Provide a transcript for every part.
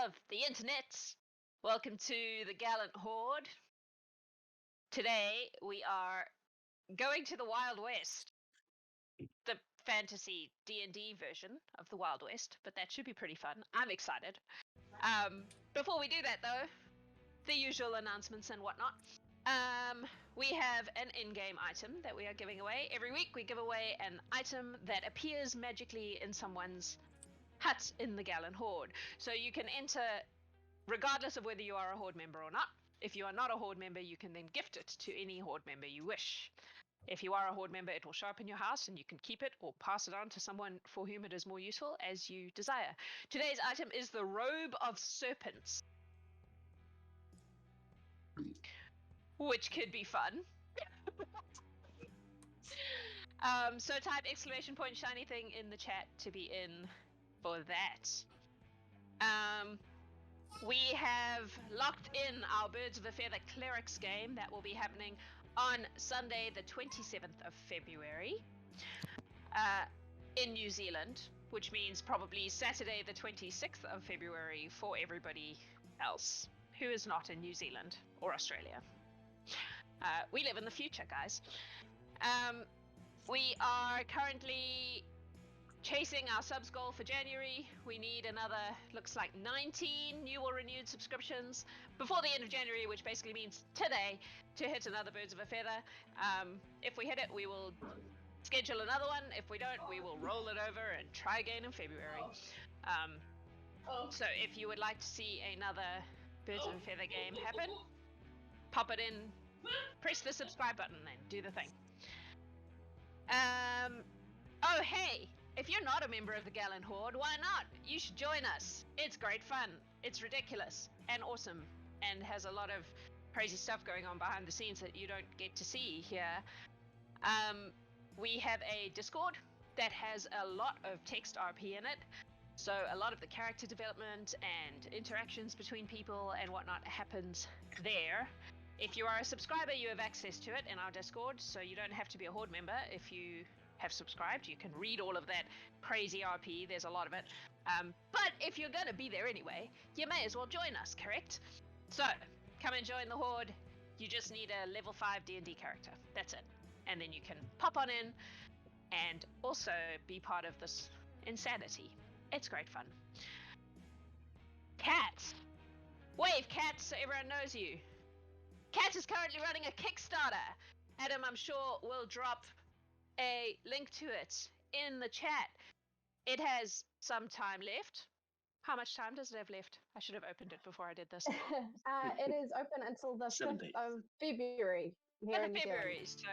of the internet. Welcome to the Gallant Horde. Today we are going to the Wild West, the fantasy D&D version of the Wild West, but that should be pretty fun. I'm excited. Before we do that though, the usual announcements and whatnot. We have an in-game item that we are giving away. Every week we give away an item that appears magically in someone's hut in the Gallant Horde. So you can enter regardless of whether you are a Horde member or not. If you are not a Horde member, you can then gift it to any Horde member you wish. If you are a Horde member, it will show up in your house and you can keep it or pass it on to someone for whom it is more useful as you desire. Today's item is the Robe of Serpents, which could be fun. So type exclamation point shiny thing in the chat to be in for that. We have locked in our Birds of a Feather Clerics game that will be happening on Sunday the 27th of February in New Zealand, which means probably Saturday the 26th of February for everybody else who is not in New Zealand or Australia. We live in the future, guys. We are currently chasing our subs goal for January. We need another, looks like 19 new or renewed subscriptions before the end of January, which basically means today, to hit another Birds of a Feather. If we hit it, we will schedule another one. If we don't, we will roll it over and try again in February. So if you would like to see another Birds of a Feather game happen, pop it in, press the subscribe button and do the thing. Oh hey! If you're not a member of the Gallant Horde, why not? You should join us. It's great fun. It's ridiculous and awesome and has a lot of crazy stuff going on behind the scenes that you don't get to see here. We have a Discord that has a lot of text RP in it. So a lot of the character development and interactions between people and whatnot happens there. If you are a subscriber, you have access to it in our Discord, so you don't have to be a Horde member if you have subscribed. You can read all of that crazy RP. There's a lot of it. But if you're going to be there anyway, you may as well join us, correct? So, come and join the Horde. You just need a level 5 D&D character. That's it. And then you can pop on in and also be part of this insanity. It's great fun. Cats! Wave Cats so everyone knows you. Cats is currently running a Kickstarter. Adam, I'm sure, will drop a link to it in the chat. It has some time left. How much time does it have left? I should have opened it before I did this. It is open until the 5th of February. Here in February, so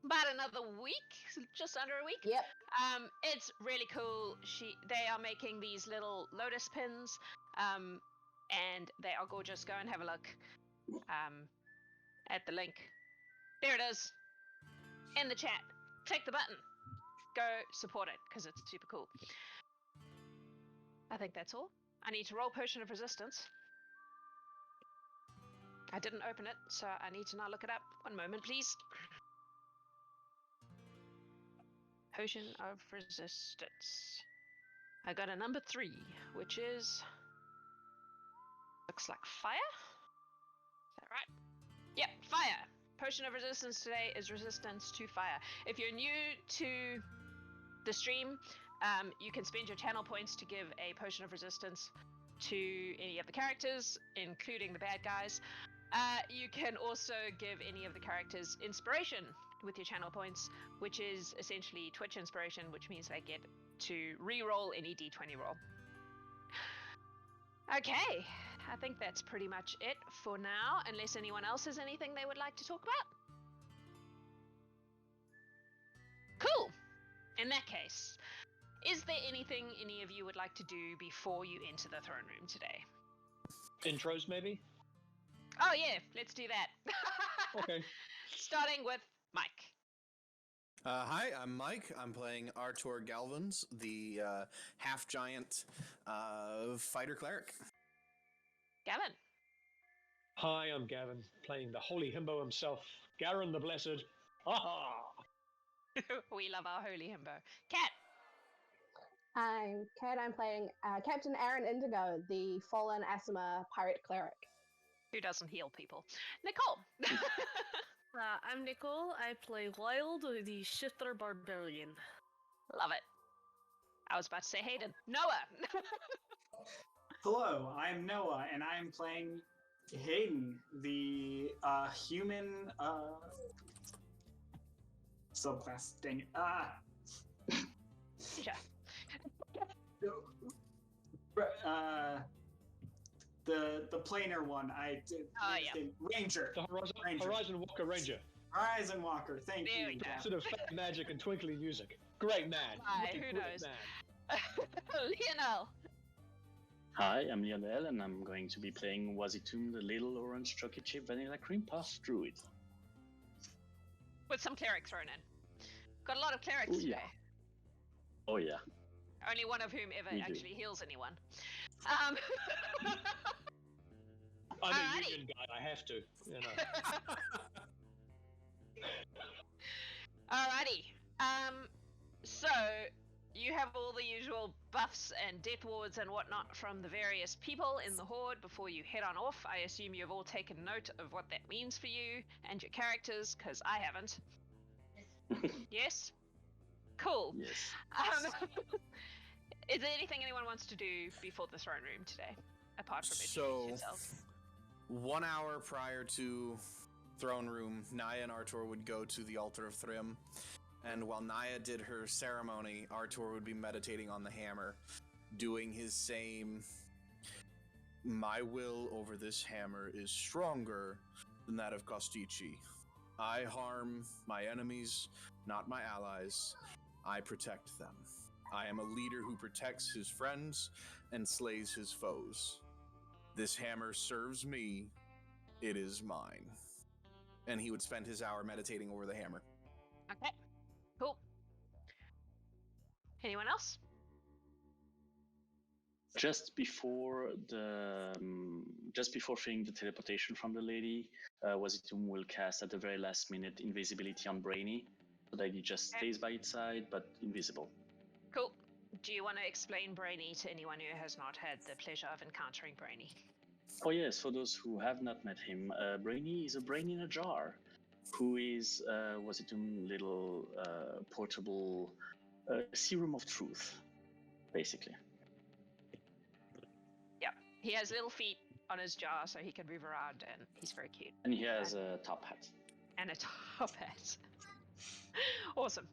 about another week, just under a week. Yep. It's really cool. They are making these little lotus pins, and they are gorgeous. Go and have a look at the link. There it is in the chat. Click the button. Go support it because it's super cool. I think that's all. I need to roll Potion of Resistance. I didn't open it, so I need to now look it up. One moment, please. Potion of Resistance. I got a number 3, which is... looks like fire? Is that right? Yep, fire. Potion of Resistance today is resistance to fire. If you're new to the stream, you can spend your channel points to give a Potion of Resistance to any of the characters, including the bad guys. You can also give any of the characters inspiration with your channel points, which is essentially Twitch inspiration, which means they get to re-roll any D20 roll. Okay, I think that's pretty much it for now, unless anyone else has anything they would like to talk about. Cool. In that case, is there anything any of you would like to do before you enter the throne room today? Intros, maybe? Oh yeah, let's do that. Okay. Starting with Mike. Hi, I'm Mike. I'm playing Artor Galvins, the half-giant fighter cleric. Gavin. Hi, I'm Gavin, playing the holy himbo himself, Garen the Blessed. Ha! We love our holy himbo. Cat. I'm Kat. I'm playing Captain Arryn Indigo, the fallen Aasimar pirate cleric. Who doesn't heal people? Nicole! I'm Nicole. I play Wilde, the shifter barbarian. Love it. I was about to say Haydn. Noah! Hello, I'm Noah, and I'm playing Haydn, the human subclass. Dang it. Yeah. The planar one. Ranger. The Horizon Walker Ranger. Horizon Walker. Thank There you. we go. Sort of fat magic and twinkling music. Great man. Hi, What a who great knows? man. Lionel! Hi, I'm Lionel, and I'm going to be playing Wasitum, the little orange chocolate chip vanilla cream puff druid. With some cleric thrown in. Got a lot of clerics Oh, yeah. today. Oh yeah. Only one of whom ever We do. actually heals anyone. I'm Alrighty. a union guy, I have to. You know. Alrighty. So you have all the usual buffs and death wards and whatnot from the various people in the Horde before you head on off. I assume you've all taken note of what that means for you and your characters, because I haven't. Yes? Cool. Yes. Is there anything anyone wants to do before the throne room today, apart from introduce So, yourselves? 1 hour prior to throne room, Naya and Artor would go to the altar of Thrym, and while Naya did her ceremony, Artor would be meditating on the hammer, doing his same, my will over this hammer is stronger than that of Kostichi. I harm my enemies, not my allies. I protect them. I am a leader who protects his friends and slays his foes. This hammer serves me. It is mine. And he would spend his hour meditating over the hammer. Okay, cool. Anyone else? Just before freeing the teleportation from the lady, Wasitum will cast at the very last minute invisibility on Brainy, so that he just stays by its side, but invisible. Cool. Do you want to explain Brainy to anyone who has not had the pleasure of encountering Brainy? Oh yes, for those who have not met him, Brainy is a brain in a jar, who is Wasitum little portable serum of truth, basically. Yeah, he has little feet on his jar so he can move around, and he's very cute. And he has a top hat. And a top hat. Awesome.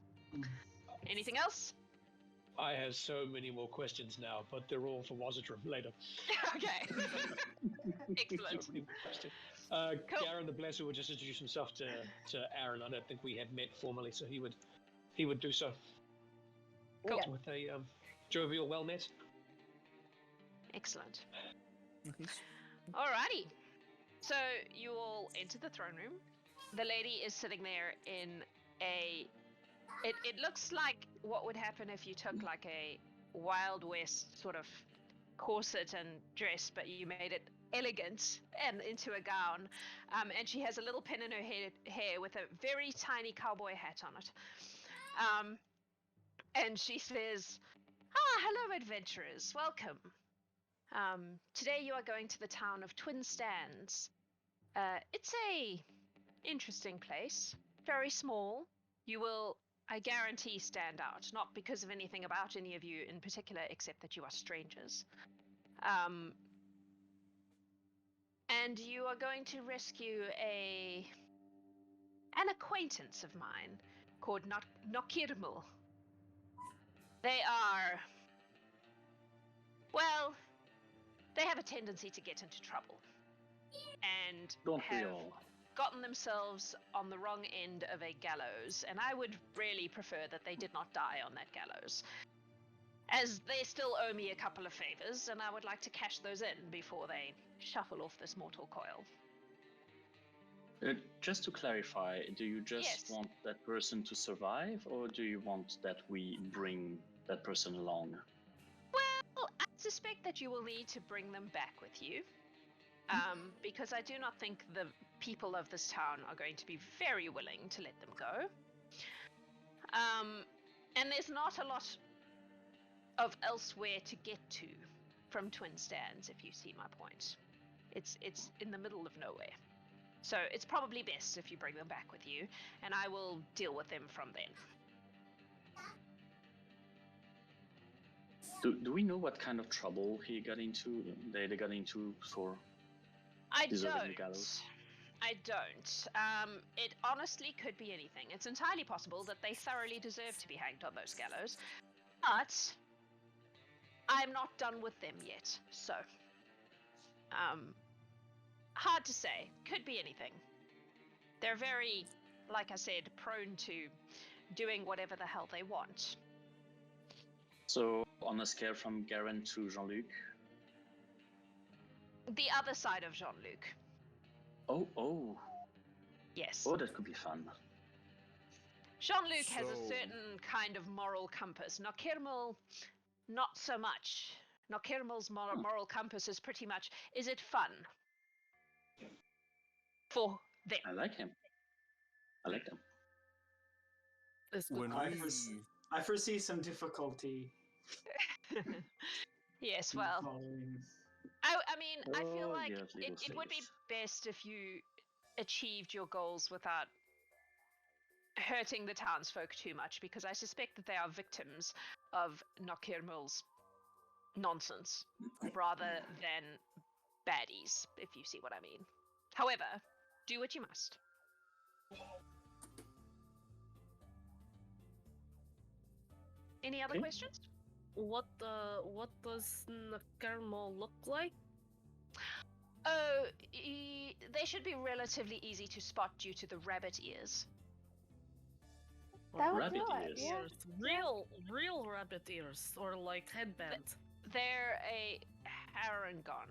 Anything else? I have so many more questions now, but they're all for Wasitum later. Okay. Excellent. Cool. Garen the Blesser would just introduce himself to Aaron. I don't think we had met formally, so he would do so. Cool. With a jovial well met. Excellent. Alrighty. So you all enter the throne room. The lady is sitting there in a... It looks like what would happen if you took like a Wild West sort of corset and dress, but you made it elegant and into a gown. And she has a little pin in her hair with a very tiny cowboy hat on it. And she says, hello adventurers, welcome. Today you are going to the town of Twin Stands. It's a interesting place, very small. You will, I guarantee, stand out, not because of anything about any of you in particular, except that you are strangers. And you are going to rescue an acquaintance of mine called Nokirmal. They are, well, they have a tendency to get into trouble and Don't we have all? gotten themselves on the wrong end of a gallows, and I would really prefer that they did not die on that gallows, as they still owe me a couple of favors, and I would like to cash those in before they shuffle off this mortal coil. Just to clarify, do you just Yes. want that person to survive, or do you want that we bring that person along? Well, I suspect that you will need to bring them back with you, because I do not think the people of this town are going to be very willing to let them go. And there's not a lot of elsewhere to get to from Twin Stands, if you see my point. It's in the middle of nowhere. So it's probably best if you bring them back with you, and I will deal with them from then. Do we know what kind of trouble he got into? They got into for I deserving the gallows? I don't. It honestly could be anything. It's entirely possible that they thoroughly deserve to be hanged on those gallows, but I'm not done with them yet. So, hard to say. Could be anything. They're very, like I said, prone to doing whatever the hell they want. So, on a scale from Garen to Jean-Luc? The other side of Jean-Luc. Oh. Yes. Oh, that could be fun. Jean-Luc has a certain kind of moral compass. Nokirmal, not so much. Nokirmal's moral compass is pretty much, is it fun? For them. I like him. I foresee some difficulty. Yes, well, following. I mean, I feel like yes, it would be best if you achieved your goals without hurting the townsfolk too much, because I suspect that they are victims of Nokirmal's nonsense rather than baddies, if you see what I mean. However, do what you must. Any other questions? What does Nokirmal look like? Oh, they should be relatively easy to spot due to the rabbit ears. That would rabbit do it, ears. yeah. Real rabbit ears, or like headband. They're a Harangon?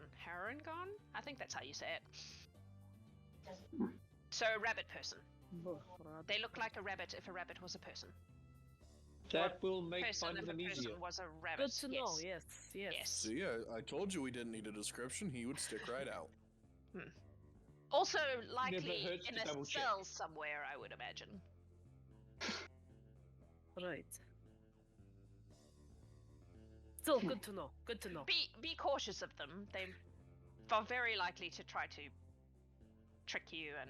I think that's how you say it. So a rabbit person. They look like a rabbit if a rabbit was a person. That will make Person finding if a them person easier. was a rabbit. Good to know. Yes. See, I told you we didn't need a description. He would stick right out. Also Never likely hurts in to a double check. cell somewhere, I would imagine. Right. Still good to know. Good to know. Be cautious of them. They are very likely to try to trick you and.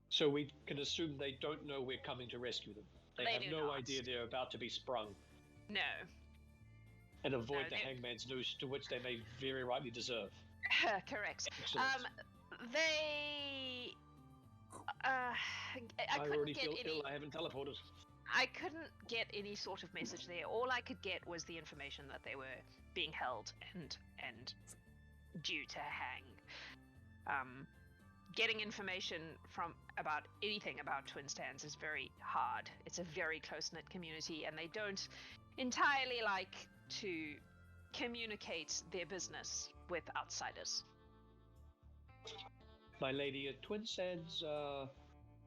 So we can assume they don't know we're coming to rescue them. They have do no not. idea they're about to be sprung. No. And avoid No, the they- hangman's noose, to which they may very rightly deserve. Correct. Excellent. They. I I already couldn't get feel any. ill. I haven't teleported. I couldn't get any sort of message there. All I could get was the information that they were being held and due to hang. Getting information about anything about Twin Stands is very hard. It's a very close-knit community, and they don't entirely like to communicate their business with outsiders. My lady, are Twin Sands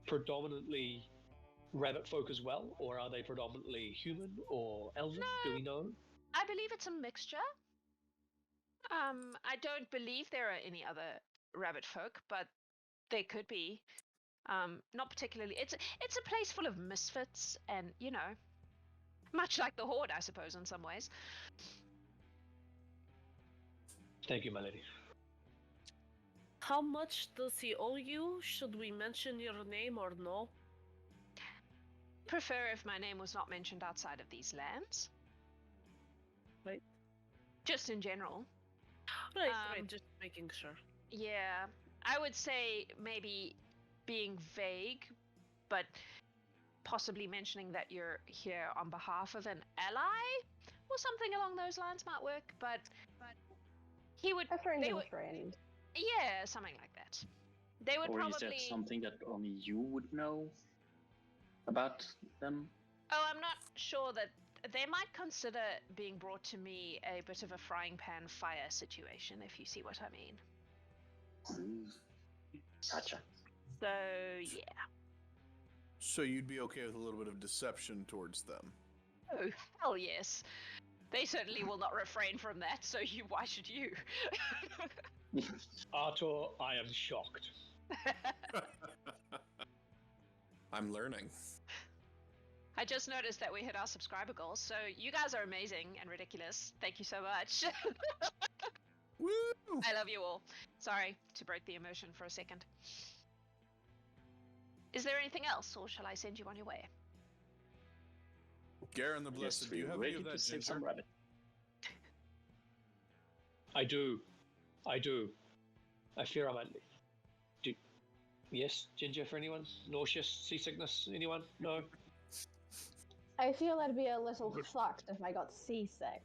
predominantly rabbit folk as well, or are they predominantly human or elven? Do we know? I believe it's a mixture. I don't believe there are any other rabbit folk, but they could be. Not particularly. It's a place full of misfits, and much like the Horde, I suppose, in some ways. Thank you, my lady. How much does he owe you? Should we mention your name or no? Prefer if my name was not mentioned outside of these lands. Right. Just in general. Right, just making sure. Yeah, I would say maybe being vague, but possibly mentioning that you're here on behalf of an ally or something along those lines might work. But he would. A friend they of would, a friend. Yeah, something like that. They would Or probably. is that something that only you would know about them? Oh, I'm not sure that they might consider being brought to me a bit of a frying pan fire situation, if you see what I mean. Gotcha. So, yeah. So you'd be okay with a little bit of deception towards them? Oh, hell yes. They certainly will not refrain from that, so why should you? Artor, I am shocked. I'm learning. I just noticed that we hit our subscriber goals, so you guys are amazing and ridiculous. Thank you so much. Woo! I love you all. Sorry to break the immersion for a second. Is there anything else, or shall I send you on your way? Garen the Blessed, do you have any of that save some ginger? rabbit. I do. I fear I might do. Yes, ginger for anyone? Nauseous, seasickness, anyone? No? I feel I'd be a little fucked if I got seasick.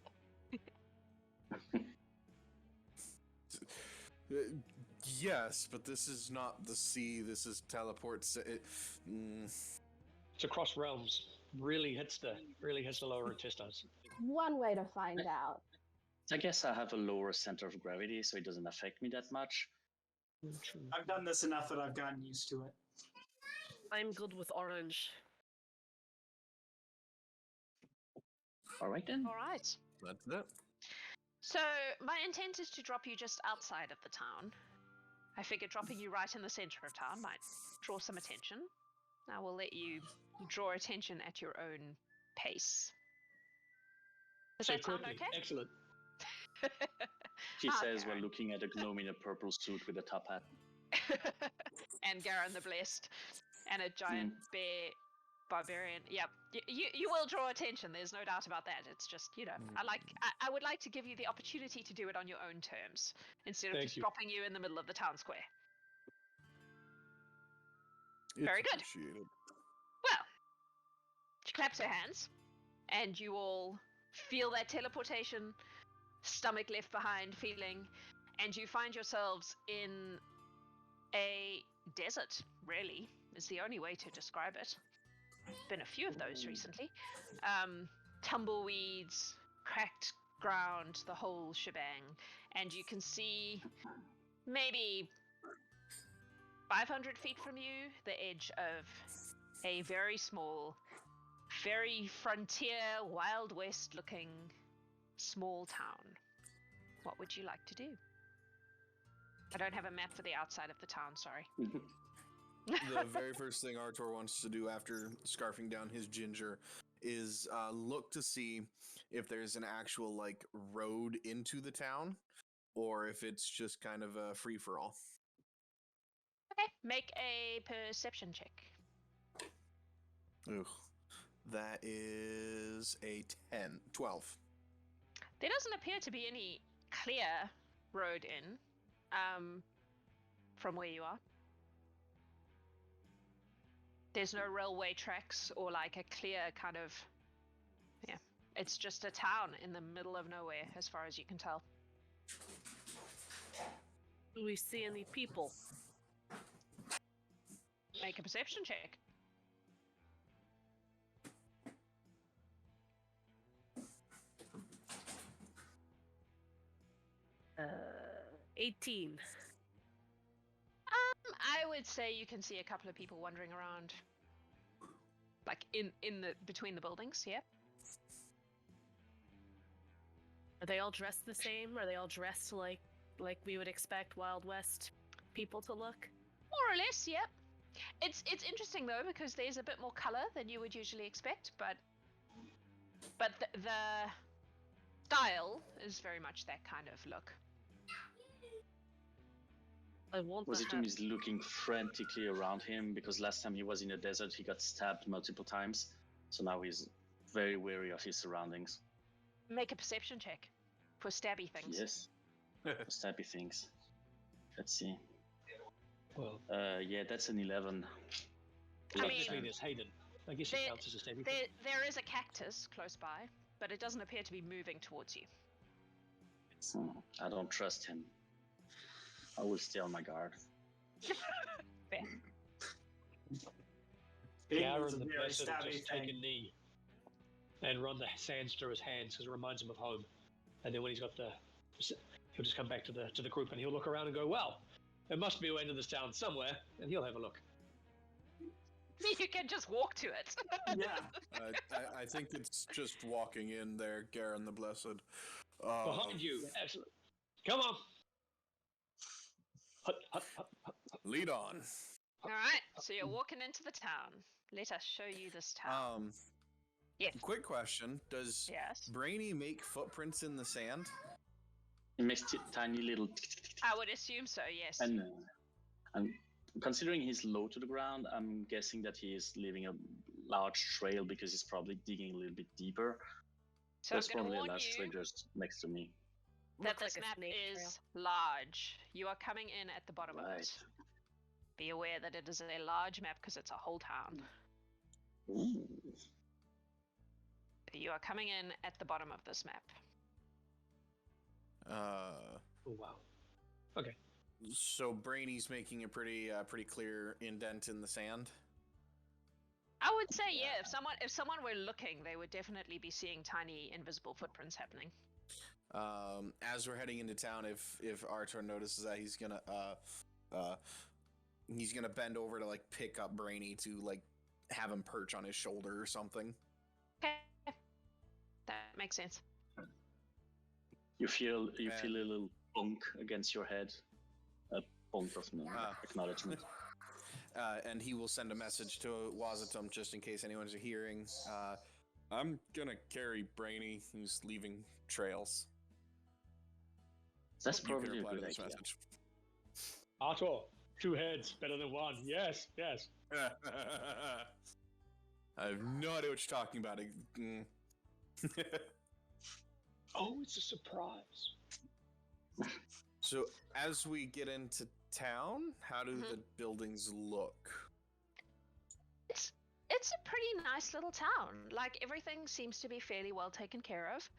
Yes, but this is not the sea. This is teleport. It's across realms. Really hits the lower intestines. One way to find out. I guess I have a lower center of gravity, so it doesn't affect me that much. I've done this enough that I've gotten used to it. I'm good with orange. All right then. All right. That's it. So, my intent is to drop you just outside of the town. I figured dropping you right in the center of town might draw some attention. I will let you draw attention at your own pace. Does that sound quickly. okay? Excellent. She says Garen. while looking at a gnome in a purple suit with a top hat. And Garen the Blessed, and a giant bear barbarian. Yep, you will draw attention. There's no doubt about that. It's just, you know, I would like to give you the opportunity to do it on your own terms instead of Thank just you. dropping you in the middle of the town square. It's Very good. appreciated. Well, she claps her hands, and you all feel that teleportation, stomach left behind feeling, and you find yourselves in a desert, really, is the only way to describe it. Been a few of those recently. Tumbleweeds, cracked ground, the whole shebang, and you can see maybe 500 feet from you the edge of a very small, very frontier, Wild West looking small town. What would you like to do? I don't have a map for the outside of the town, sorry. The very first thing Artor wants to do after scarfing down his ginger is look to see if there's an actual like road into the town, or if it's just kind of a free for all. Okay, make a perception check. Ugh. That is a 12. There doesn't appear to be any clear road in, from where you are. There's no railway tracks or like a clear kind of, yeah, it's just a town in the middle of nowhere as far as you can tell. Do we see any people? Make a perception check. 18. I would say you can see a couple of people wandering around, like in the between the buildings. Yeah. Are they all dressed the same? Are they all dressed like we would expect Wild West people to look? More or less, yep. It's interesting though because there's a bit more color than you would usually expect, but the style is very much that kind of look. I want to Wasitum have... is looking frantically around him because last time he was in a desert, he got stabbed multiple times. So now he's very wary of his surroundings. Make a perception check for stabby things. Yes, stabby things. Let's see. Well, Yeah, that's an 11. I mean, technically there's Haydn. I guess it counts as a stabby thing. There is a cactus close by, but it doesn't appear to be moving towards you. I don't trust him. I will stay on my guard. Fair. Garen It's a the very Blessed stabby just take thing. a knee and run the sands through his hands because it reminds him of home. And then when he's got he'll just come back to the group and he'll look around and go, well, there must be a way into this town somewhere, and he'll have a look. You can just walk to it. Yeah. I think it's just walking in there, Garen the Blessed. Behind you, excellent. Come on. Hut, hut, hut, hut. Lead on. All right, so you're walking into the town. Let us show you this town. Yes. Quick question: does Yes. Brainy make footprints in the sand? It makes tiny little. I would assume so. Yes. And considering he's low to the ground, I'm guessing that he is leaving a large trail because he's probably digging a little bit deeper. So There's I'm going to probably a warn large trail you just next to me. that Looks this like a map snake is large. You are coming in at the bottom of Right. it. Be aware that it is a large map because it's a whole town. Ooh. You are coming in at the bottom of this map. Oh, wow. Okay. So Brainy's making a pretty clear indent in the sand. I would say, yeah, if someone were looking, they would definitely be seeing tiny invisible footprints happening. As we're heading into town, if Artor notices that, he's gonna bend over to like pick up Brainy to like have him perch on his shoulder or something. Okay. That makes sense. You feel a little bonk against your head. A bonk of acknowledgement. And he will send a message to Wasitum just in case anyone's hearing. I'm gonna carry Brainy, who's leaving trails. That's You can probably a reply to good this idea. message. Artor, 2 heads, better than 1. Yes, yes. I have no idea what you're talking about. Oh, it's a surprise. So, as we get into town, how do the buildings look? It's a pretty nice little town. Like everything seems to be fairly well taken care of.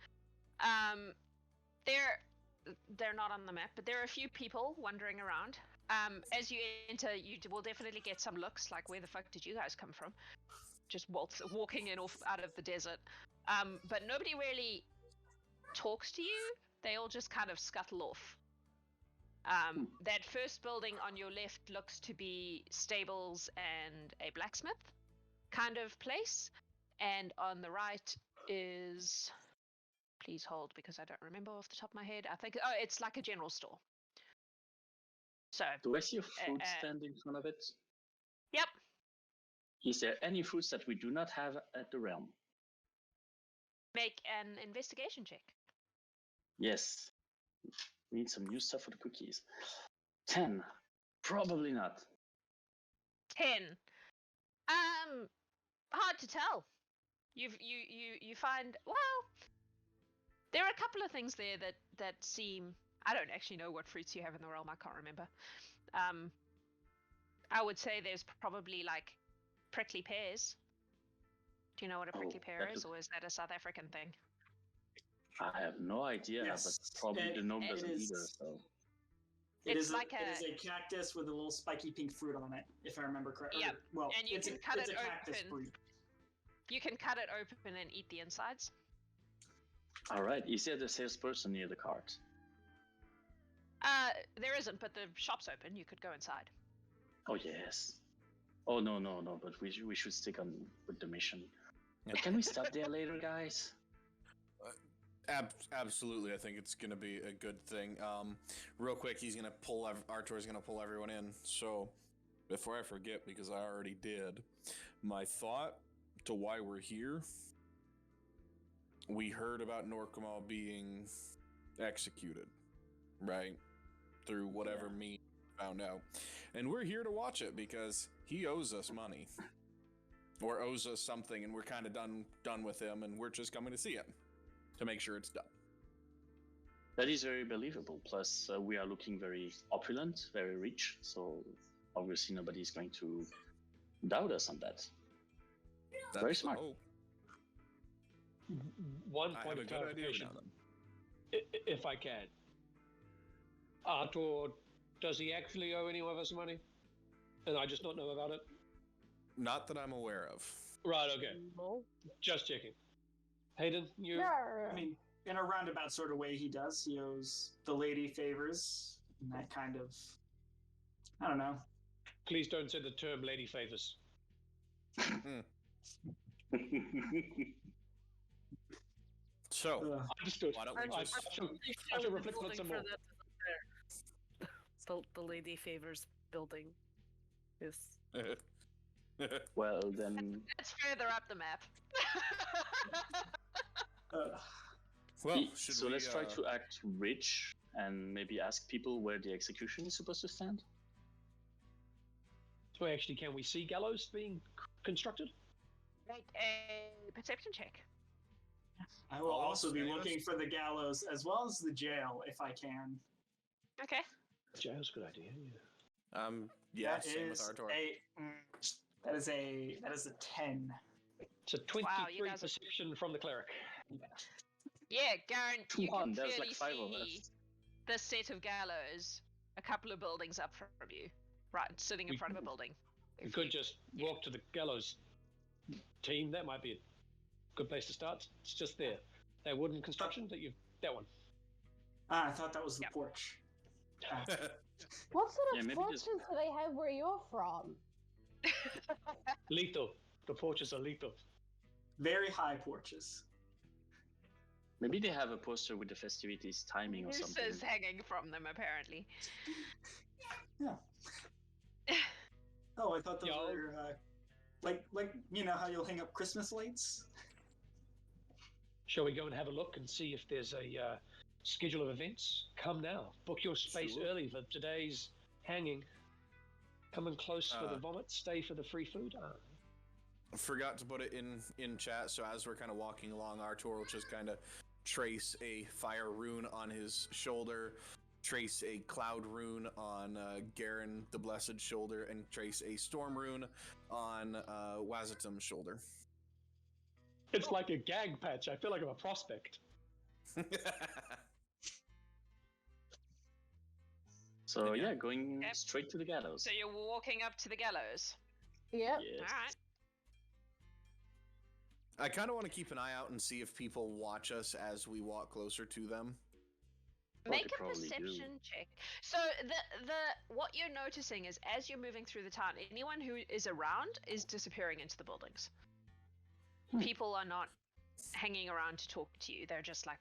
They're not on the map, but there are a few people wandering around. As you enter, you will definitely get some looks like, where the fuck did you guys come from? Just walking in out of the desert. But nobody really talks to you. They all just kind of scuttle off. That first building on your left looks to be stables and a blacksmith kind of place. And on the right is... Please hold, because I don't remember off the top of my head. I think, it's like a general store. So... Do I see a food stand in front of it? Yep. Is there any foods that we do not have at the realm? Make an investigation check. Yes. We need some new stuff for the cookies. 10. Probably not. 10. Hard to tell. You find, well, there are a couple of things there that seem... I don't actually know what fruits you have in the realm. I can't remember. I would say there's probably like prickly pears. Do you know what a prickly pear is, or is that a South African thing? I have no idea, Yes, but probably the gnome doesn't is. either. So It It's is like it is a cactus with a little spiky pink fruit on it, if I remember correctly. Yeah, Well, and you it's can cut it's it a cactus open. fruit. You can cut it open and eat the insides. all right. Is there the salesperson near the cart? There isn't, but the shop's open. You could go inside. Oh yes. Oh no. But we should stick on with the mission. Can we stop there later, guys? Absolutely, I think it's gonna be a good thing. Real quick, Artor's gonna pull everyone in. So, before I forget, because I already did, my thought to why we're here. We heard about Nokirmal being executed, right? Through whatever means we found out, and we're here to watch it because he owes us money, or owes us something, and we're kind of done with him, and we're just coming to see him. To make sure it's done. That is very believable. Plus, we are looking very opulent, very rich. So obviously, nobody is going to doubt us on that. That's very smart. One I point have of a good idea clarification, now. if I can. Artor, does he actually owe any of us money? And I just not know about it? Not that I'm aware of. Right, okay. No. Just checking. Haydn, you... I mean, in a roundabout sort of way, he does. He owes the lady favors, and that kind of... I don't know. Please don't say the term lady favors. So, Understood. why don't we I just... should reflect on it some more. The lady favors building is Well, then It's further up the map. Well, should so we, let's try to act rich and maybe ask people where the execution is supposed to stand. So actually, can we see gallows being constructed? Make a perception check. I will All also be upstairs? looking for the gallows as well as the jail if I can. Okay. Jail's a good idea. Yeah. Yeah, That same with is Artor. that is a 10. It's a 23 Wow, you guys are- perception from the cleric. Yeah, Garen, you Come on, can there's clearly like 5 of see us. the set of gallows a couple of buildings up from you. Right, sitting in We- front of a building. We If could you- just walk to the gallows team. That might be a good place to start. It's just there. That wooden construction that one. I thought that was the Yep. porch. What sort Yeah, of maybe fortunes just- do they have where you're from? Lethal. The porches are lethal. Very high porches. Maybe they have a poster with the festivities timing or something. Nooses hanging from them, apparently. Yeah. Oh, I thought those Yo. were like you know how you'll hang up Christmas lights. Shall we go and have a look and see if there's a schedule of events? Come now. Book your space Sure. early for today's hanging. Come in close for the Uh, vomit. Stay for the free food. Forgot to put it in chat, so as we're kind of walking along, Artor will just kind of trace a fire rune on his shoulder, trace a cloud rune on Garen the Blessed's shoulder, and trace a storm rune on Wasitum's shoulder. It's like a gag patch. I feel like I'm a prospect. So Yeah. yeah, going Yep. straight to the gallows. So you're walking up to the gallows. Yep. Yes. Alright. I kind of want to keep an eye out and see if people watch us as we walk closer to them. Well, Make they a probably do. perception check. So what you're noticing is as you're moving through the town, anyone who is around is disappearing into the buildings. People are not hanging around to talk to you. They're just like,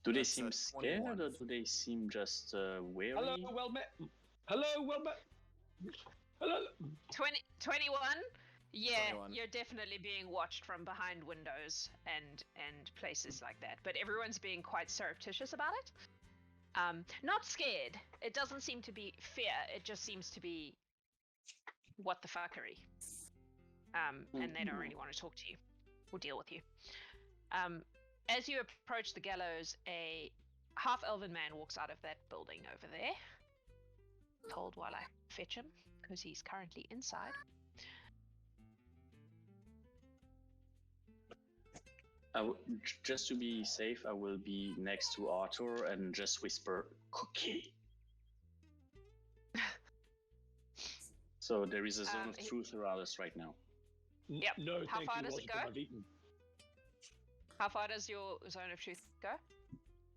Do they That's seem a scared 21. or do they seem just wary? Hello, well met. Hello, well met. Hello. 21. Yeah, 21. you're definitely being watched from behind windows and places like that. But everyone's being quite surreptitious about it. Not scared. It doesn't seem to be fear. It just seems to be what the fuckery. And they don't really want to talk to you or deal with you. As you approach the gallows, a half-elven man walks out of that building over there. Hold while I fetch him, because he's currently inside. Just to be safe, I will be next to Artor and just whisper "cookie." So there is a zone of he- truth around us right now. Yep. No, How thank far you. does it Wasitum, go? I've eaten. How far does your zone of truth go?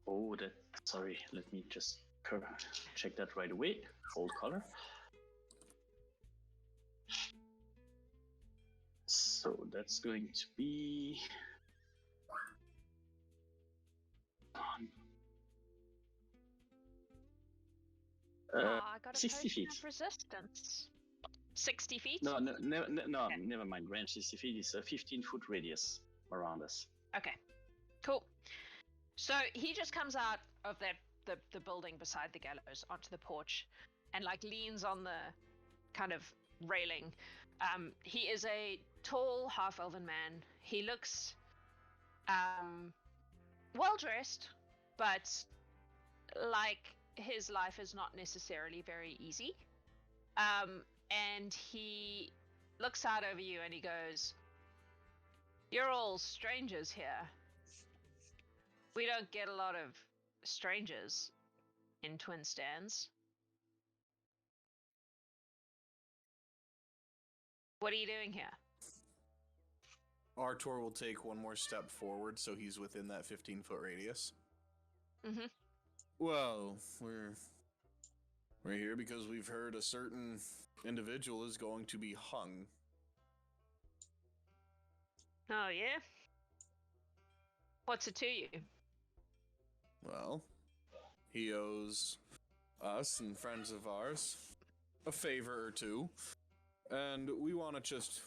Oh, sorry. Let me just check that right away. Hold color. So that's going to be. I got a 60 potion feet. of resistance. 60 feet? No, Okay. never mind. Range 60 feet is a 15-foot radius around us. Okay, cool. So he just comes out of the building beside the gallows onto the porch, and like leans on the kind of railing. He is a tall half-elven man. He looks well dressed, but like his life is not necessarily very easy. And he looks out over you and he goes, "You're all strangers here. We don't get a lot of strangers in Twin Stands. What are you doing here?" Artor will take one more step forward so he's within that 15-foot radius. Mhm. Well, we're here because we've heard a certain individual is going to be hung. Oh, yeah? What's it to you? Well, he owes us and friends of ours a favor or two, And we want to just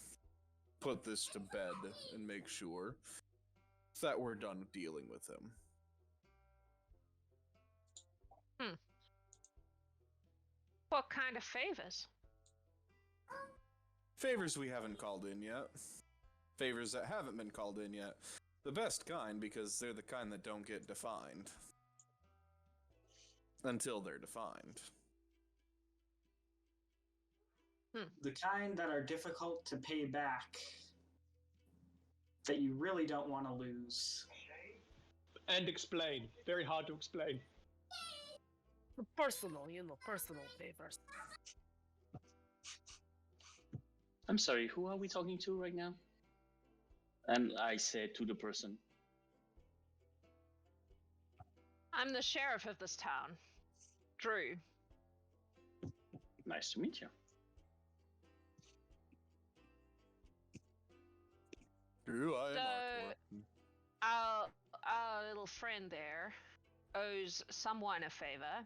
put this to bed and make sure that we're done dealing with him. What kind of favors? Favors we haven't called in yet. Favors that haven't been called in yet. The best kind, because they're the kind that don't get defined. Until they're defined. The kind that are difficult to pay back. That you really don't want to lose. And explain. Very hard to explain. Personal favors. I'm sorry, who are we talking to right now? And I said to the person. I'm the sheriff of this town, Drew. Nice to meet you. Drew, I am So, our little friend there owes someone a favor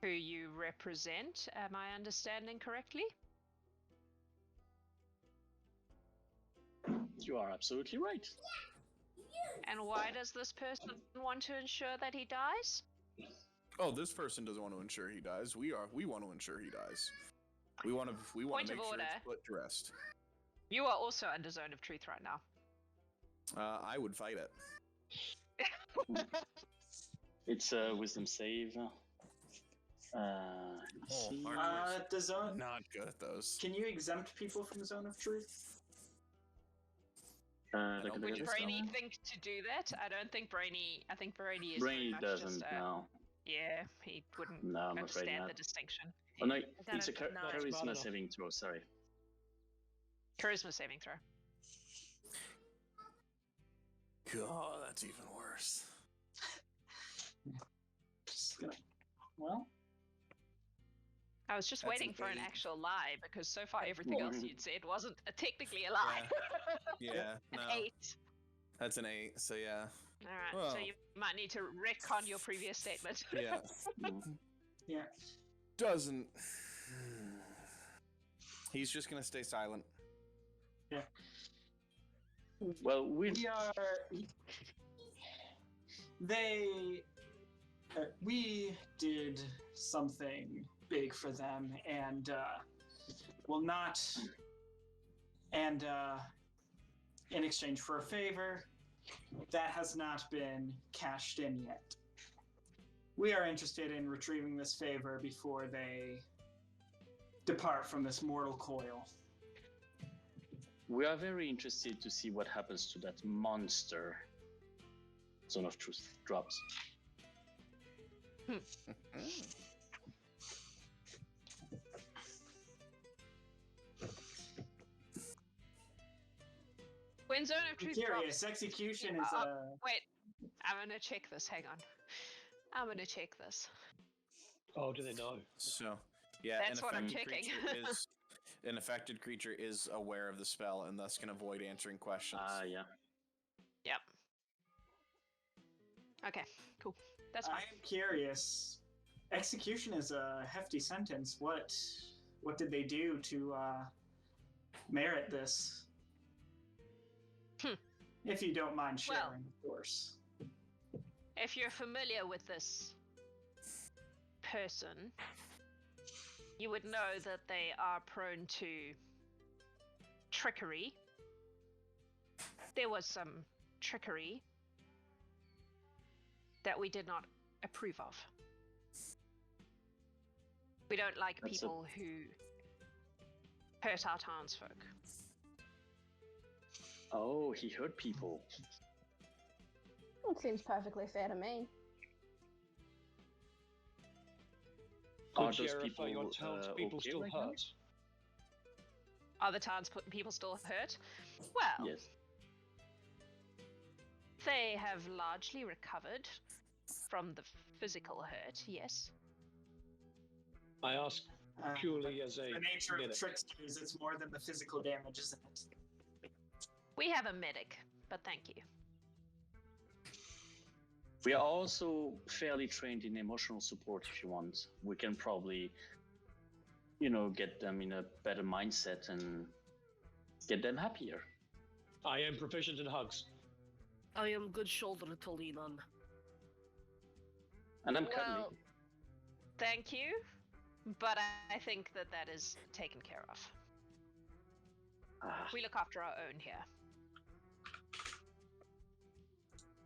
who you represent. Am I understanding correctly? You are absolutely right. And why does this person want to ensure that he dies? Oh, this person doesn't want to ensure he dies. We want to ensure he dies. We want to Point make of sure order. it's put to rest. You are also under zone of truth right now. I would fight it. It's a wisdom save. See. The zone. Not good at those. Can you exempt people from zone of truth? don't Would think Brainy think to do that? I don't think Brainy. I think Brainy is. Brainy very much doesn't just, know. Yeah, he wouldn't No, I'm afraid understand not. the distinction. Oh no, got it's a it. No, it's not charisma enough. saving throw. Sorry. Charisma saving throw. God, that's even worse. Just gonna. Well, I was just That's waiting an for an 8. actual lie because so far everything else you'd said wasn't technically a lie. Yeah, An no. 8. That's an 8, so yeah. All right, so Well. you might need to retcon your previous statement. Yeah. yeah. Doesn't. He's just gonna stay silent. Well, we We are. We did something big for them, and will not. And in exchange for a favor, that has not been cashed in yet. We are interested in retrieving this favor before they depart from this mortal coil. we are very interested to see what happens to that monster. Zone of Truth drops. When Zone of I'm Truth curious. drops, Execution Yeah, is wait, I'm gonna check this. Hang on. I'm gonna check this. Oh, do they know? So, yeah, That's what I'm checking. An affected creature is aware of the spell and thus can avoid answering questions. Yeah. Yep. Okay, cool. That's I fine. am curious. Execution is a hefty sentence. What did they do to merit this? If you don't mind sharing, Well. of course. If you're familiar with this person, you would know that they are prone to trickery. There was some trickery that we did not approve of. We don't like That's people who hurt our townsfolk. Oh, he hurt people. It seems perfectly fair to me. Are Good those Sheriff, people, are your townspeople okay still right now? hurt? Are the townspeople still hurt? Well, Yes. they have largely recovered from the physical hurt, yes. I ask purely as a The nature of medic. tricksters, it's more than the physical damage, isn't it? We have a medic, but thank you. We are also fairly trained in emotional support if you want. We can probably get them in a better mindset and get them happier. I am proficient in hugs. I am good shoulder to lean on. And I'm Well, cuddly. thank you, but I think that is taken care of. Ah, We look after our own here.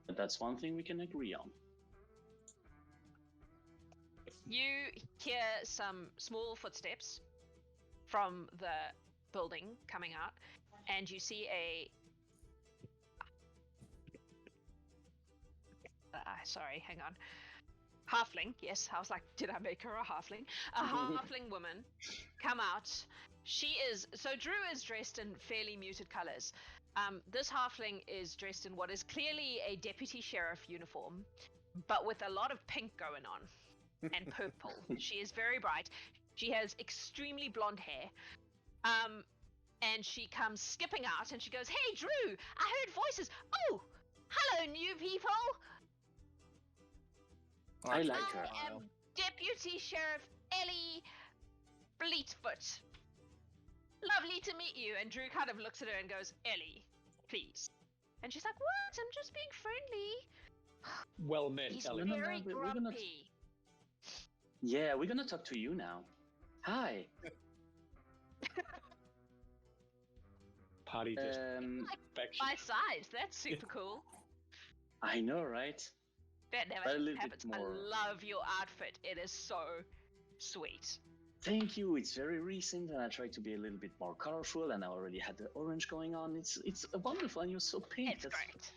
but that's one thing we can agree on. You hear some small footsteps from the building coming out, and you see a. Sorry, hang on. Halfling, yes, I was like, did I make her a halfling? A halfling woman come out. She is. So Drew is dressed in fairly muted colors. This halfling is dressed in what is clearly a deputy sheriff uniform, but with a lot of pink going on. And purple. She is very bright. She has extremely blonde hair. And she comes skipping out and she goes, "Hey Drew, I heard voices. Oh, hello new people. I like her. I am Deputy Sheriff Ellie Fleetfoot. Lovely to meet you." And Drew kind of looks at her and goes, "Ellie, please." And she's like, "What? I'm just being friendly." Well met, He's Ellie. very we're gonna- grumpy. Yeah, we're gonna talk to you now. Hi. Party just back. My size, that's super cool. I know, right? That But a never little bit happens. I more. love your outfit. It is so sweet. Thank you. It's very recent, and I tried to be a little bit more colorful. And I already had the orange going on. It's wonderful, and you're so pink. It's great.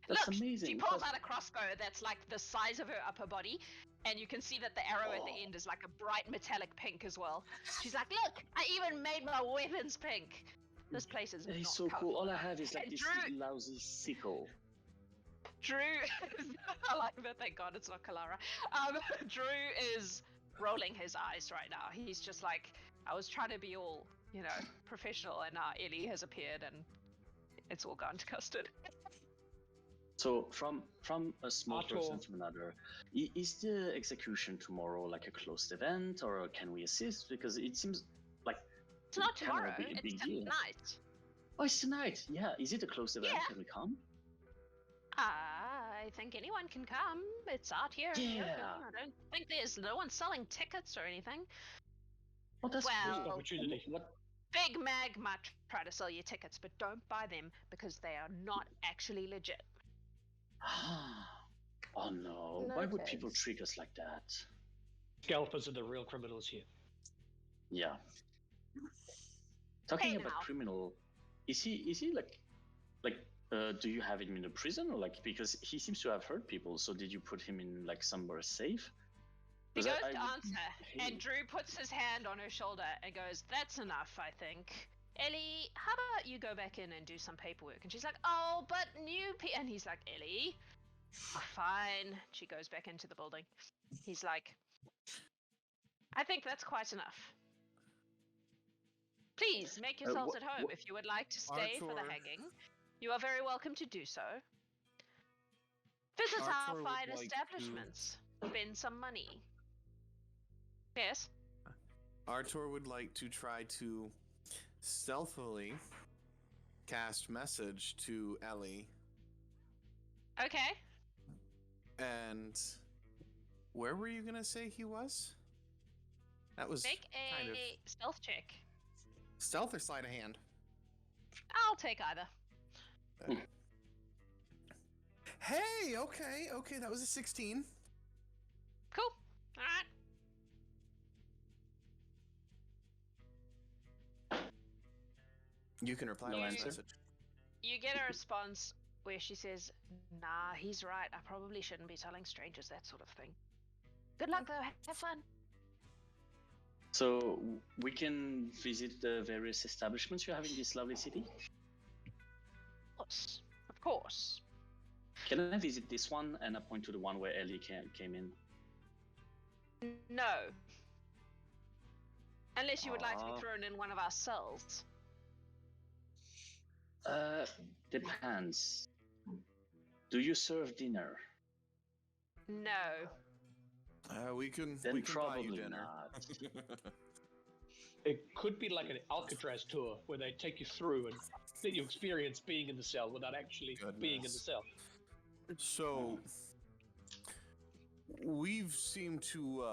That's Look, amazing. she pulls But- out a crossbow that's like the size of her upper body, and you can see that the arrow at the end is like a bright metallic pink as well. She's like, "Look, I even made my weapons pink." This place is That is not so cool. All I colorful. have is like And this Drew- lousy sickle. Drew, I like that. Thank God it's not Kalara. Drew is rolling his eyes right now. He's just like, I was trying to be all, professional, and now Ellie has appeared, and it's all gone to custard. So from a small Artor. person to another, is the execution tomorrow like a closed event, or can we assist? Because it seems like It's not kind of tomorrow. a big It's deal. tonight. Oh, it's tonight. Yeah, is it a closed event? Yeah. Can we come? I think anyone can come. It's out here. in the open. Yeah. I don't think there's no one selling tickets or anything. Oh, that's Well- cool. Opportunity. What? Big Mag might try to sell you tickets, but don't buy them because they are not actually legit. Oh no! Why would people Noted. treat us like that? Scalpers are the real criminals here. Yeah. Talking Hey, about now. criminal, is he like do you have him in a prison, or like, because he seems to have hurt people? So did you put him in like somewhere safe? He 'Cause goes I to would answer, hate and it. Drew puts his hand on her shoulder and goes, "That's enough, I think. Ellie, how about you go back in and do some paperwork?" And she's like, "Oh, but and he's like, "Ellie, fine." She goes back into the building. He's like, "I think that's quite enough. Please make yourselves wh- at home wh- if you would like to stay for the Artor. hanging. You are very welcome to do so. Visit our Artor would fine like to- establishments. Spend some money." Yes. Artor would like to try to stealthily cast message to Ellie, Okay. and where were you gonna say he was? That was Make kind of a stealth check. stealth or sleight of hand. I'll take either. Hey, okay, that was a 16. Cool. All right. You can reply No to this answer. message. You get a response where she says, "Nah, he's right. I probably shouldn't be telling strangers that sort of thing. Good luck, though. Have fun." So we can visit the various establishments you have in this lovely city. Of course. Of course. Can I visit this one and I point to the one where Ellie came in? No. Unless you would like to be Aw. thrown in one of our cells. Depends. Do you serve dinner? No. We can Then we can buy you probably dinner. not. It could be like an Alcatraz tour where they take you through and let you experience being in the cell without actually being in the cell. So, we've seemed to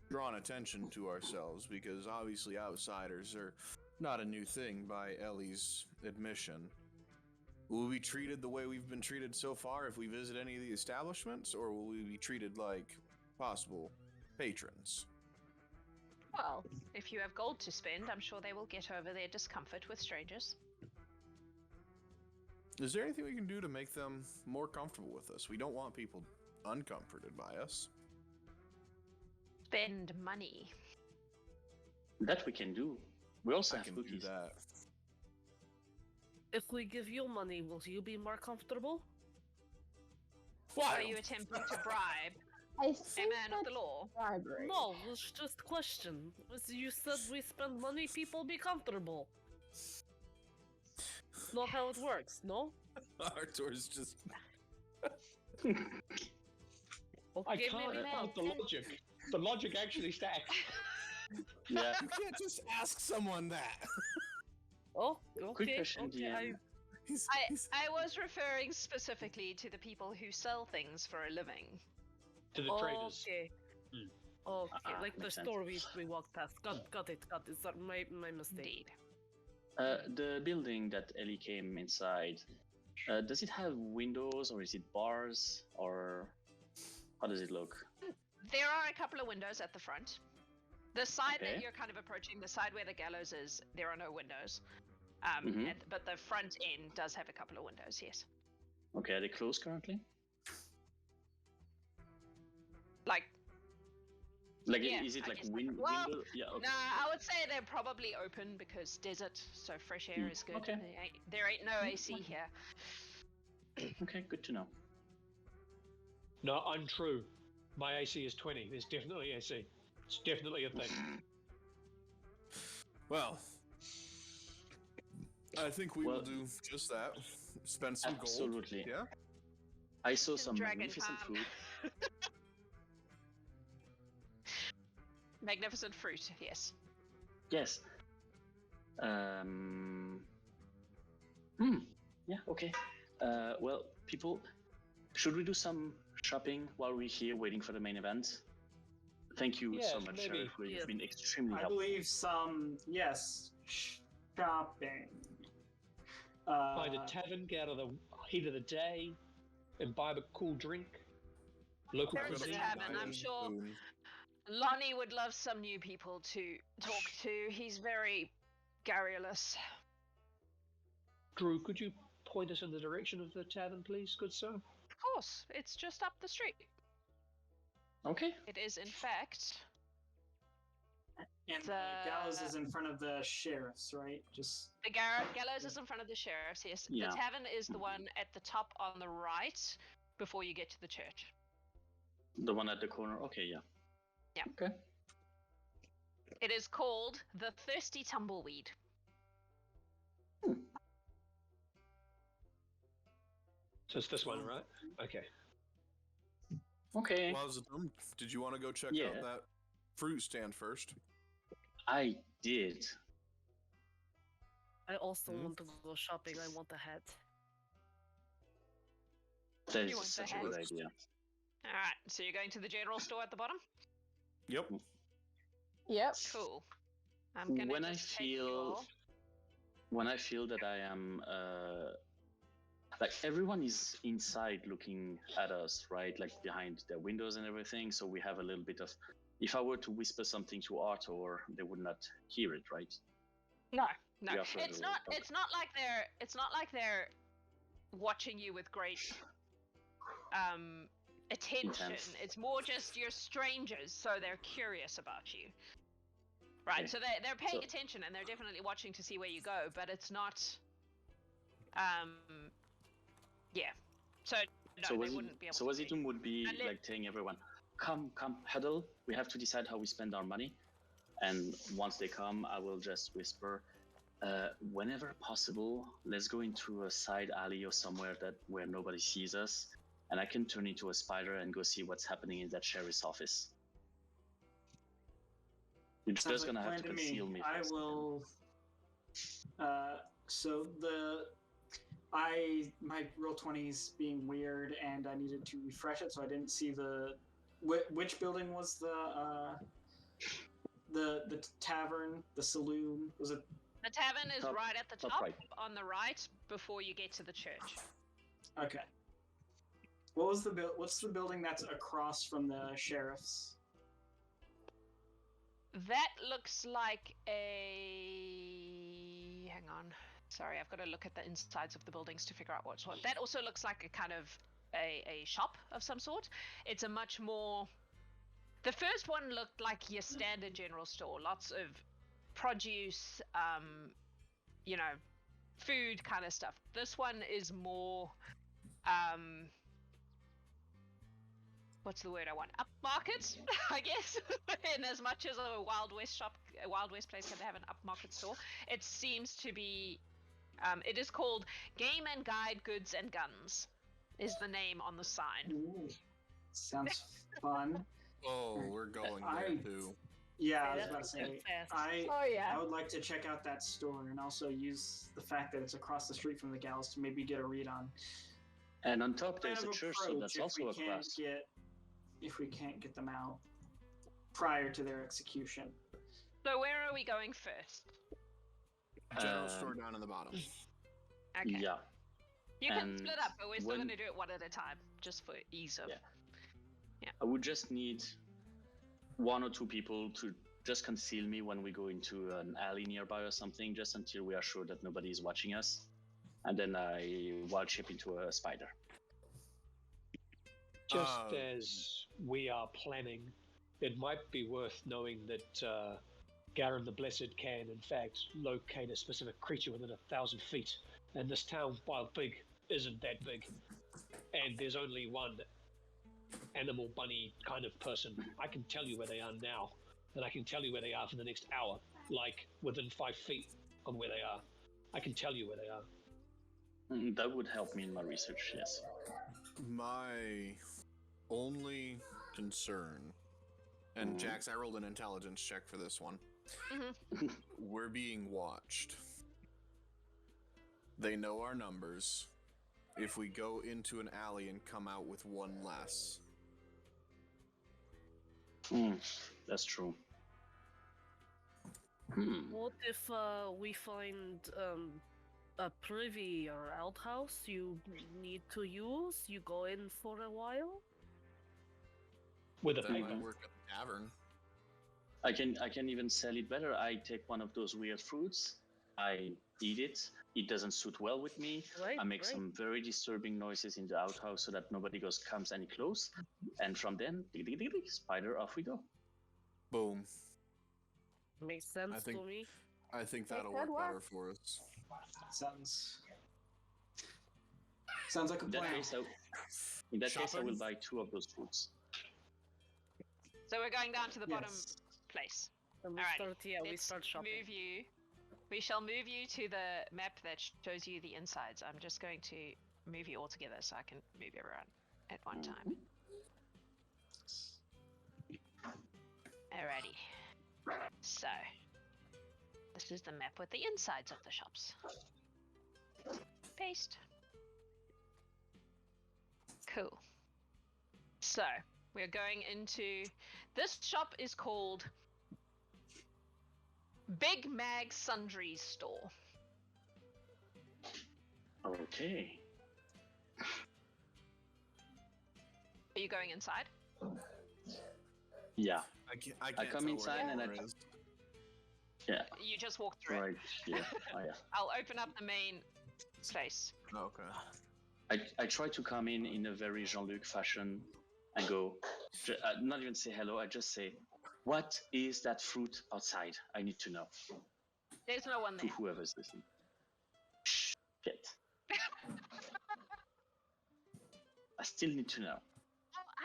drawn attention to ourselves because obviously outsiders are not a new thing by Ellie's admission. Will we be treated the way we've been treated so far if we visit any of the establishments, or will we be treated like possible patrons? Well, if you have gold to spend, I'm sure they will get over their discomfort with strangers. Is there anything we can do to make them more comfortable with us? We don't want people uncomforted by us. Spend money. That we can do. We also I have can cookies. do that. If we give you money, will you be more comfortable? Are you attempting to bribe I a think man of the that's law? bribery. No, it's just a question. You said we spend money, people be comfortable. Not how it works, no? Artor's just... I Okay, can't maybe find not. the logic. The logic actually stacks. Yeah. You can't just ask someone that. Oh, Quick okay, question, okay. DM. I was referring specifically to the people who sell things for a living. To the traders. Okay. Hmm. Okay, like the makes sense. store we walked past. Got it. Sorry, my mistake. Indeed. The building that Ellie came inside, does it have windows or is it bars or how does it look? There are a couple of windows at the front. The side Okay. that you're kind of approaching, the side where the gallows is, there are no windows. Mhm. But the front end does have a couple of windows, yes. Okay, are they closed currently? Like, Like, Yeah, is it I like guess- window? well, Yeah, okay. nah, I would say they're probably open because desert, so fresh air is good. okay. There ain't no AC here. Okay, good to know. No, untrue. My AC is 20. There's definitely AC. It's definitely a thing. Well, I think we will Well- do just that. Spend some gold. Absolutely. Yeah. I saw some Dragon magnificent time. food. Magnificent fruit, yes. Yes. Yeah, okay. Well, people, should we do some shopping while we're here waiting for the main event? Thank you so Yes, much, maybe. Sheriff. You've Yes. been extremely I helpful. believe some, yes, shopping. Find a tavern, get out of the heat of the day, imbibe a cool drink. Local There is a cuisine. tavern, I'm sure. Lonnie would love some new people to talk to. He's very garrulous. Drew, could you point us in the direction of the tavern, please, good sir? Of course, it's just up the street. Okay. It is, in fact, And the- Gallows is in front of the sheriffs, right? Just the gallows is in front of the sheriff's, yes. Yeah. The tavern is the one at the top on the right before you get to the church. The one at the corner. Okay, yeah. Yeah. Okay. It is called the Thirsty Tumbleweed. So it's this one, right? Okay. Okay. Wasitum, did you want to go check Yeah. out that fruit stand first? I did. I also Hmm? want to go shopping. I want a hat. That You is want such the a good hat? idea. Alright, so you're going to the general store at the bottom? Yep. Yep. Cool. I'm gonna When I just take you feel- all. When I feel that I am like everyone is inside looking at us, right? Like behind their windows and everything. So we have a little bit of. If I were to whisper something to Artor, they would not hear it, right? No. Yeah, further It's away. not Okay. it's not like they're watching you with great attention. Intense. It's more just you're strangers, so they're curious about you. Right, Okay. so they're paying So- attention and they're definitely watching to see where you go, but it's not yeah. So no, they wouldn't be able to see. Wasitum would be Unless- like telling everyone, come, huddle. We have to decide how we spend our money. And once they come, I will just whisper, whenever possible, let's go into a side alley or somewhere where nobody sees us, and I can turn into a spider and go see what's happening in that sheriff's office. You're Sounds just like gonna a have to plan conceal me. I first. will. So my roll 20's being weird, and I needed to refresh it, so I didn't see which building was the tavern, the saloon. Was it? The tavern is Top- right at the top top, right. on the right, before you get to the church. Okay. What's the building that's across from the sheriff's? That looks like a... Hang on. Sorry, I've got to look at the insides of the buildings to figure out what's what. That also looks like a kind of a shop of some sort. It's a much more... The first one looked like your standard general store. Lots of produce, you know, food kind of stuff. This one is more... what's the word I want? Upmarket, I guess. In as much as a Wild West shop, a Wild West place can have an upmarket store, it seems to be. It is called Game and Guide Goods and Guns, is the name on the sign. Ooh, sounds fun. Oh, we're going there too. Yeah, I was that's about to say. fast. Oh yeah. I would like to check out that store and also use the fact that it's across the street from the Gallows to maybe get a read on. And on top there's Kind a of church, so approach that's if also we across. if we can't get them out prior to their execution. So where are we going first? General store down in the bottom. Okay. Yeah. You can and split up, but we're still when- going to do it one at a time, just for ease of. Yeah. I would just need one or two people to just conceal me when we go into an alley nearby or something, just until we are sure that nobody is watching us. And then I wild shape into a spider. Just as we are planning, it might be worth knowing that Garen the Blessed can, in fact, locate a specific creature within 1,000 feet. And this town, while big, isn't that big. And there's only one animal bunny kind of person. I can tell you where they are now, and I can tell you where they are for the next hour, like within 5 feet on where they are. I can tell you where they are. That would help me in my research, yes. My only concern, and Jax, I rolled an intelligence check for this one. We're being watched. They know our numbers. If we go into an alley and come out with one less. That's true. What if we find a privy or outhouse you need to use? You go in for a while? With a That paper. might work at the tavern. I can even sell it better. I take one of those weird fruits, I eat it. It doesn't suit well with me. Right, I make right. some very disturbing noises in the outhouse so that nobody comes any close. And from then, spider, off we go. Boom. Makes sense I think- to me. I think that'll could work better work. for us. Sounds like a In that plan. case, I will Shopping? buy 2 of those fruits. So we're going down to the bottom Yes. place. And we Alrighty, we let's start shopping. We shall move you to the map that shows you the insides. I'm just going to move you all together so I can move everyone at one time. Alrighty. So, this is the map with the insides of the shops. Paste. Cool. So, we're going into... This shop is called Big Mag Sundries Store. Okay. Are you going inside? Yeah. I can't come tell inside where and the door I- is. Yeah. You just walk through it. Right. Yeah. Oh, yeah. I'll open up the main place. Okay. I try to come in a very Jean-Luc fashion and go, not even say hello, I just say, what is that fruit outside? I need to know. There's no one To there. whoever's listening. Shit. I still need to know.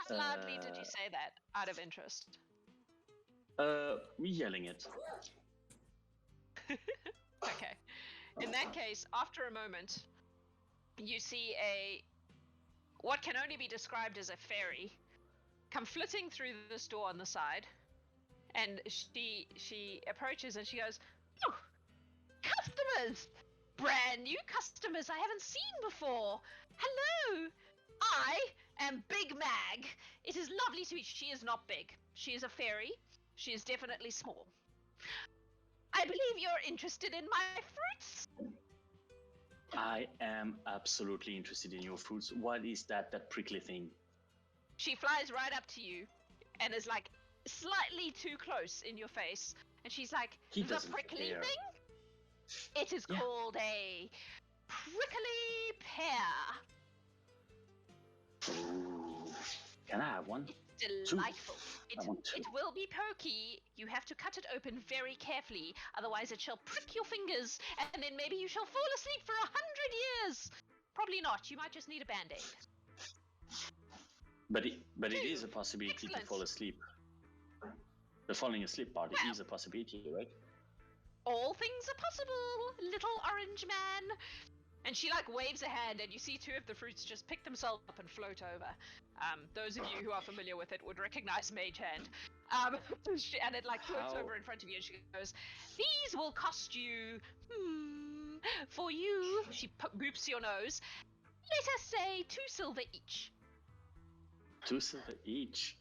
How loudly did you say that, out of interest? We yelling it. Okay. In that case, after a moment, you see what can only be described as a fairy come flitting through this door on the side And she approaches and she goes, "Oh, customers! Brand new customers I haven't seen before. Hello! I am Big Mag. It is lovely to meet you." She is not big. She is a fairy. She is definitely small. "I believe you're interested in my fruits?" I am absolutely interested in your fruits. What is that prickly thing? She flies right up to you and is like slightly too close in your face. And she's like, He "The doesn't prickly care. thing? It is Yeah. called a prickly pear." Ooh. Can I have one? Delightful. I want two. It will be pokey. You have to cut it open very carefully, otherwise it shall prick your fingers, and then maybe you shall fall asleep for 100 years. Probably not. You might just need a band-aid. But it is a possibility to Excellent. fall asleep. The falling asleep part Well. is a possibility, right? All things are possible, little orange man. And she like waves a hand, and you see two of the fruits just pick themselves up and float over. Those of you who are familiar with it would recognize Mage Hand. And it like floats How? over in front of you, and she goes, "These will cost you, for you," she boops your nose, "let us say 2 silver each." 2 silver each.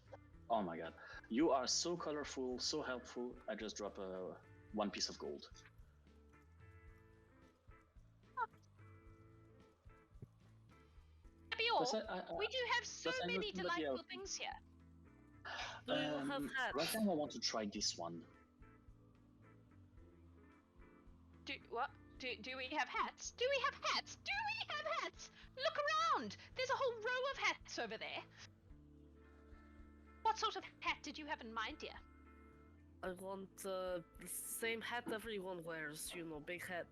Oh my god. You are so colorful, so helpful. I just drop 1 piece of gold. That'd be all. Does that- We do have so does many everything that delightful you- things here. Do you have hats? Right now I want to try this one. Do what? Do we have hats? Do we have hats? Do we have hats? Look around! There's a whole row of hats over there. What sort of hat did you have in mind, dear? I want the same hat everyone wears, you know, big hat.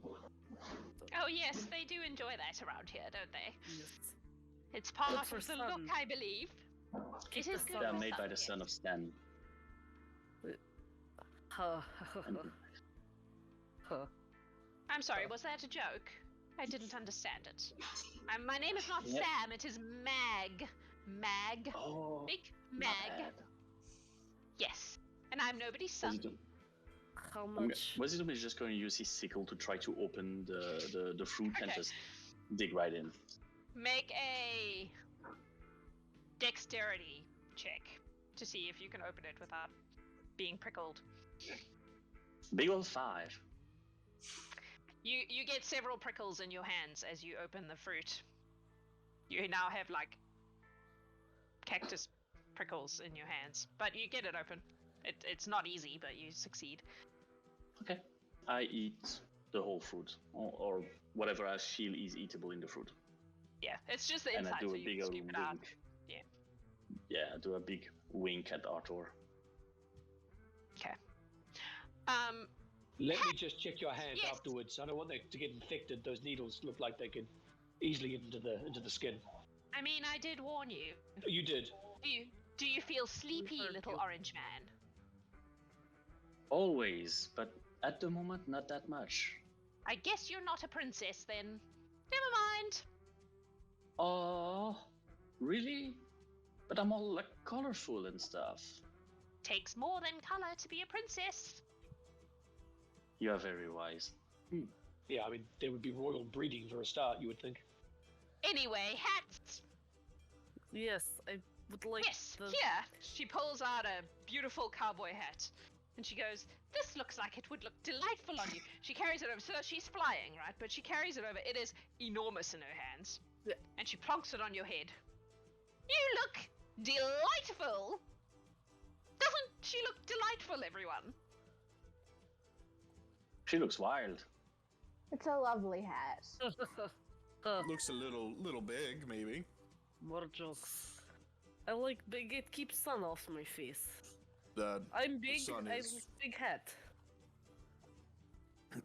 Oh yes, they do enjoy that around here, don't they? Yes. It's part Good of for the look, sun. I believe. It is the good. sun. They are for made by sun, the yes. son of Stan. Huh. Huh. I'm sorry, was that a joke? I didn't understand it. My name is not Yep. Sam, it is Mag. Mag. Oh, Big my Mag. bad. Yes. And I'm nobody's son. How much? Wasitum is just going to use his sickle to try to open the fruit and Okay. just dig right in. Make a dexterity check to see if you can open it without being prickled. Big old 5. You get several prickles in your hands as you open the fruit. You now have like cactus prickles in your hands, but you get it open. It's not easy, but you succeed. Okay. I eat the whole fruit, or whatever I feel is eatable in the fruit. Yeah, it's just the And I inside, do so a you big can old scoop wink. it out. Yeah. Yeah, I do a big wink at Artor. Okay. Let me just check your hand Yes. afterwards. I don't want them to get infected. Those needles look like they could easily get into the skin. I mean, I did warn you. You did. Do you feel sleepy, heard little you. orange man? Always, but at the moment, not that much. I guess you're not a princess then. Never mind. Oh, really? But I'm all like colorful and stuff. Takes more than color to be a princess. You are very wise. Yeah, I mean, there would be royal breeding for a start, you would think. Anyway, hats. Yes, I would like Yes, the... here. She pulls out a beautiful cowboy hat. And she goes, "This looks like it would look delightful on you." She carries it over. So she's flying, right? But she carries it over. It is enormous in her hands. Yeah. And she plonks it on your head. You look delightful. Doesn't she look delightful, everyone? She looks wild. It's a lovely hat. Looks a little big, maybe. More jokes. I like big, it keeps sun off my face. The I'm big, sun I is- like big hat.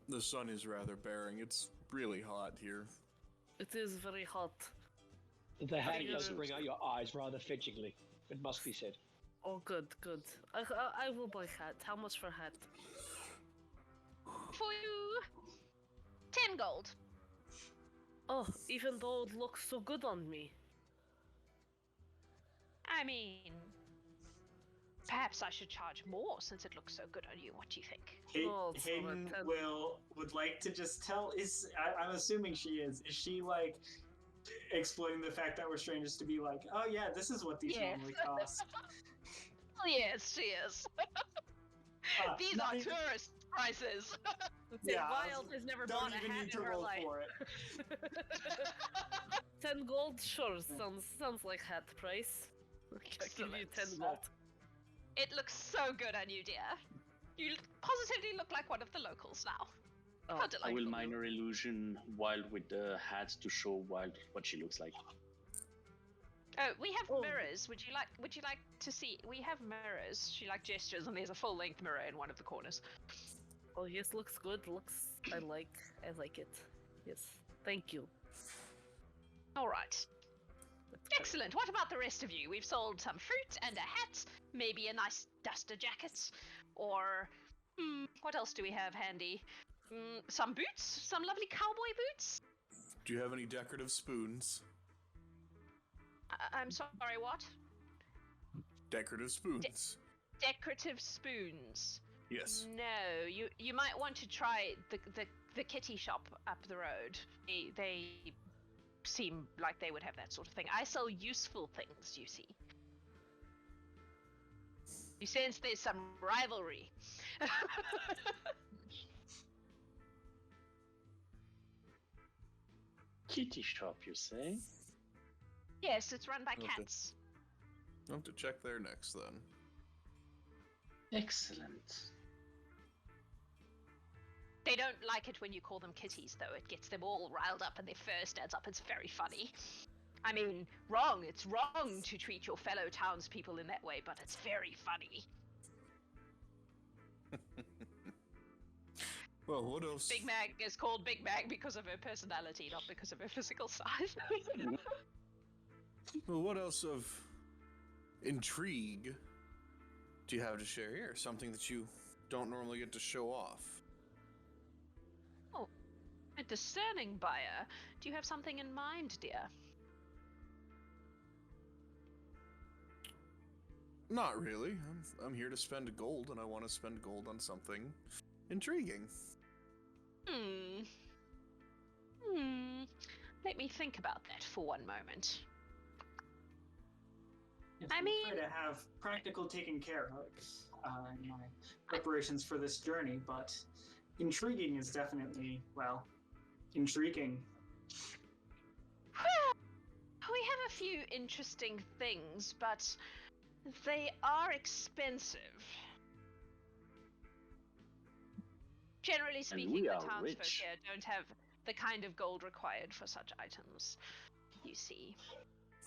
the sun is rather bearing. It's really hot here. It is very hot. The hat think does it's- bring out your eyes rather fetchingly. It must be said. Oh, good, good. I will buy hat. How much for hat? For you, 10 gold. Oh, even though it looks so good on me. I mean, Perhaps I should charge more since it looks so good on you. What do you think? Oh, it's Haydn over 10. would like to just tell. I'm assuming she is. Is she like exploiting the fact that we're strangers to be like, oh yeah, this is what these Yes. normally cost? Oh, yes, she is. These not are even- tourist prices. Yeah, I was Wilde like, has never don't bought a even hat need in to her roll life. for it. 10 gold, sure, sounds like hat price. I'll give you 10 gold. It looks so good on you, dear. You positively look like one of the locals now. Oh, How I delightful. will minor illusion Wilde with the hat to show Wilde what she looks like. Oh, we have Oh. mirrors. Would you like to see? We have mirrors. She like gestures, and there's a full-length mirror in one of the corners. Oh yes, looks good. I like it. Yes, thank you. All right. That's great. Excellent. What about the rest of you? We've sold some fruit and a hat, maybe a nice duster jacket, or what else do we have handy? Some boots, some lovely cowboy boots. Do you have any decorative spoons? I'm sorry, what? Decorative spoons. Decorative spoons. Yes. No, you might want to try the kitty shop up the road. They seem like they would have that sort of thing. I sell useful things, you see. You sense there's some rivalry. Kitty shop, you say? Yes, it's run by Okay. cats. I'll have to check there next then. Excellent. They don't like it when you call them kitties, though. It gets them all riled up and their fur stands up. It's very funny. I mean, wrong. It's wrong to treat your fellow townspeople in that way, but it's very funny. Well, what else? Big Mag is called Big Mag because of her personality, not because of her physical size. Well, what else of intrigue do you have to share here? Something that you don't normally get to show off. A discerning buyer. Do you have something in mind, dear? Not really. I'm here to spend gold, and I want to spend gold on something intriguing. Let me think about that for one moment. Yes, I I'm mean- afraid I have practical taken care of in my preparations for this journey, but intriguing is definitely, well, intriguing. We have a few interesting things, but they are expensive. Generally speaking, we the are townsfolk rich. here don't have the kind of gold required for such items, you see.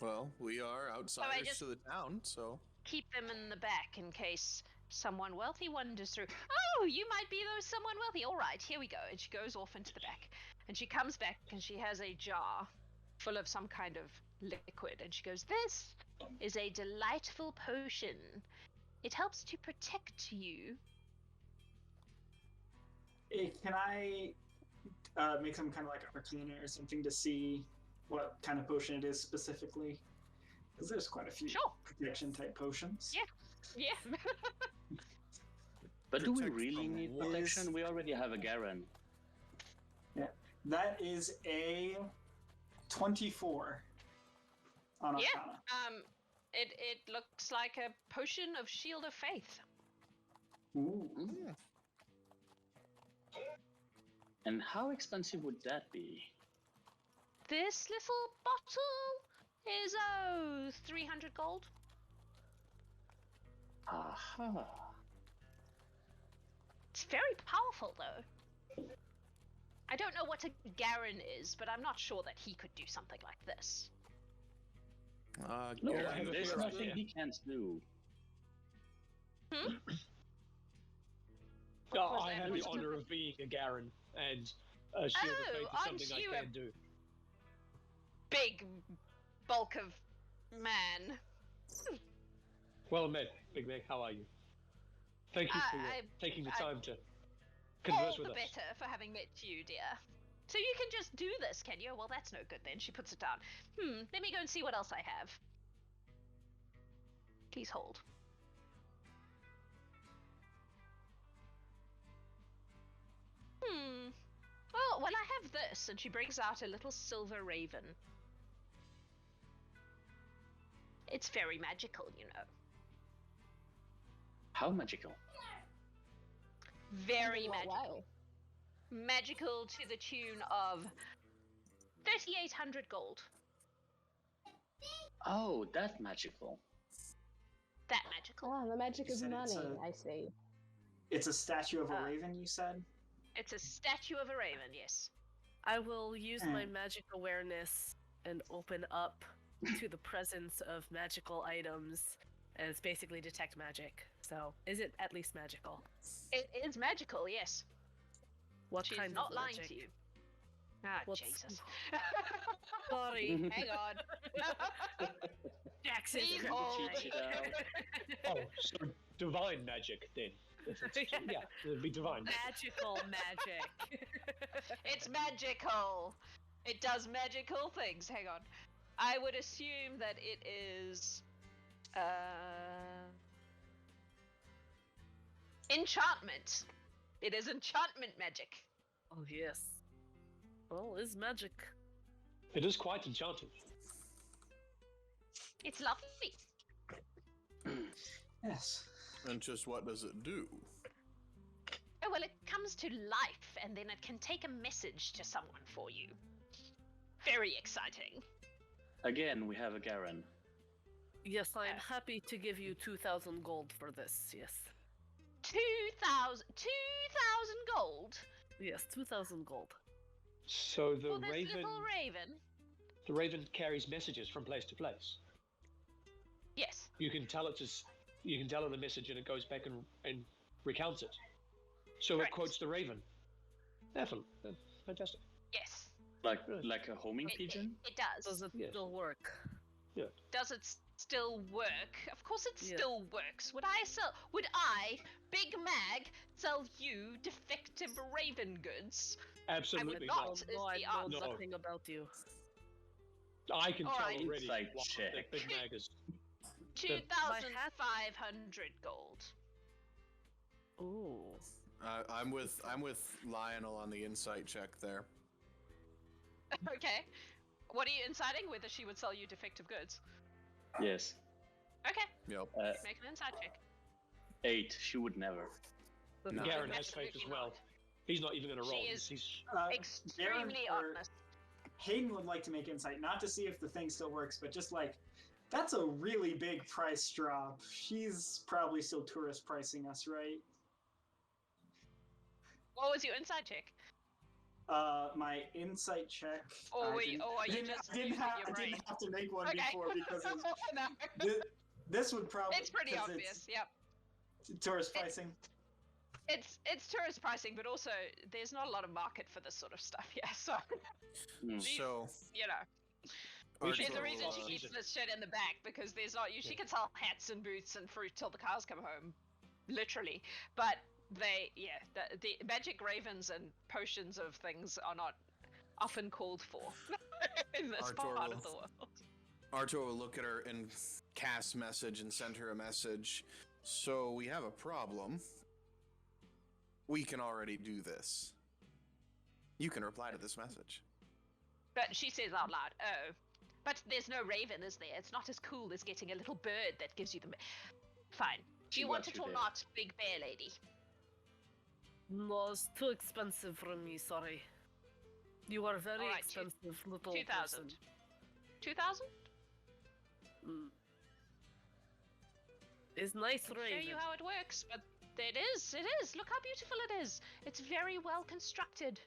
Well, we are outsiders just- to the town, so Keep them in the back in case someone wealthy wanders through. Oh, you might be someone wealthy. All right, here we go. And she goes off into the back. And she comes back and she has a jar full of some kind of liquid. And she goes, "This is a delightful potion. It helps to protect you." Can I make some kind of like arcana or something to see what kind of potion it is specifically? Because there's quite a few Sure. protection type potions. Yeah. But do we Protect really from need what? protection? We already have a Garen. That is a 24 on Yeah. arcana. It looks like a potion of Shield of Faith. Ooh. And how expensive would that be? This little bottle is 300 gold. Aha. It's very powerful, though. I don't know what a Garen is, but I'm not sure that he could do something like this. No, Yeah, I have a there's fair nothing idea. he can't do. Oh, was I that? have the Was it- honor of being a Garen, and a Shield of Faith is aren't something I you a- can do. Big bulk of man. Well met, Big Meg. How are you? Thank you for taking the I- time to All converse the with us. better for having met you, dear. So you can just do this, can you? Well, that's no good then. She puts it down. Let me go and see what else I have. Please hold. this, and she brings out a little silver raven. It's very magical, you know. How magical? Very In what magical. way? Magical to the tune of 3,800 gold. Oh, that magical. That magical. Oh, the magic You of said it's money, a- I see. It's a statue of a raven, you said? It's a statue of a raven, yes. I will use my Mm. magic awareness and open up to the presence of magical items, and it's basically detect magic. So, is it at least magical? It is magical, yes. What She's kind not of lying magic? to you. Ah, What's- Jesus. Sorry, Hang on. Jax is Please a hold. magic. Oh, so divine magic then. Yeah, it'd be divine. Magical magic. It's magical. It does magical things. Hang on. I would assume that it is enchantment. It is enchantment magic. Oh yes. Well, it's magic. It is quite enchanting. It's lovely. Yes. And just what does it do? Oh, well, it comes to life, and then it can take a message to someone for you. Very exciting. Again, we have a Garen. Yes, I am happy to give you 2,000 gold for this. Yes. 2,000 gold Yes, 2,000 gold. So for this little raven. the raven carries messages from place to place. Yes. You can tell it you can tell it the message, and it goes back and recounts it. So Correct. it quotes the raven. Excellent. Fantastic. Yes. Like a homing pigeon? It does. Does it Yes. still work? Does it still work? Of course it Yeah. still works. Would I, Big Mag, sell you defective raven goods? Absolutely not. not. Is No, I the know answer. No. nothing about you. I can tell Alright. already Inside what check. that Big Mag is. 2,500 gold. Ooh. I'm with Lionel on the insight check there. Okay. What are you inciting? Whether she would sell you defective goods? Yes. Okay. Yep. Make an insight check. 8. She would never. No. Garen has faith as Absolutely well. not. He's not even going to roll. She is- He's Extremely Garen, or honest. Haydn would like to make insight, not to see if the thing still works, but just like, that's a really big price drop. She's probably still tourist pricing us, right? What was your insight check? My insight check. Or I are you didn't just didn't using have, your I brain? didn't have to make one Okay. before because of, No. this would probably. It's pretty 'cause obvious. Yep. It's tourist pricing. It's tourist pricing, but also there's not a lot of market for this sort of stuff. Yeah. So Hmm. So you know. We should There's a Artor reason will, she uh, keeps this shit in the back because there's not. She can sell hats and boots and fruit till the cows come home, literally. But the magic ravens and potions of things are not often called for in this Artor part will- of the world. Artor will look at her and cast message and send her a message. So we have a problem. We can already do this. You can reply to this message. But she says out loud, "Oh, but there's no raven, is there? It's not as cool as getting a little bird that gives you the." Fine. Do She you want got it you or there. not, Big Bear Lady? No, it's too expensive for me, sorry. You are very Alright, expensive little 2,000. person. 2,000? Mm. It's nice Show raven. you how it works, but it is. It is. Look how beautiful it is. It's very well constructed.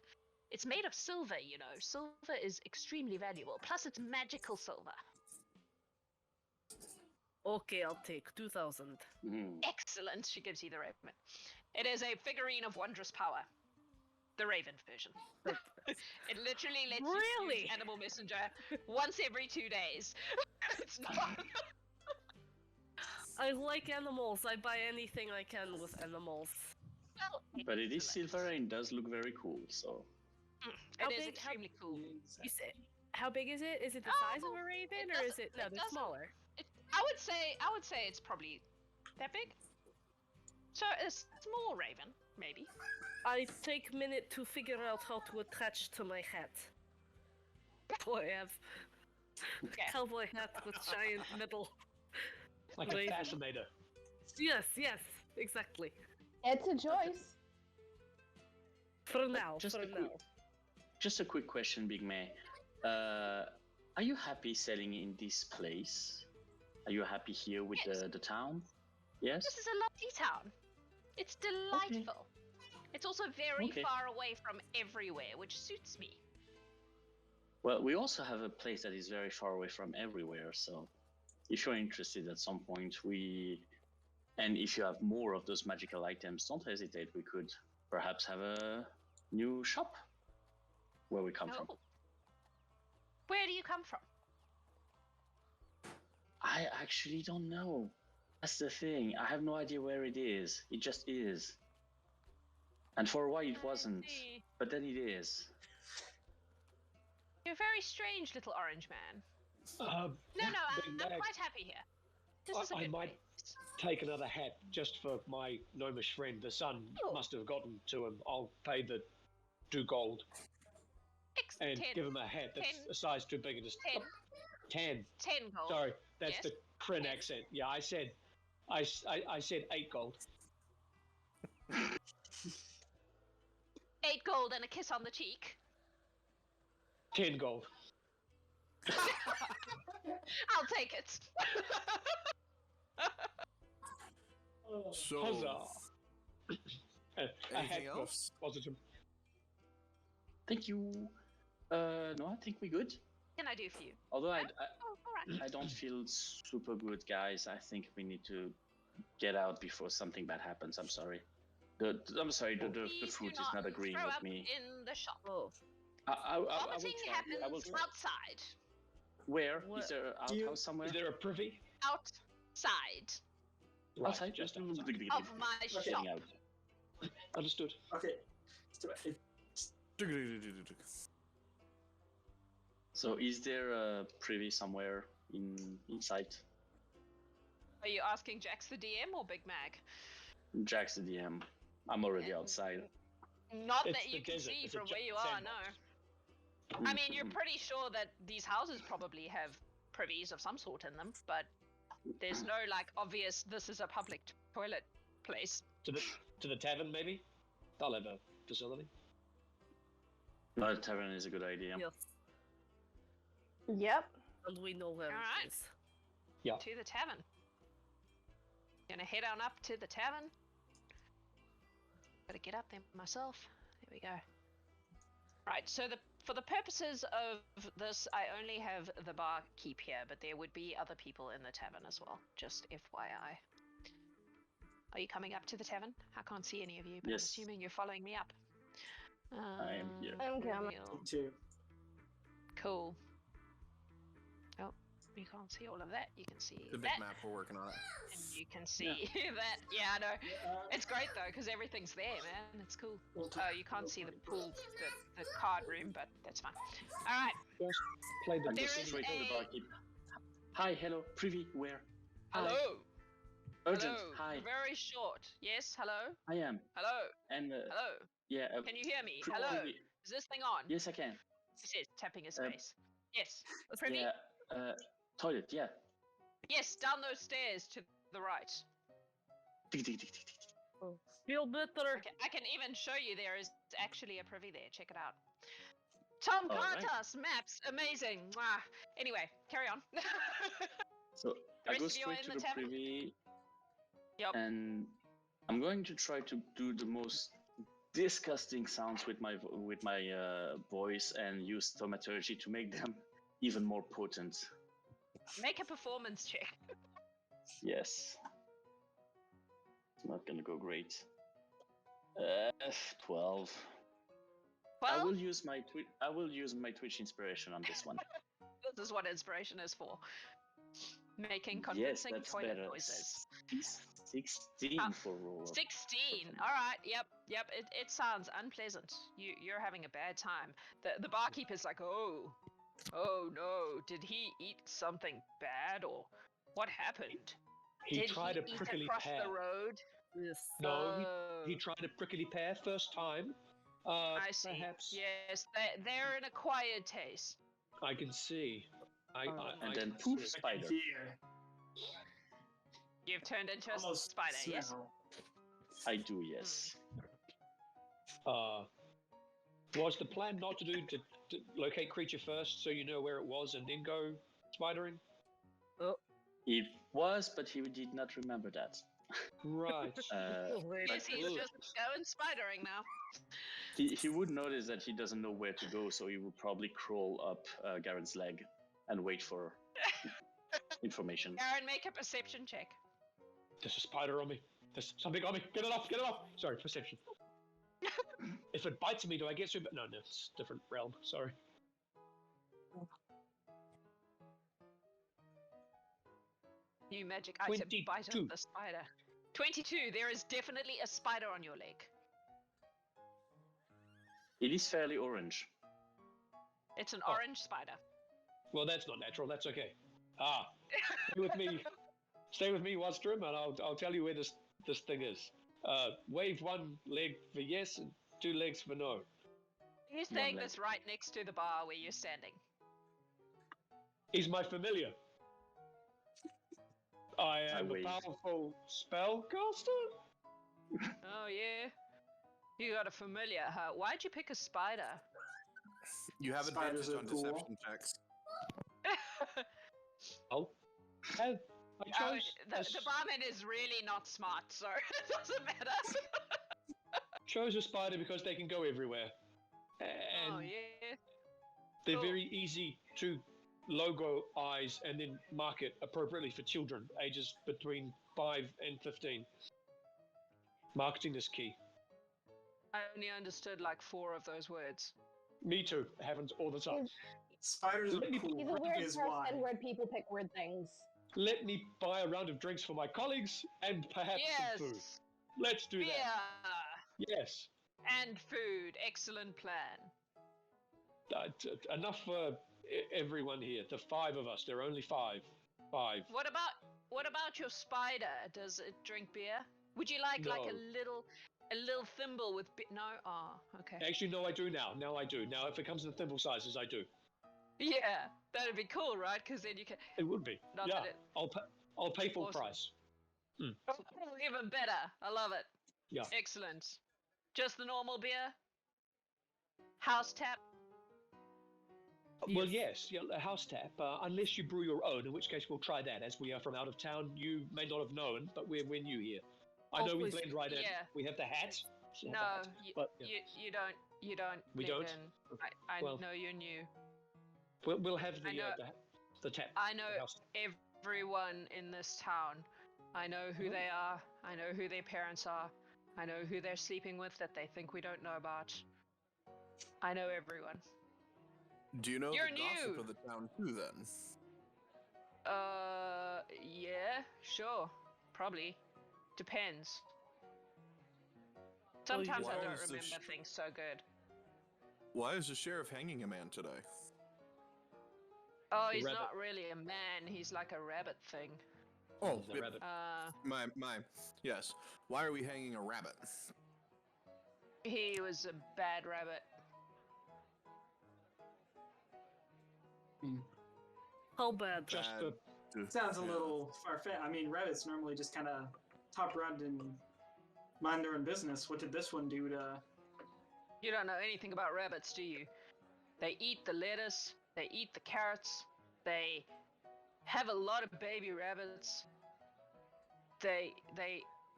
It's made of silver, you know. Silver is extremely valuable. Plus, it's magical silver. Okay, I'll take 2,000. Hmm. Excellent. She gives you the raven. It is a figurine of wondrous power. The raven version. It literally lets you Really? use Animal Messenger once every 2 days. It's not. I like animals. I buy anything I can with animals. Well, But it is excellent. silver and does look very cool, so. How It is big- how- extremely cool. You say, how big is it? Is it the size of Oh, a raven, it or is it doesn't- no? it They're doesn't- smaller. I would say it's probably that big. So a small raven, maybe. I take a minute to figure out how to attach to my hat. Boy, I have Okay. cowboy hat with giant metal. Like a Raven. fascinator. Yes, exactly. It's a choice. For now, just for a now. quick, just a quick question, Big May. Are you happy selling in this place? Are you happy here with Yes. the town? Yes? This is a lovely town. It's delightful. It's also very Okay. far away from everywhere, which suits me. Well, we also have a place that is very far away from everywhere, so if you're interested at some point, and if you have more of those magical items, don't hesitate. We could perhaps have a new shop where we come from. Oh. Where do you come from? I actually don't know. That's the thing. I have no idea where it is. It just is. And for a while it wasn't, I see. but then it is. You're a very strange little orange man. No, Big I'm Mag, quite happy here. This is a I good might place. take another hat just for my gnomish friend. The sun Oh. must have gotten to him. I'll pay the 2 gold and 10, give him a hat that's 10, a size too big. And just 10, 10. 10 gold. Sorry, that's Yes. the Kryn 10. accent. Yeah, I said 8 gold. 8 gold and a kiss on the cheek. 10 gold. I'll take it. So, Huzzah! A hat anything for else? Wasitum. Thank you. No, I think we're good. What can I do for you? Although Oh, all right. I don't feel super good, guys. I think we need to get out before something bad happens. I'm sorry. I'm sorry. The Please food do is not agreeing throw with up me. in the shop. Oh, I will Vomiting try. I will happens try. outside. Where What- is there an Do you- outhouse somewhere? Is there a privy? Outside Right, Outside? just outside. of my Okay. shop. Getting out. Understood. Okay. So So, is there a privy somewhere in sight? Are you asking Jax the DM or Big Mag? Jax the DM. I'm already outside. Not It's that you the can desert. see It's a from where you are, sandbox. no. I mean, you're Mm, pretty sure that these houses probably have privies of some sort in them, but there's no like obvious this is a public toilet place. To the tavern, maybe? They'll have a facility. No, the tavern is a good idea. yes. Yep. And we know where Alright. it is. To the tavern. Gonna head on up to the tavern. Gotta get up there myself. There we go. Right, so for the purposes of this, I only have the barkeep here, but there would be other people in the tavern as well. Just FYI. Are you coming up to the tavern? I can't see any of you, but Yes. I'm assuming you're following me up. I am here. I'm coming. reveal. too. Cool. Oh, you can't see all of that. You can see The big that. map, we're working on it. And you can see that. Yeah, I know. It's great though, because everything's there, man. It's cool. Oh, you can't see the pool, the card room, but that's fine. All right. Just play the I'm There just is straight to the a- barkeep. Hi, hello, privy, where? Hi. Hello. Urgent, Hello. hi. Very short. Yes. Hello. I am. Hello. And, Hello. yeah. Can you hear me? Pri- Hello. Privy. Is this thing on? Yes, I can. He says, tapping his Uh, face. Yes. Privy. Yeah, toilet, yeah. Yes. Down those stairs to the right. Tick, tick, tick, tick, tick. Feel better. Okay, I can even show you there is actually a privy there. Check it out. Tom All right. Cartos maps, amazing. Mwah. Anyway, carry on. So, The I rest go of you are straight in to the the tavern? privy, Yup. and I'm going to try to do the most disgusting sounds with my voice and use thaumaturgy to make them even more potent. Make a performance check. Yes. It's not gonna go great. 12. I Well, will use my Twitch inspiration on this one. this is what inspiration is for. Making Yes, convincing that's toilet better. noises. 16 for roll. 16. All right. Yep. It sounds unpleasant. You're having a bad time. The barkeeper's like, oh no, did he eat something bad or what happened? He Did tried he a eat prickly across pear. the road? Yes. No, he tried a prickly pear first time. I see. Perhaps Yes, they're an acquired taste. I can see. I And then can poof, see. I can spider. hear. You've turned into a Almost spider, yes? smell. I do, yes. Was the plan not to locate creature first, so you know where it was, and then go spidering? It was, but he did not remember that. Right. Yes, he's just going spidering now. He would notice that he doesn't know where to go, so he would probably crawl up Garen's leg and wait for information. Garen, make a perception check. There's a spider on me. There's something on me. Get it off! Get it off! Sorry, perception. If it bites me, do I get super? No, it's a different realm. Sorry. New magic item, bite 22. of the spider. 22, there is definitely a spider on your leg. It is fairly orange. It's an Oh. orange spider. Well, that's not natural. That's okay. Stay with me. Stay with me, Wasitum, and I'll tell you where this thing is. Wave one leg for yes and 2 legs for no. He's One staying leg. this right next to the bar where you're standing. He's my familiar. I am a wave. powerful spellcaster. Oh yeah. You got a familiar, huh? Why'd you pick a spider? You have Spiders advantage are on cool. deception checks. Oh, I Oh, chose the barman is really not smart, so it doesn't matter. chose a spider because they can go everywhere, and Oh yeah. they're cool. very easy to logo eyes and then market appropriately for children ages between 5 and 15. Marketing is key. I only understood like 4 of those words. Me too. It happens all the time. Spiders are Let me- cool. He's a weird Is person why. where people pick weird things. Let me buy a round of drinks for my colleagues and perhaps Yes. some food. Let's do Beer that. Yes. and food. Excellent plan. Enough for everyone here. The 5 of us. There are only 5. 5. What about your spider? Does it drink beer? Would you like No. a little thimble with no? Oh, okay. Actually, no, I do now. Now I do. Now, if it comes in thimble sizes, I do. Yeah, that'd be cool, right? Because then you can. It would be. Not yeah, that it- I'll pay full Awesome. price. Even better. I love it. Yeah. Excellent. Just the normal beer. House tap. Well, yes, yeah, a house tap, unless you brew your own, in which case we'll try that. As we are from out of town, you may not have known, but we're new here. I know we Always- blend right in. yeah. We have the hat. We have the No, hat, but, yeah. you don't. You don't. We blend don't? in. I Well- know you're new. We'll have I know- the tap. I know the house. everyone in this town. I know who they are. I know who their parents are. I know who they're sleeping with that they think we don't know about. I know everyone. Do you know You're the gossip new. of the town too? Then Yeah, sure. Probably. Depends. Sometimes I why don't is the remember things so good. why is the sheriff hanging a man today? Oh, The he's rabbit. not really a man. He's like a rabbit thing. Oh, The yeah, rabbit. my. Yes. Why are we hanging a rabbit? He was a bad rabbit. How bad? Just Bad. the Sounds a Yeah. little far-fetched. I mean, rabbits normally just kind of top around and mind their own business. What did this one do to? You don't know anything about rabbits, do you? They eat the lettuce, they eat the carrots, they have a lot of baby rabbits. They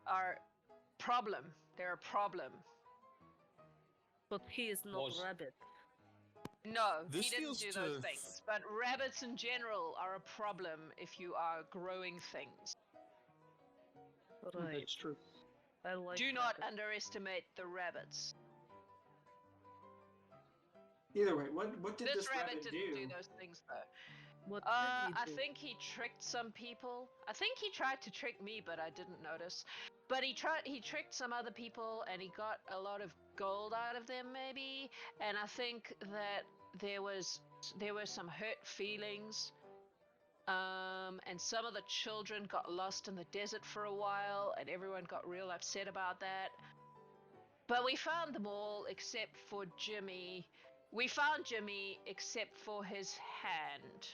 are problem. They're a problem. But he is not Was- rabbit. No, This he didn't feels do those to- things. But rabbits in general are a problem if you are growing things. Right. That's true. I like Do not rabbit. underestimate the rabbits. Either way, what did This this rabbit rabbit didn't do? do those things though. What I did he do? think he tricked some people. I think he tried to trick me, but I didn't notice. But he tricked some other people, and he got a lot of gold out of them, maybe. And I think that there were some hurt feelings And some of the children got lost in the desert for a while, and everyone got real upset about that. But we found them all except for Jimmy. We found Jimmy except for his hand.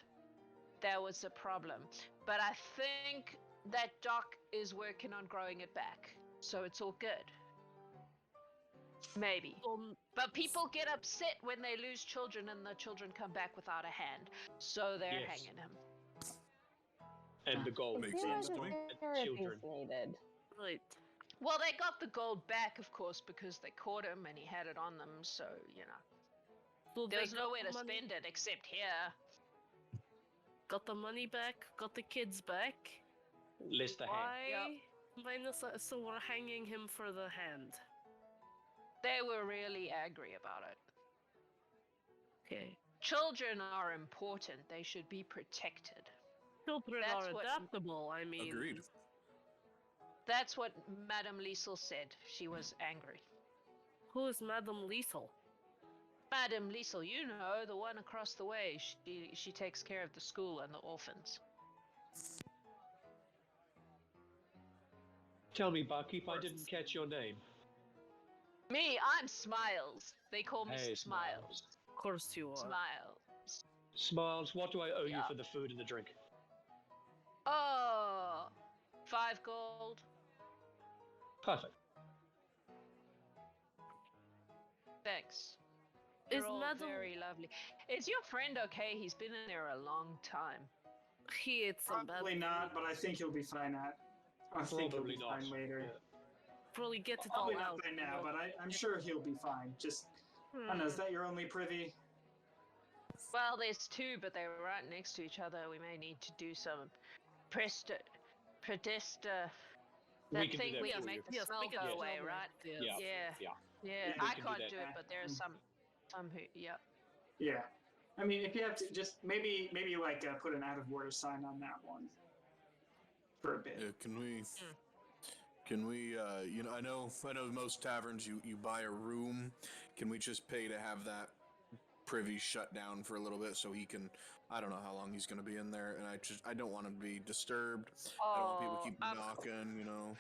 That was a problem. But I think that Doc is working on growing it back. So it's all good. Maybe. But people get upset when they lose children and the children come back without a hand. So they're Yes. hanging him. And the gold. I Makes feel sense like to me. the therapy's Children. needed. Right. Well, they got the gold back, of course, because they caught him and he had it on them. So, you know. So There's they got nowhere the to money- spend it except here. Got the money back, got the kids back. List the hand. Why? So we're hanging him for the hand. They were really angry about it. Okay. Children are important. They should be protected. Children That's are what- adaptable, I mean. Agreed. That's what Madame Liesel said. She was angry. Who is Madame Liesel? Madame Liesel, you know, the one across the way. She takes care of the school and the orphans. Tell me, barkeep, I didn't catch your name. Me, I'm Smiles. They call me Hey, Smiles. Of course you are. Smiles. Smiles, what do I owe you Yeah. for the food and the drink? Oh, 5 gold. Perfect. Thanks. Is You're all Madame... very lovely. Is your friend okay? He's been in there a long time. He ate some bad Probably not, but I think he'll be fine I think he'll Probably be not. fine later. Yeah. Probably get it Probably all not out. by you now, know? but I'm sure he'll be fine. Just, I don't know, is that your only privy? Well, there's 2, but they were right next to each other. We may need to do some predesta. We That can do thing that where for you you. make the Yes, smell we can go do away, that. right? Yes. Yeah. Yeah. Yeah. Yeah, Yeah, I we can do can't that. do it, but there are some who, yeah. Yeah. I mean, if you have to, just maybe like put an out of order sign on that one for a bit. Yeah, can we, you know, I know most taverns you buy a room. Can we just pay to have that privy shut down for a little bit so he can, I don't know how long he's going to be in there, and I don't want him to be disturbed. I don't want people keep knocking, you know.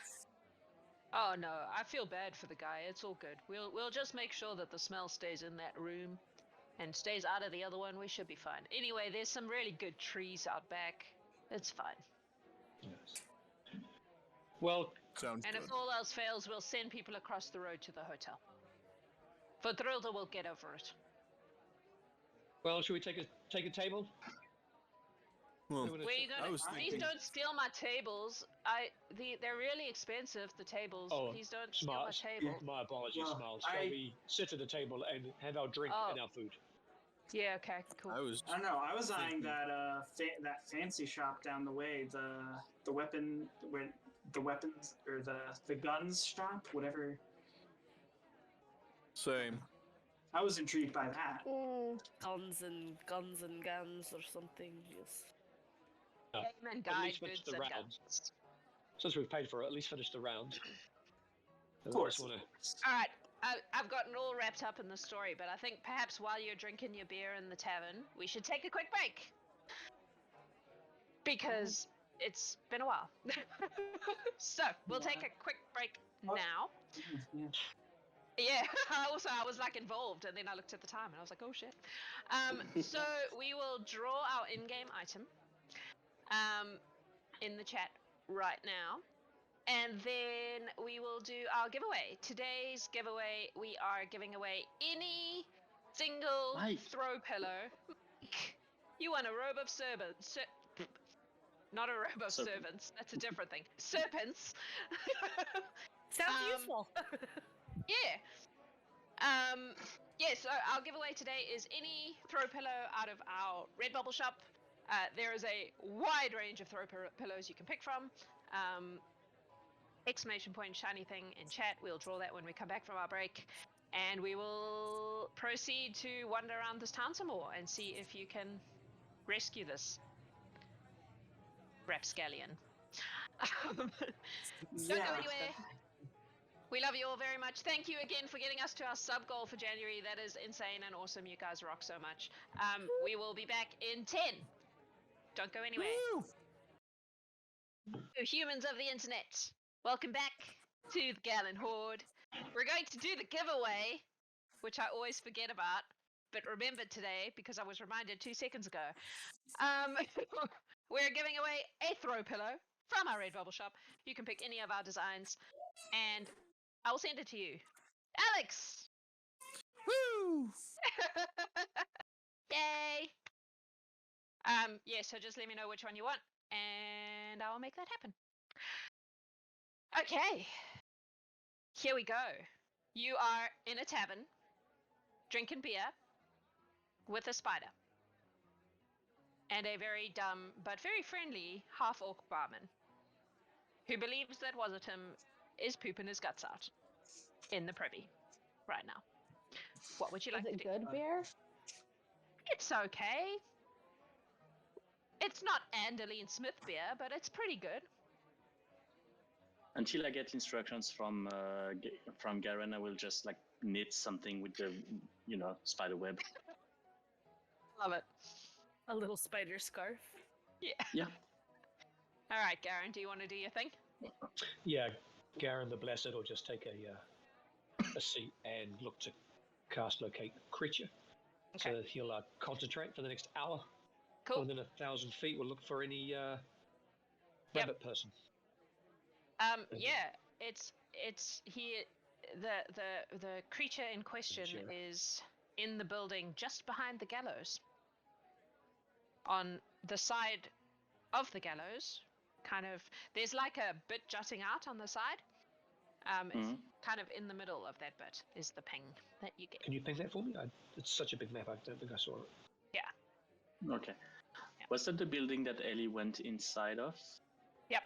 Oh no, I feel bad for the guy. It's all good. We'll just make sure that the smell stays in that room and stays out of the other one. We should be fine. Anyway, there's some really good trees out back. It's fine. Yes. Well, Sounds And good. if all else fails, we'll send people across the road to the hotel. For Drilda, we'll get over it. should we take a table? Well, Anyone Where are you I gonna? was Please thinking- don't steal my tables. They're really expensive. The tables. Oh, Please don't steal my Smiles. table. My apologies, Well, Smiles. Shall we sit at the table and have our drink Oh. and our food? Yeah. Okay. Cool. I was I don't know. I was eyeing thinking- that that fancy shop down the way, the weapons or the guns shop, whatever. same. I was intrigued by that. Guns and guns or something. Yes. Game and At guide least finish goods the and round. guns. Since we've paid for it, at least finish the round. Of course. All right. I've gotten all wrapped up in the story, but I think perhaps while you're drinking your beer in the tavern, we should take a quick break. Because it's been a while. So, we'll take a quick break Oh. now. Yeah. Yeah, I was like involved, and then I looked at the time and I was like, oh shit. So we will draw our in-game item in the chat right now, and then we will do our giveaway. Today's giveaway, we are giving away any single Mike. throw pillow. You want a robe of servants. Not a robe of Serpent. servants. That's a different thing. Serpents. Sounds Um, useful. Yeah. Yeah, so our giveaway today is any throw pillow out of our Redbubble shop. There is a wide range of throw pillows you can pick from. Exclamation point shiny thing in chat. We'll draw that when we come back from our break. And we will proceed to wander around this town some more and see if you can rescue this rapscallion. Don't go Yeah. anywhere. We love you all very much. Thank you again for getting us to our sub goal for January. That is insane and awesome. You guys rock so much. We will be back in 10. Don't go anywhere. Woo! So, humans of the internet, welcome back to the Gallant Horde. We're going to do the giveaway, which I always forget about, but remembered today because I was reminded 2 seconds ago. We're giving away a throw pillow from our Redbubble shop. You can pick any of our designs, and I'll send it to you. Alex! Woo! Yay! Yeah, so just let me know which one you want, and I'll make that happen. Okay. Here we go. You are in a tavern, drinking beer, with a spider. And a very dumb, but very friendly, half-orc barman, who believes that Wasitum is pooping his guts out in the privy right now. What would you like Is to it do? good beer? It's okay. It's not Andaline Smith beer, but it's pretty good. Until I get instructions from Garen, I will just like knit something with the spider web. Love it. A little spider scarf. Yeah. All right, Garen, do you want to do your thing? Yeah, Garen the Blessed will just take a seat and look to cast Locate Creature. Okay. So he'll concentrate for the next hour. Cool. Within 1,000 feet, we'll look for any Yep. rabbit person. Yeah, it's here. The creature in question Sure. is in the building just behind the gallows. On the side of the gallows, kind of, there's like a bit jutting out on the side. It's kind of in the middle of that bit is the ping that you get. Can you ping that for me? It's such a big map, I don't think I saw it. Yeah. Okay. Was that the building that Ellie went inside of? Yep.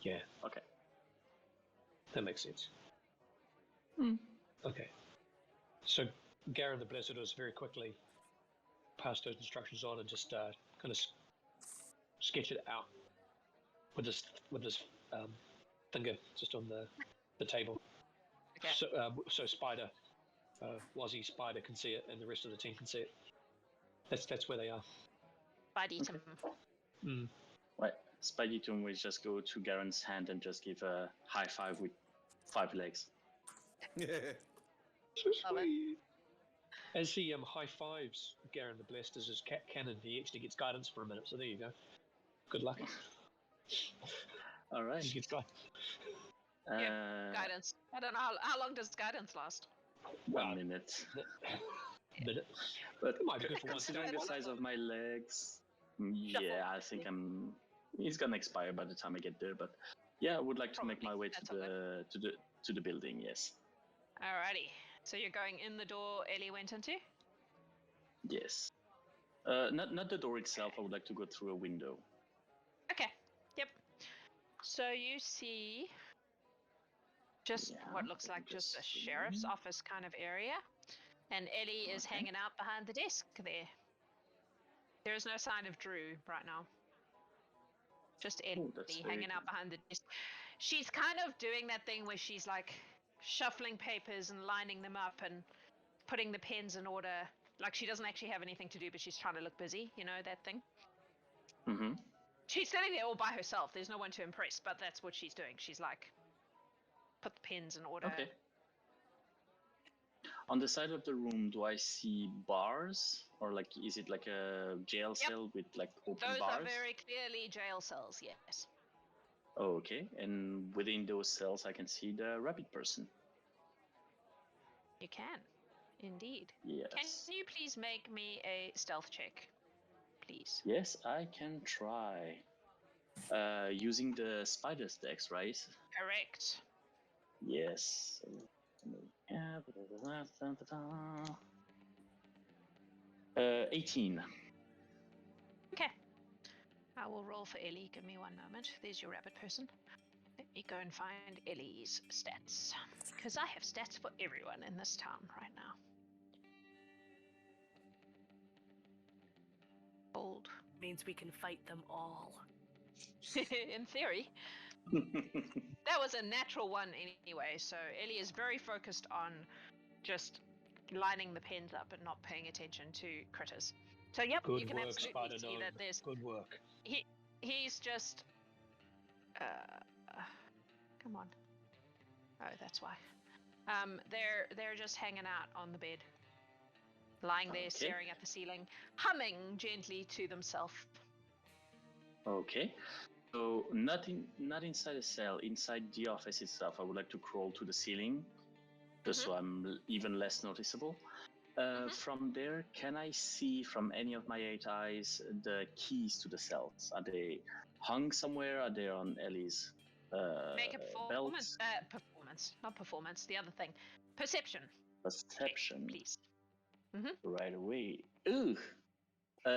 Yeah, Okay. that makes sense. Okay. So Garen the Blessed was very quickly pass those instructions on and just kind of sketch it out with this finger just on the table. Okay. So Spider, Wazzy Spider can see it, and the rest of the team can see it. That's where they are. Wasitum. Right. Spidey will just go to Garen's hand and just give a high five with 5 legs. So Love it. sweet. As he high fives Garen the Blessed as his cannon, he actually gets guidance for a minute. So there you go. Good luck. All right. He gets guidance. Guidance. I don't know how long does guidance last. 1 minute. Minute. But It might be good for one considering second. the size of my legs, yeah, I think he's gonna expire by the time I get there. But yeah, I would like to make Probably. my way That's to the building. Yes. Alrighty. So you're going in the door Ellie went into? Yes. Not the door itself. I would like to go through a window. Okay. Yep. So you see just what looks like just a sheriff's office kind of area. And Ellie is hanging out behind the desk there. There is no sign of Drew right now. Just Ellie hanging out behind the desk. She's kind of doing that thing where she's like shuffling papers and lining them up and putting the pens in order. Like she doesn't actually have anything to do, but she's trying to look busy. You know that thing? Mm-hmm. She's sitting there all by herself. There's no one to impress, but that's what she's doing. She's like, put the pens in order. Okay. On the side of the room, do I see bars, or like is it like a jail cell with like open Those bars? are very clearly jail cells, yes. Oh, okay. And within those cells, I can see the rabbit person. You can, indeed. Yes. Can you please make me a stealth check, please? Yes, I can try. Using the spider's dex, right? Correct. Yes. 18. Okay. I will roll for Ellie. Give me one moment. There's your rabbit person. Let me go and find Ellie's stats. Because I have stats for everyone in this town right now. Old. Means we can fight them all. In theory. That was a natural one anyway, so Ellie is very focused on just lining the pens up and not paying attention to critters. So yep, you Good can work, absolutely Spider see Gnome. that there's Good work. he's just come on. Oh, that's why. They're just hanging out on the bed, lying there, Okay. staring at the ceiling, humming gently to themselves. Okay. So not inside a cell, inside the office itself. I would like to crawl to the ceiling, just so I'm even less noticeable. From there, can I see from any of my 8 eyes the keys to the cells? Are they hung somewhere? Are they on Ellie's Make a performance. belt? Performance, not performance. The other thing, perception. Perception. Please. Right away. Ooh,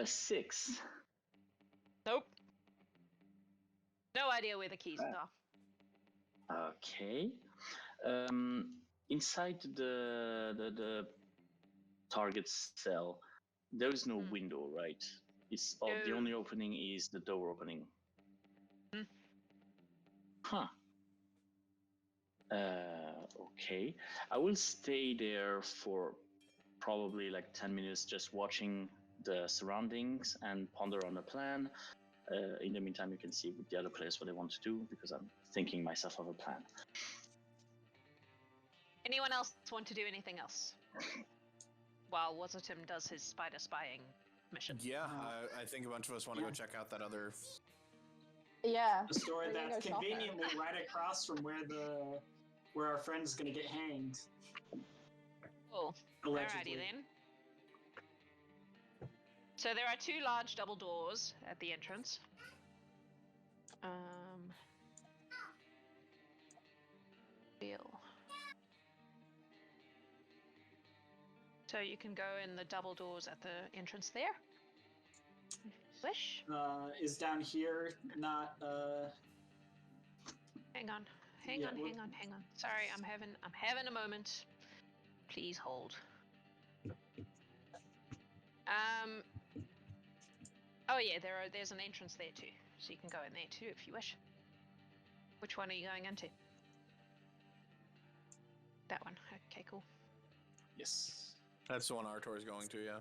6. Nope. No idea where the keys are. Okay. Inside the target cell, there is no window, right? It's the No. only opening is the door opening. Huh. Okay. I will stay there for probably like 10 minutes, just watching the surroundings and ponder on a plan. In the meantime, you can see with the other players what they want to do, because I'm thinking myself of a plan. Anyone else want to do anything else? While Wasitum does his spider spying mission. Yeah, I think a bunch of us want to go check out that other. Yeah. The store we can that's go shopping. conveniently right across from where our friend's gonna get hanged. Cool. Allegedly. Alrighty then. So there are 2 large double doors at the entrance. Deal. So you can go in the double doors at the entrance there. If you wish. Is down here not Hang on. Yeah, Hang on. Sorry, I'm having a moment. Please hold. Oh yeah, there's an entrance there too. So you can go in there too if you wish. Which one are you going into? That one. Okay, cool. Yes. That's the one Artor is going to, yeah.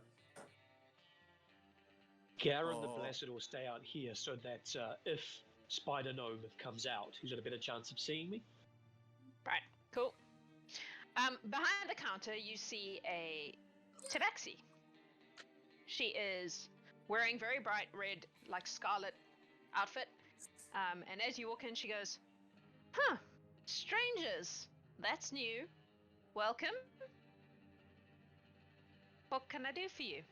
Garen the Blessed will stay out here so that if Spider Gnome comes out, he's got a better chance of seeing me. Right, cool. Behind the counter, you see a tabaxi. She is wearing very bright red, like scarlet outfit. And as you walk in, she goes, "Huh, strangers, that's new. Welcome. What can I do for you?"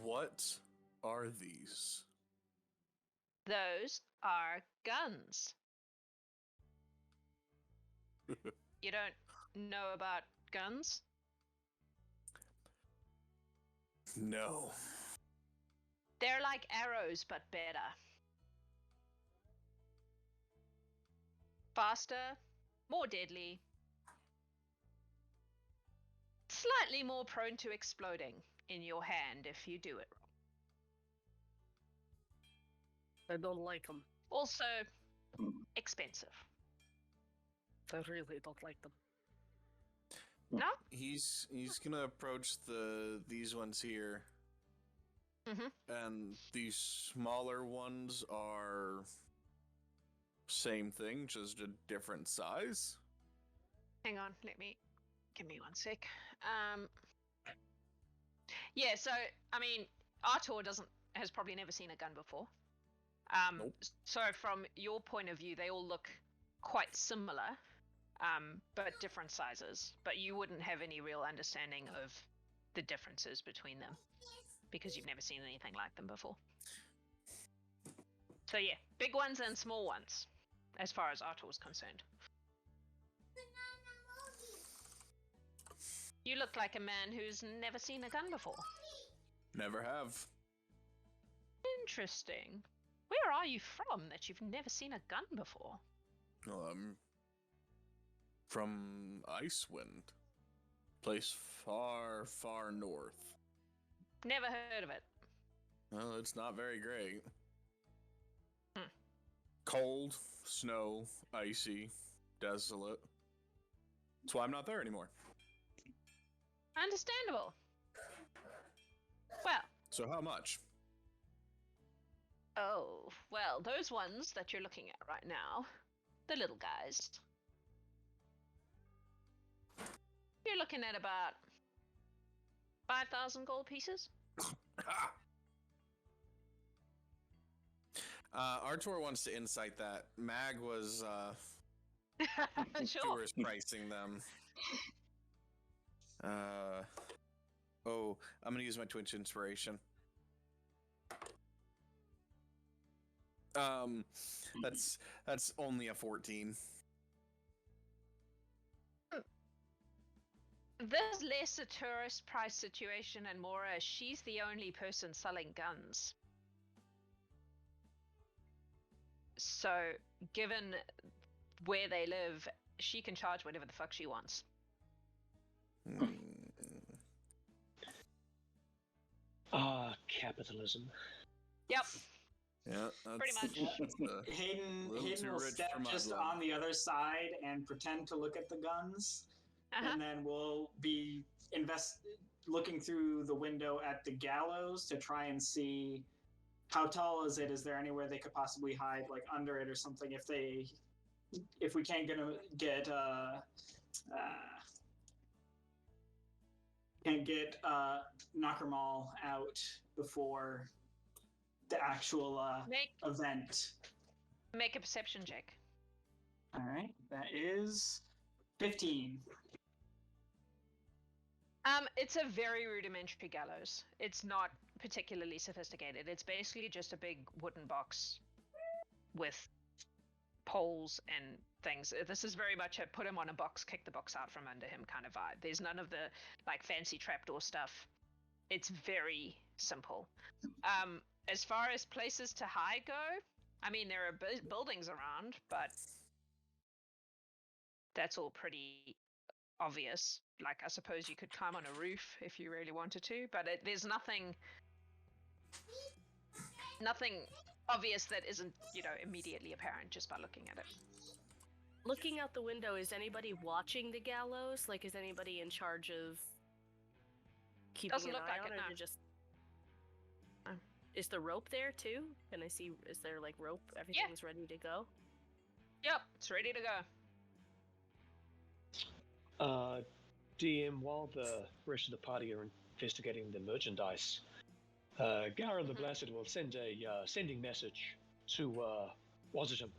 What are these? Those are guns. You don't know about guns? No. They're like arrows, but better. Faster, more deadly, slightly more prone to exploding in your hand if you do it wrong. I don't like them. Also, expensive. I really don't like them. No? He's gonna approach these ones here. And these smaller ones are same thing, just a different size. Hang on, give me one sec. Yeah, so I mean, Artor has probably never seen a gun before. Nope. So from your point of view, they all look quite similar, but different sizes. But you wouldn't have any real understanding of the differences between them because you've never seen anything like them before. So yeah, big ones and small ones, as far as Artor's concerned. You look like a man who's never seen a gun before. Never have. Interesting. Where are you from that you've never seen a gun before? Well, I'm from Icewind. Place far, far north. Never heard of it. Well, it's not very great. Cold, snow, icy, desolate. That's why I'm not there anymore. Understandable. Well, So how much? Oh, well, those ones that you're looking at right now, the little guys. You're looking at about 5,000 gold pieces. Artor wants to insight that. Mag was Sure. tourist pricing them. Oh, I'm gonna use my Twitch inspiration. That's only a 14. There's less a tourist price situation and more a she's the only person selling guns. So, given where they live, she can charge whatever the fuck she wants. Capitalism. Yep. Yeah, Pretty much. Haydn too will rich step for my just blood. on the other side and pretend to look at the guns, and then we'll be looking through the window at the gallows to try and see how tall is it. Is there anywhere they could possibly hide, like under it or something? If we can't get Nokirmal out before the actual event. Make a perception check. All right, that is 15. It's a very rudimentary gallows. It's not particularly sophisticated. It's basically just a big wooden box with poles and things. This is very much a put him on a box, kick the box out from under him kind of vibe. There's none of the like fancy trapdoor stuff. It's very simple. As far as places to hide go, I mean there are buildings around, but that's all pretty obvious. Like I suppose you could climb on a roof if you really wanted to, but there's nothing obvious that isn't, immediately apparent just by looking at it. Looking out the window, is anybody watching the gallows? Like, is anybody in charge of keeping Doesn't an look eye like on it, it? no. Or just... Is the rope there too? Can I see? Is there like rope? Everything's ready to go. Yep, it's ready to go. DM, while the rest of the party are investigating the merchandise, Garen the Blessed will send a sending message to Wasitum,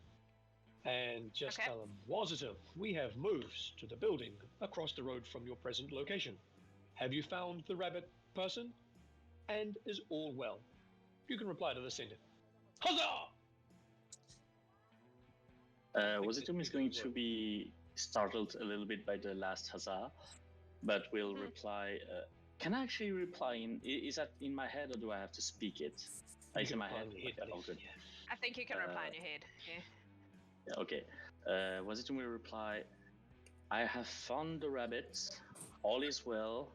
and just Okay. tell him, Wasitum, we have moves to the building across the road from your present location. Have you found the rabbit person? And is all well? You can reply to the sender. Huzzah! Wasitum is going to be startled a little bit by the last huzzah, but will reply. Can I actually reply in? Is that in my head or do I have to speak it? It's in my head. Reply in your head, Okay, buddy. oh, good. I think you can reply in your head. Yeah. Yeah, okay. Wasitum will reply. I have found the rabbits. All is well.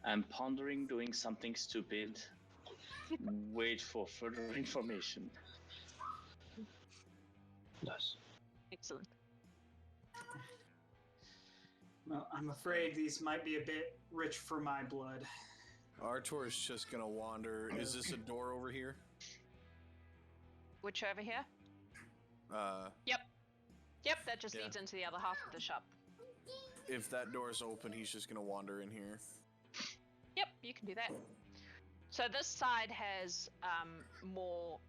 I'm pondering doing something stupid. Wait for further information. Nice. Excellent. Well, I'm afraid these might be a bit rich for my blood. Artor is just gonna wander. Is this a door over here? Which over here? Yep, that just Yeah. leads into the other half of the shop. If that door's open, he's just gonna wander in here. Yep, you can do that. So this side has more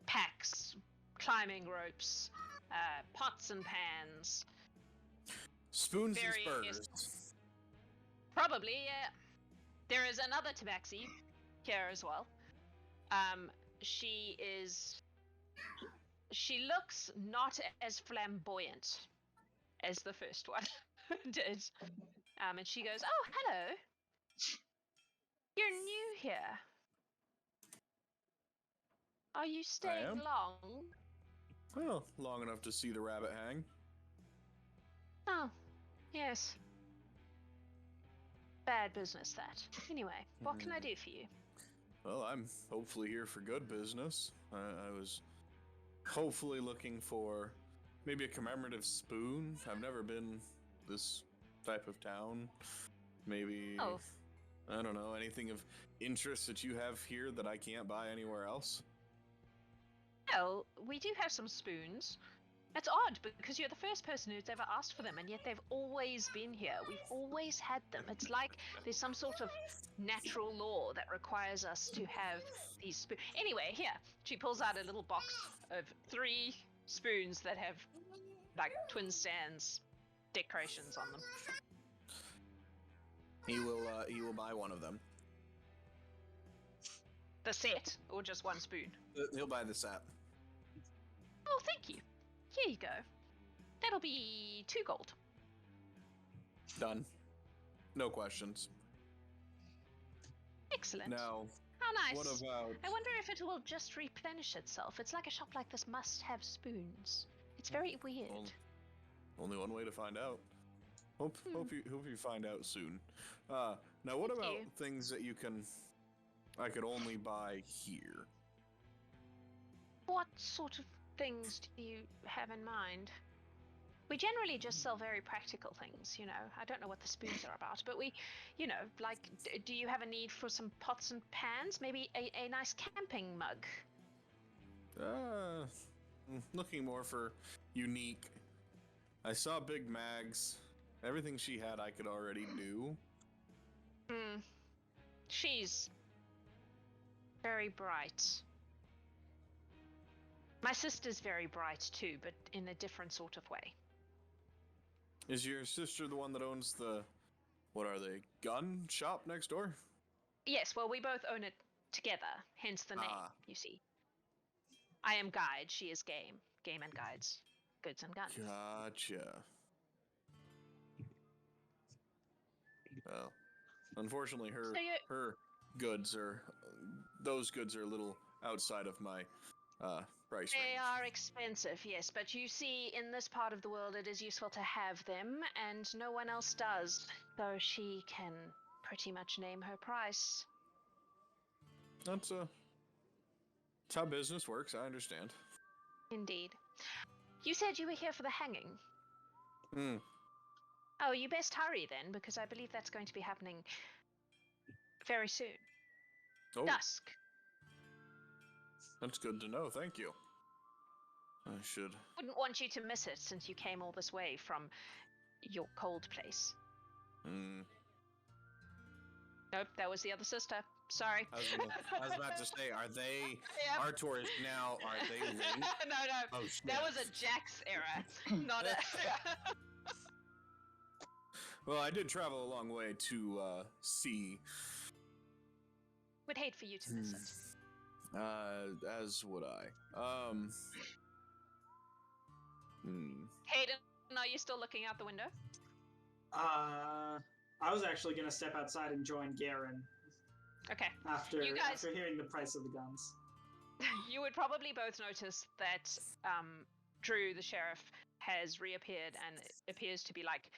packs, climbing ropes, pots and pans. Spoons Various- and spurs. Probably, yeah. There is another tabaxi here as well. She looks not as flamboyant as the first one did. And she goes, "Oh, hello. You're new here. Are you staying am. long?" Well, long enough to see the rabbit hang. "Oh, yes. Bad business, that. Anyway, what can I do for you?" Well, I'm hopefully here for good business. I was hopefully looking for maybe a commemorative spoon. I've never been this type of town. Maybe Oh. I don't know, anything of interest that you have here that I can't buy anywhere else? Well, we do have some spoons. It's odd because you're the first person who's ever asked for them, and yet they've always been here. We've always had them. It's like there's some sort of natural law that requires us to have these spoons. Anyway, here, she pulls out a little box of 3 spoons that have like twin stands decorations on them. He will buy one of them. The set, or just 1 spoon? He'll buy the set. Oh, thank you. Here you go. That'll be 2 gold. Done. No questions. Excellent. Now, how nice. what about... I wonder if it will just replenish itself. It's like a shop like this must have spoons. It's very weird. Well, only one way to find out. Hope you find out soon. Now, what about things that I could only buy here? What sort of things do you have in mind? We generally just sell very practical things, you know. I don't know what the spoons are about, but we, you know, like, do you have a need for some pots and pans? Maybe a nice camping mug? Looking more for unique. I saw Big Mags. Everything she had I could already do. She's very bright. My sister's very bright too, but in a different sort of way. Is your sister the one that owns the, what are they, gun shop next door? Yes, well, we both own it together, hence the name, you see. I am guide, she is game. Game and guides. Goods and guns. Gotcha. Well, unfortunately, her goods are, those goods are a little outside of my price range. They are expensive, yes, but you see, in this part of the world, it is useful to have them, and no one else does, so she can pretty much name her price. That's how business works, I understand. Indeed. You said you were here for the hanging. Oh, you best hurry then, because I believe that's going to be happening very soon. Oh, Dusk. That's good to know, thank you. I should... Wouldn't want you to miss it, since you came all this way from your cold place. Nope, that was the other sister. Sorry. I was about to say, are they... Yep. Artor is now... Are they linked? No. Oh, that was a Jax era, not a... Well, I did travel a long way to see. Would hate for you to miss it. As would I. Haydn, are you still looking out the window? I was actually gonna step outside and join Garen. Okay. After hearing the price of the guns. You would probably both notice that Drew, the sheriff, has reappeared and appears to be like,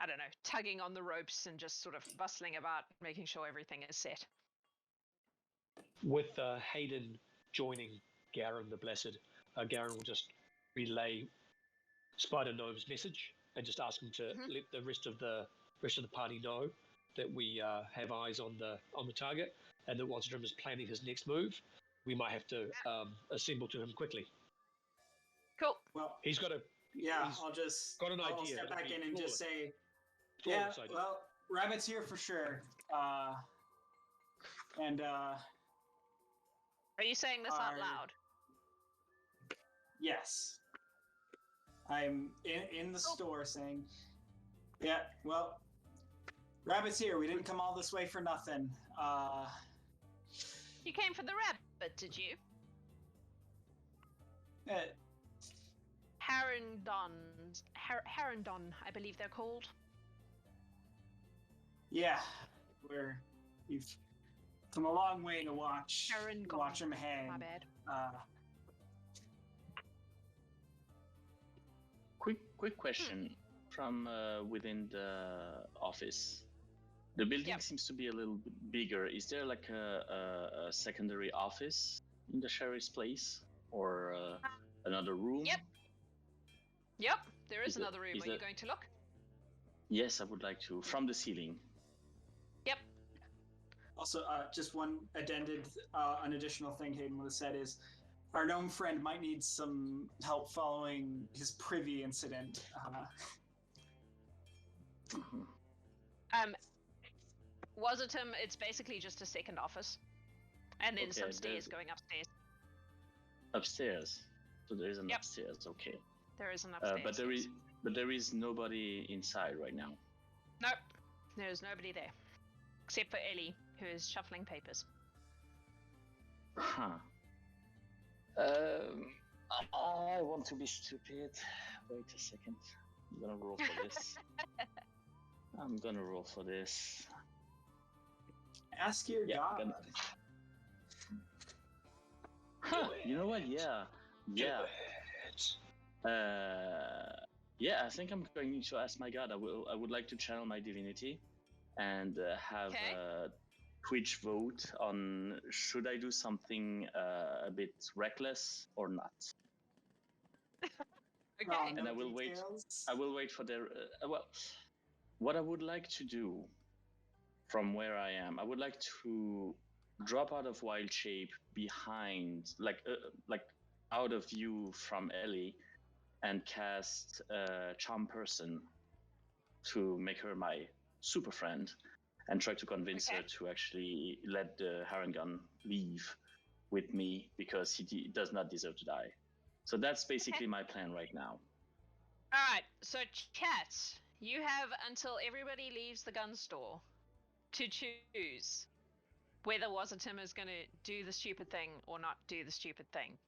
I don't know, tugging on the ropes and just sort of bustling about, making sure everything is set. With Haydn joining Garen the Blessed, Garen will just relay Spider Gnome's message and just ask him to let the rest of the party know that we have eyes on the target, and that Wasitum is planning his next move. We might have to assemble to him quickly. Cool. Well, he's got a I'll just got an idea. I'll step back in and just say, flawless idea. Well, Rabbit's here for sure. And are you saying this out loud? Yes. I'm in the store saying, yeah, well, Rabbit's here. We didn't come all this way for nothing. You came for the rabbit, did you? Harrendon, I believe they're called. Yeah, we've come a long way to watch them hang. My bad. Quick question from within the office. The building seems to be a little bit bigger. Is there like a secondary office in the sheriff's place, or another room? Yep. There is another room. Are you going to look? Yes, I would like to. From the ceiling. Yep. Also, just one an additional thing Haydn would have said is, our gnome friend might need some help following his privy incident. Wasitum, it's basically just a second office. And then some stairs going upstairs. Upstairs? So there is an Yep. upstairs, okay. There is an upstairs. But there is nobody inside right now. Nope. There's nobody there. Except for Ellie, who is shuffling papers. Huh. I want to be stupid. Wait a second. I'm gonna roll for this. Ask your god. Huh, you know what? Yeah. I think I'm going to ask my god. I would like to channel my divinity and have a Twitch vote on should I do something a bit reckless or not. Okay. And I will wait. I will wait for their. What I would like to do, from where I am, I would like to drop out of wild shape behind, like out of view from Ellie, and cast Charm Person to make her my super friend, and try to convince her to actually let the Harengon leave with me because he does not deserve to die. So that's basically my plan right now. Alright, so chat, you have until everybody leaves the gun store to choose whether Wasitum is going to do the stupid thing or not do the stupid thing.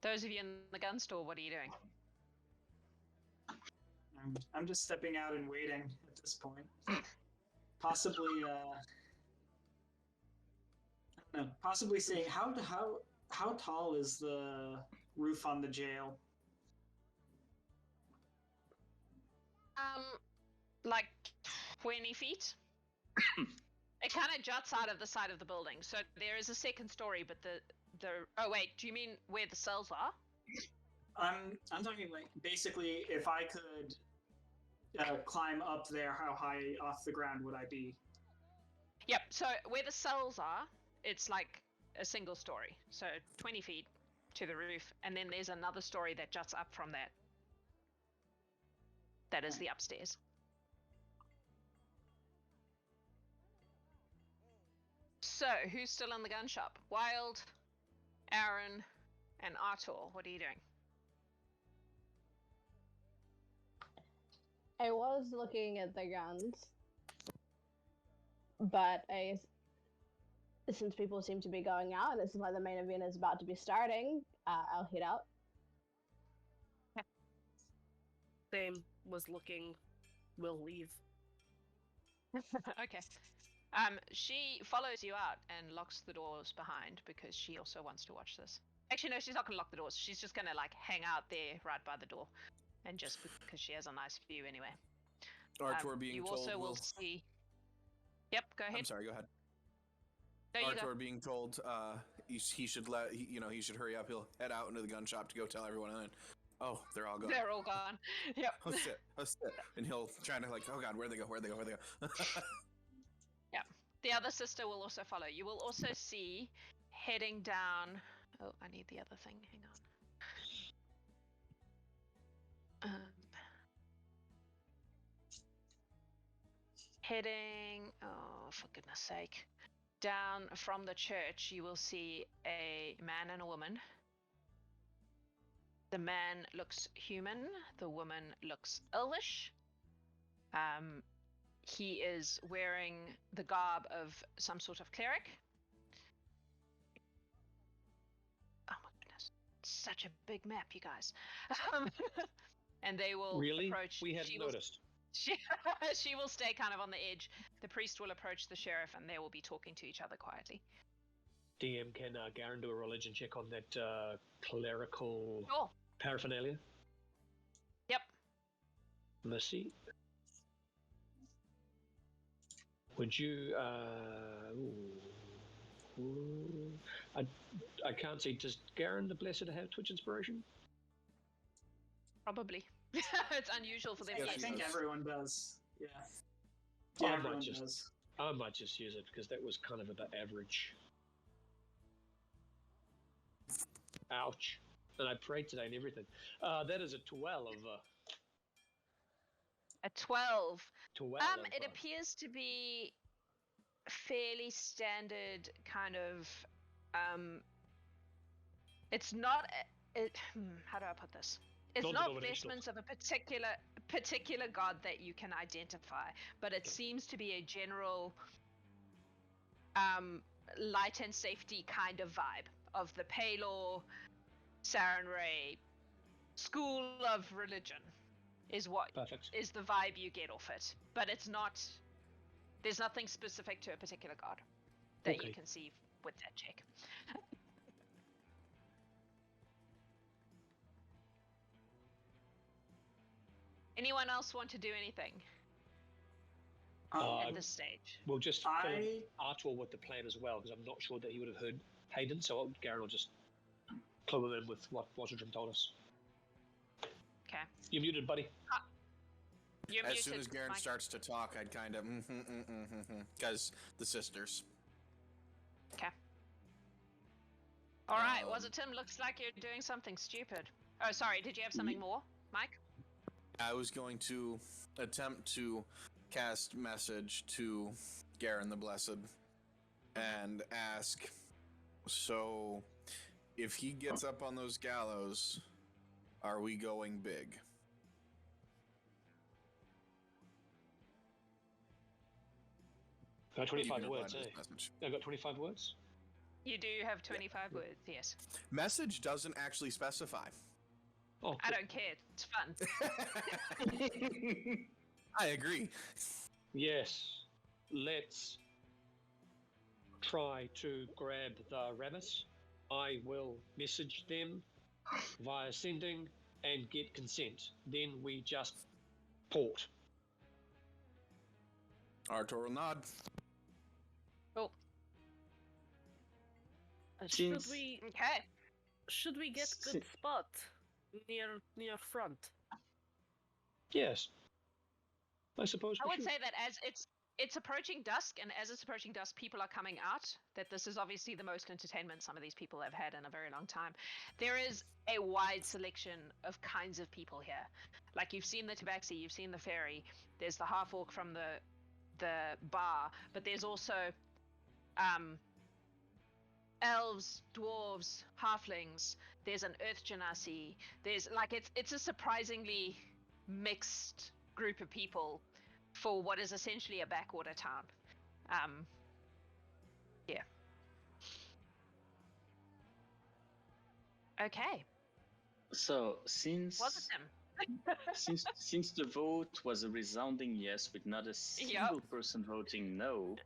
Those of you in the gun store, what are you doing? I'm just stepping out and waiting at this point. Possibly, I don't know. Possibly saying how tall is the roof on the jail? Like 20 feet. It kind of juts out of the side of the building, so there is a second story, but the oh wait, do you mean where the cells are? I'm talking like basically if I could climb up there, how high off the ground would I be? Yep. So where the cells are, it's like a single story, so 20 feet to the roof, and then there's another story that juts up from that. That is the upstairs. So, who's still in the gun shop? Wilde, Arryn, and Artor. What are you doing? I was looking at the guns, but since people seem to be going out, and this is like the main event is about to be starting, I'll head out. Same. Was looking. Will leave. Okay. She follows you out and locks the doors behind because she also wants to watch this. Actually, no, she's not going to lock the doors. She's just going to like hang out there right by the door, and just because she has a nice view anyway. Artor being you told. also will see. Yep, go ahead. I'm sorry. Go ahead. There you go. Artor being told he should he should hurry up. He'll head out into the gun shop to go tell everyone. And then, oh, they're all gone. They're all gone. Yep. Oh shit. And he'll try to like, oh god, where'd they go? Yeah. The other sister will also follow. You will also see heading down. Oh, I need the other thing. Hang on. Heading. Oh, for goodness sake. Down from the church, you will see a man and a woman. The man looks human. The woman looks elvish. He is wearing the garb of some sort of cleric. Oh my goodness. Such a big map, you guys. And they will approach... We hadn't noticed. She will stay kind of on the edge. The priest will approach the sheriff and they will be talking to each other quietly. DM, can Garen do a religion check on that clerical paraphernalia? Yep. Mercy. Would you? I can't see. Does Garen the Blessed have Twitch inspiration? Probably. It's unusual for them. I think everyone does. Yeah. Yeah, I might everyone just- does. I might just use it because that was kind of about average. Ouch. And I prayed today and everything. That is a 12. A 12. 12. It appears to be fairly standard kind of it's not how do I put this? It's not Non-denominational. vestments of a particular god that you can identify, but it seems to be a general light and safety kind of vibe of the Palor, Sarenrae school of religion is what Perfect. is the vibe you get off it. But it's not, there's nothing specific to a particular god that Okay. you can see with that check. Anyone else want to do anything Uh, at this stage? We'll just fill in I Artor with the plan as well, because I'm not sure that he would have heard Haydn, so Garen will just clue him in with what Wasitum told us. Okay. You're muted, buddy. You're As muted, soon as Garen Mike. starts to talk, I'd kind of because the sisters. Okay. All right, Um, Wasitum, looks like you're doing something stupid. Oh, sorry, did you have something more, Mike? I was going to attempt to cast message to Garen the Blessed and ask, so if he gets up on those gallows, are we going big? Got You 25 can words, apply eh? this message. I got 25 words? You do have 25 words, yes. Message doesn't actually specify. Oh, I don't care, it's fun. I agree. yes. Let's try to grab the rabbits. I will message them via sending and get consent. Then we just port. Artor will nod. Oh, Should Since- we okay. get good spot near front? Yes. I suppose I we would should. say that as it's approaching dusk, and as it's approaching dusk, people are coming out. That this is obviously the most entertainment some of these people have had in a very long time. There is a wide selection of kinds of people here. Like you've seen the Tabaxi, you've seen the fairy. There's the half orc from the bar, but there's also elves, dwarves, halflings. There's an earth genasi. There's like it's a surprisingly mixed group of people for what is essentially a backwater town. Yeah. Okay. So since Was it him? since the vote was a resounding yes with not a single person voting no,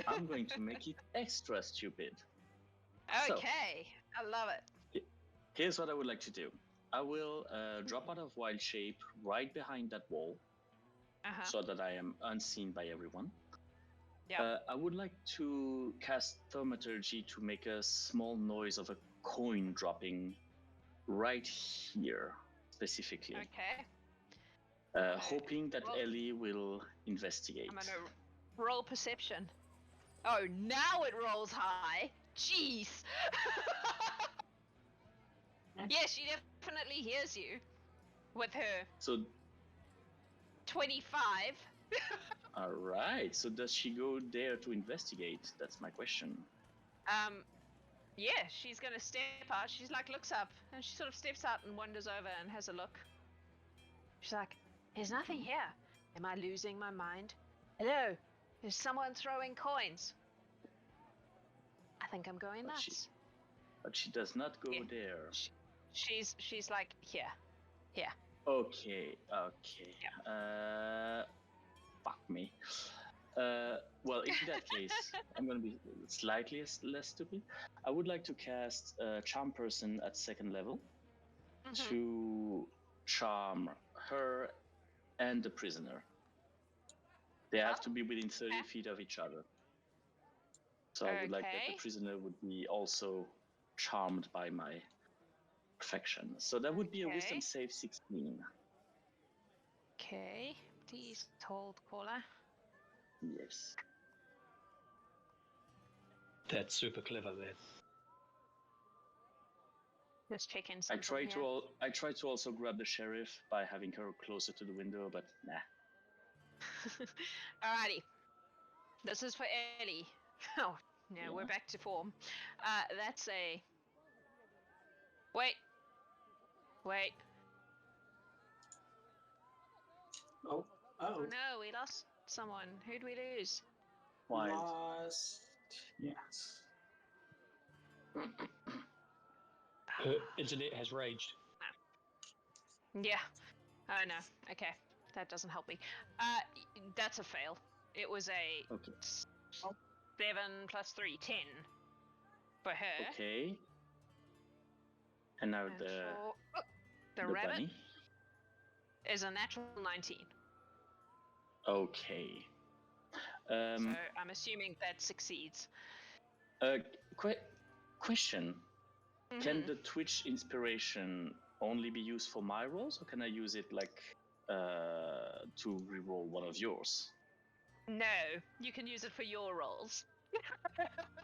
I'm going to make it extra stupid. So- Okay. I love it. Here's what I would like to do. I will drop out of wild shape right behind that wall Uh-huh. so that I am unseen by everyone. Yeah. I would like to cast Thaumaturgy to make a small noise of a coin dropping right here, specifically. Okay. Hoping that Well- Ellie will investigate. I'm gonna roll perception. Oh, now it rolls high. Jeez. Yeah, she definitely hears you with her So, 25. all right. So does she go there to investigate? That's my question. Yeah, she's gonna step out. She's like looks up and she sort of steps out and wanders over and has a look. She's like, "There's nothing here. Am I losing my mind? Hello, there's someone throwing coins. I think I'm going But nuts." But she does not go Yeah. there. She's like, here. Okay. Fuck me. Well, in that case, I'm gonna be slightly less stupid. I would like to cast Charm Person at 2nd level Mhm. to charm her and the prisoner. They have to be within 30 okay. feet of each other. So I would like that the Okay. prisoner would be also charmed by my perfection. So that would be a wisdom Okay. save 16. Okay, please hold, caller. Yes. That's super clever, man. Just checking I something try here. I try to also grab the sheriff by having her closer to the window, but nah. Alrighty. This is for Ellie. Oh, no, Yeah. we're back to form. That's a... Wait. Wait. Oh, Oh no, we lost someone. Who'd we lose? Wild. lost. Yes. Her internet has raged. Yeah. Oh no. Okay. That doesn't help me. That's a fail. It was a Okay. 7 plus 3, 10 for her. Okay. And now And the for the rabbit bunny. is a natural 19. Okay. So I'm assuming that succeeds. Question. Can Mhm. the Twitch inspiration only be used for my rolls, or can I use it like to reroll one of yours? No, you can use it for your rolls.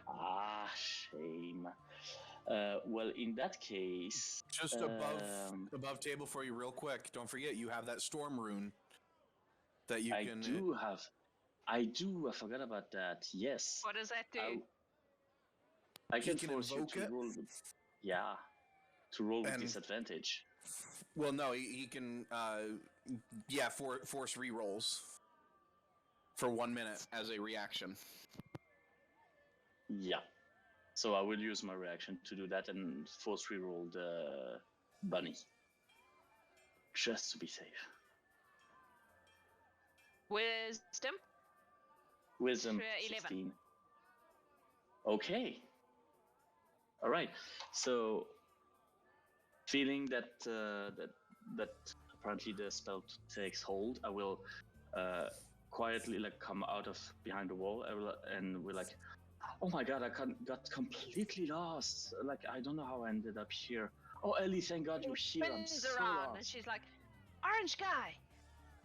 Ah, shame. Well, in that case, Just above table for you, real quick. Don't forget, you have that storm rune that you I can. do have. I do. I forgot about that. Yes. What does that do? I He can can force you invoke to it? roll with. Yeah. To roll with And- disadvantage. Well, no, he can. Force rerolls for 1 minute as a reaction. Yeah. So I will use my reaction to do that and force reroll the bunny. Just to be safe. Wisdom? Wisdom 11. 16. Okay. All right. So, feeling that that apparently the spell takes hold, I will quietly come out of behind the wall. And we're like, oh my god, got completely lost. I don't know how I ended up here. Oh, Ellie, thank God you're here. I'm Spins so around lost. and she's like, Orange guy,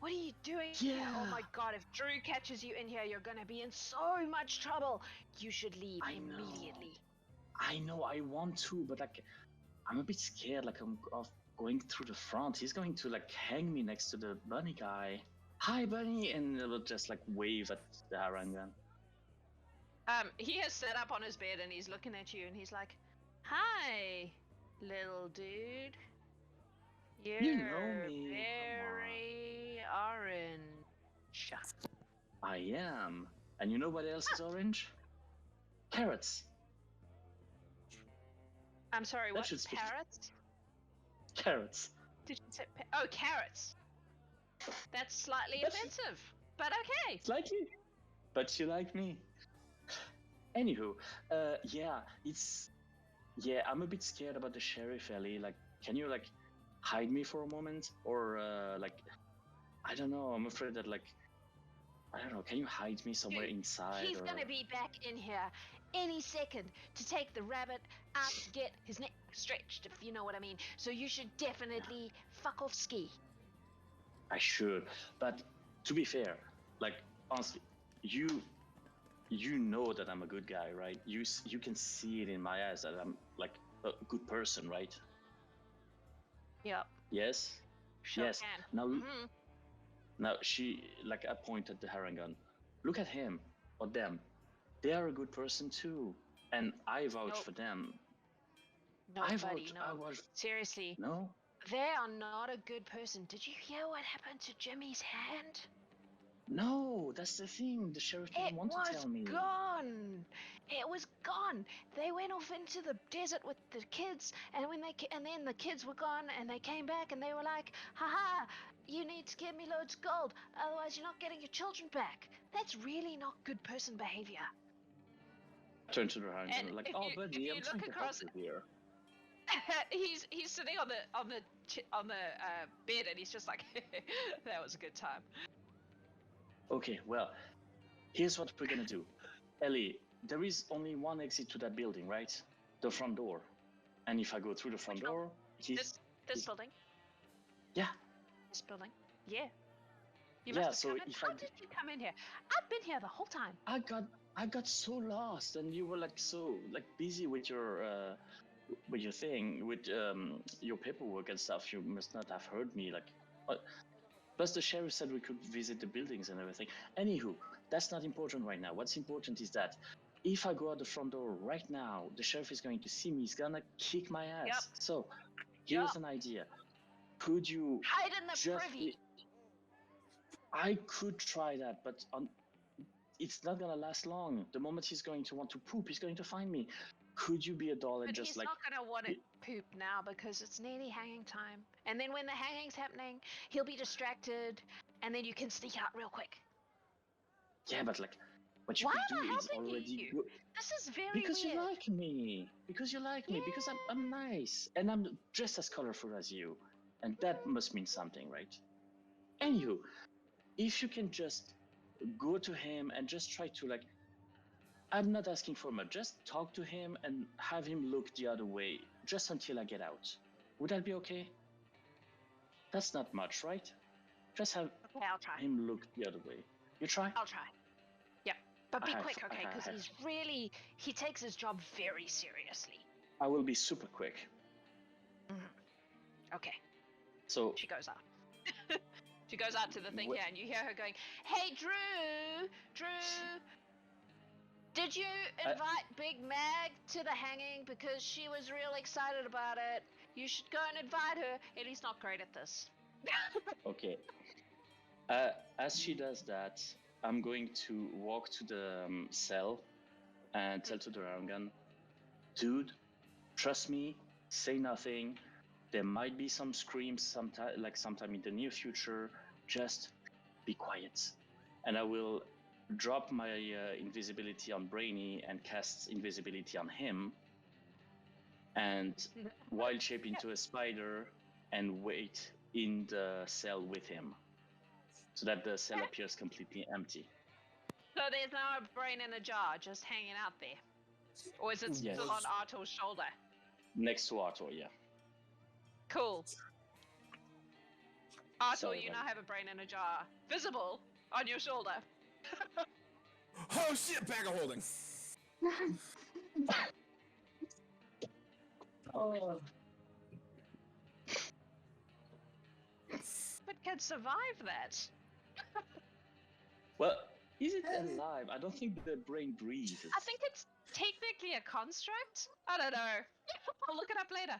what are you doing here? Oh Yeah. my god, if Drew catches you in here, you're gonna be in so much trouble. You should leave I know. immediately. I know I want to, but I'm a bit scared. I'm of going through the front. He's going to hang me next to the bunny guy. Hi, bunny, and it will just wave at the Harangan. He has set up on his bed and he's looking at you and he's like, hi, little dude. You're You know me, come on." very orange. I am, and you know what else is orange? Carrots. I'm sorry, That what? should speak- Parrots? Carrots. Did you say oh, carrots. That's slightly That's- offensive, but okay. Slightly, but you like me. Anywho, I'm a bit scared about the sheriff, Ellie. Can you hide me for a moment, or I don't know. I'm afraid that I don't know. Can you hide me somewhere inside? He's gonna be back in here any second to take the rabbit out to get his neck stretched, if you know what I mean. So you should definitely fuck off ski. I should, but to be fair, honestly, you know that I'm a good guy, right? You can see it in my eyes that I'm a good person, right? Yep. Yes. Sure Yes. can. Now, Mhm. now she I point at the Harangan. Look at him or them. They are a good person too, and I vouch Nope. for them. No, I buddy, vouch. no. I vouch. Seriously, No. they are not a good person. Did you hear what happened to Jimmy's hand? No, that's the thing. The sheriff didn't It want to was tell me. gone. It was gone. They went off into the desert with the kids, and then the kids were gone, and they came back, and they were like, "Haha, you need to give me loads of gold, otherwise you're not getting your children back." That's really not good person behavior. Turn to the Harangan And like, if oh, you- buddy, if I'm you trying look to help across- you here. he's sitting on the bed, and he's just like, "That was a good time." Okay, well, here's what we're gonna do. Ellie, there is only one exit to that building, right? The front door. And if I go through the front Which one? door, he's... This building. Yeah. This building. Yeah. You Yeah, must have so come in. if How I did you come in here? I've been here the whole time. I got so lost, and you were like so like busy with your thing, with your paperwork and stuff. You must not have heard me. Like, plus the sheriff said we could visit the buildings and everything. Anywho, that's not important right now. What's important is that if I go out the front door right now, the sheriff is going to see me. He's gonna kick my ass. Yep. So, here's Yep. an idea. Could you Hide in the just? privy. I could try that, but it's not gonna last long. The moment he's going to want to poop, he's going to find me. Could you be a doll and But just he's like? not going to want to poop now because it's nearly hanging time. And then when the hanging's happening, he'll be distracted, and then you can sneak out real quick. Yeah, but like, what you Why could am I do is helping already you? good. This is very Because weird. you like me. Because you like me. Because I'm nice and I'm just as colorful as you, and that must mean something, right? Anywho, if you can just go to him and just try to like. I'm not asking for much. Just talk to him and have him look the other way, just until I get out. Would that be okay? That's not much, right? Just have Okay, I'll try. him look the other way. You try? I'll try. Yep. But be I have- quick, okay? I Because have- he takes his job very seriously. I will be super quick. Okay, So she goes out. She goes out to the thing Wh- here, and you hear her going, "Hey, Drew! Did you invite Big Mag to the hanging? Because she was real excited about it. You should go and invite her." Ellie's not great at this. okay. As she does that, I'm going to walk to the cell and tell to the Rangan, dude, trust me, say nothing. There might be some screams sometime in the near future. Just be quiet. And I will drop my invisibility on Brainy and cast invisibility on him. And wild shape into a spider and wait in the cell with him. So that the cell appears completely empty. So there's now a brain in a jar just hanging out there. Or is it Yes. still on Artor's shoulder? Next to Artor, yeah. Cool. Artor, Sorry, you buddy. now have a brain in a jar. Visible on your shoulder. Oh shit, bag of holding. Oh, But can survive that. Well, is it alive? I don't think the brain breathes. I think it's technically a construct. I don't know. I'll look it up later.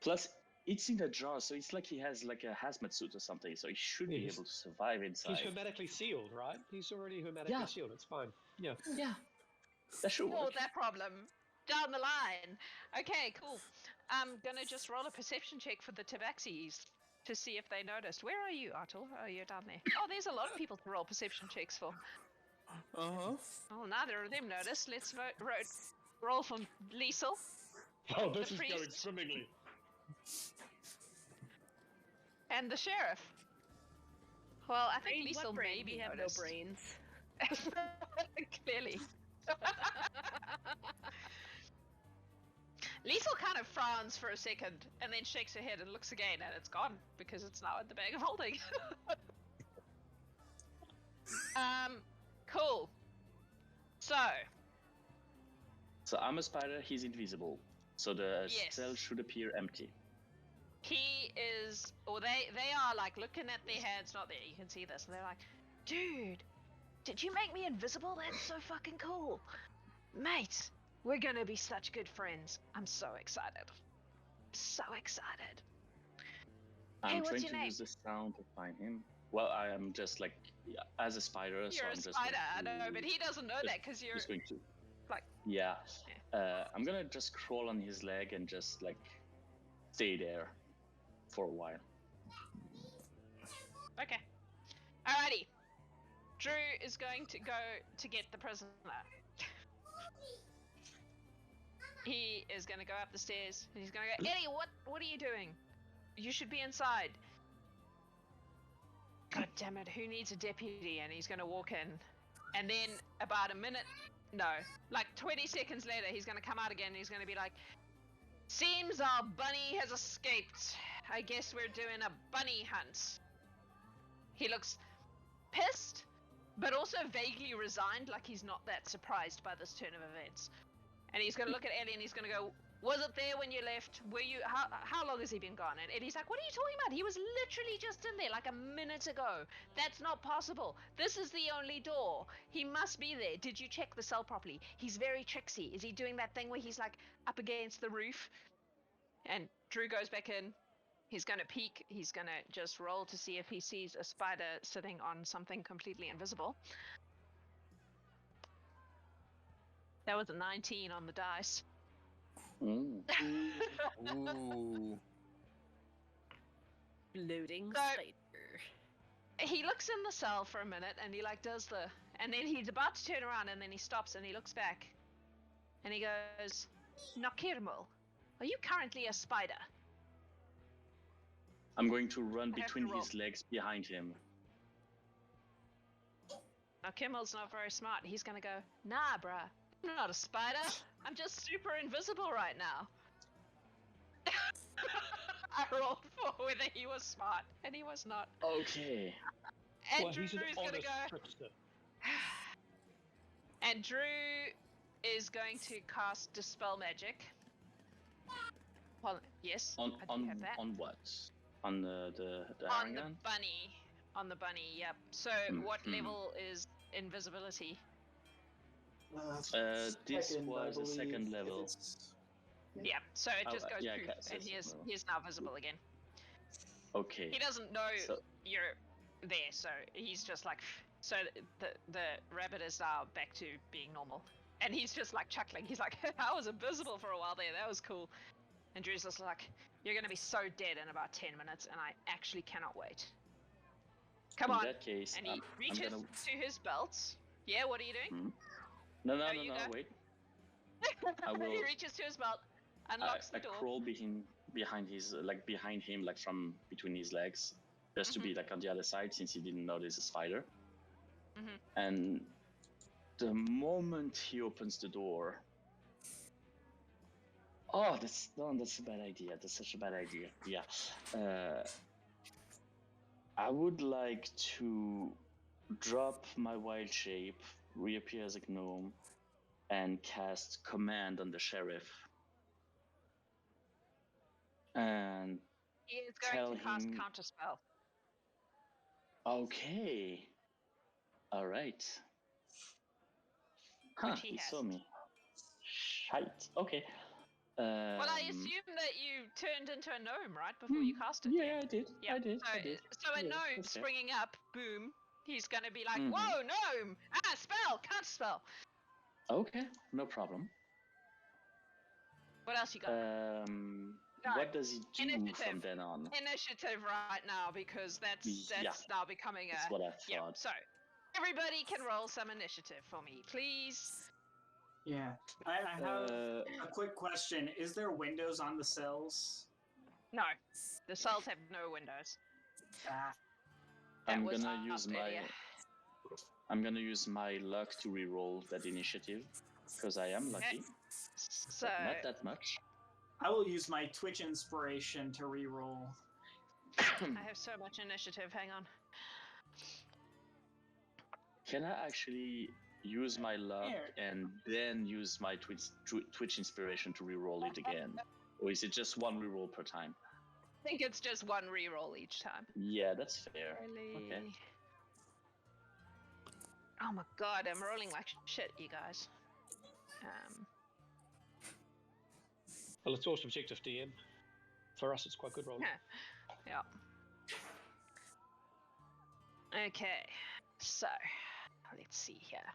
Plus, it's in a jar, so it's like he has like a hazmat suit or something, so he should be Yes. able to survive inside. He's hermetically sealed, right? He's already hermetically Yeah. sealed. It's fine. Yeah. Yeah, that should Oh, work. that problem. Down the line. Okay, cool. I'm gonna just roll a perception check for the Tabaxis to see if they noticed. Where are you, Artor? Oh, you're down there. Oh, there's a lot of people to roll perception checks for. Uh-huh. Oh, neither of them noticed. Let's roll from Liesel. Oh, this is going priest. swimmingly. And the sheriff. Well, I think Brain, what Liesel brain? maybe We have noticed. no brains. Clearly. Liesel kind of frowns for a second and then shakes her head and looks again, and it's gone because it's now in the bag of holding. Cool. So, So I'm a spider, he's invisible. So the Yes. cell should appear empty. he is, or they are like looking at their hands, not there, you can see this, and they're like, "Dude, did you make me invisible? That's so fucking cool. Mate, we're gonna be such good friends. I'm so excited. So excited." Hey, I'm what's trying your to name? use the sound to find him. Well, I am just like, as a spider, so You're I'm a just spider, I going know, to- but he doesn't know that because you're Just going to. like- Yeah. I'm gonna just crawl on his leg and just like stay there for a while. Okay. Alrighty. Drew is going to go to get the prisoner. He is going to go up the stairs and he's going to go, "Eddie, what are you doing? You should be inside." God damn it, who needs a deputy? And he's going to walk in. And then about a minute, no, like 20 seconds later, he's going to come out again and he's going to be like, "Seems our bunny has escaped. I guess we're doing a bunny hunt." He looks pissed, but also vaguely resigned, like he's not that surprised by this turn of events. And he's gonna look at Ellie and he's gonna go, "Was it there when you left? Were you? How long has he been gone?" And Eddie's like, "What are you talking about? He was literally just in there like a minute ago. That's not possible. This is the only door. He must be there. Did you check the cell properly? He's very tricksy. Is he doing that thing where he's like up against the roof?" And Drew goes back in. He's gonna peek. He's gonna just roll to see if he sees a spider sitting on something completely invisible. That was a 19 on the dice. Mm. Ooh. Loading So- spider. He looks in the cell for a minute and he like does the, and then he's about to turn around and then he stops and he looks back and he goes, "Nokirmal, are you currently a spider?" I'm going to run I have to between roll. his legs behind him. Nokirmal's not very smart. He's gonna go, "Nah, bruh, I'm not a spider. I'm just super invisible right now." I rolled for whether he was smart, and he was not. Okay. And Well, he's Drew's an gonna honest go. trickster. And Drew is going to cast Dispel Magic. Yes, I do have that. On what? On the On Arryn the gun? bunny. On the bunny, yep. So what Mhm. level is invisibility? This Second, I was a second believe, if level. it's- Yeah, so it Oh, just goes yeah, poof, cast and this level. he's now visible again. Okay. He doesn't know So you're there, so he's just like, so the rabbit is now back to being normal. And he's just like chuckling. He's like, "I was invisible for a while there, that was cool." And Drew's just like, "You're gonna be so dead in about 10 minutes, and I actually cannot wait." Come in on. that case, And he I'm reaches gonna. to his belt. Yeah, what are you doing? No, No, you go. wait. I will. He reaches to his belt, unlocks I the door. crawl behind his behind him, like from between his legs, just to be like on the other side, since he didn't notice a spider. Mhm. And the moment he opens the door, oh, that's a bad idea. That's such a bad idea. Yeah. I would like to drop my wild shape, reappear as a gnome, and cast command on the sheriff. And He is going tell to cast him- Counterspell. okay, all right. Huh? Which he He saw hasn't. me. Shite. Okay. Well, I assume that you turned into a gnome, right, before you cast it? Yeah, I did. Yeah. I did. So, I did. so a Yeah, gnome that's fair. springing up, boom, he's going to be like, Mhm. "Whoa, gnome! Ah, spell! Counterspell!" Okay, no problem. What else you got? No, What does he do initiative. from then on? Initiative right now, because that's Yeah. now becoming That's a... what I Yeah, thought. so everybody can roll some initiative for me, please. Yeah. I have Uh, a quick question. Is there windows on the cells? No, the cells have no windows. Ah, That I'm was gonna use up my earlier. I'm gonna use my luck to reroll that initiative because I am lucky, So, but not that much. I will use my Twitch inspiration to reroll. I have so much initiative, hang on. Can I actually use my luck Here. and then use my Twitch inspiration to reroll it again, or is it just one reroll per time? I think it's just one reroll each time. Yeah, that's fair. Really? Okay. Oh my god, I'm rolling like shit, you guys. Well, it's also objective DM. For us, it's quite good roll. Yeah. Okay, so let's see here.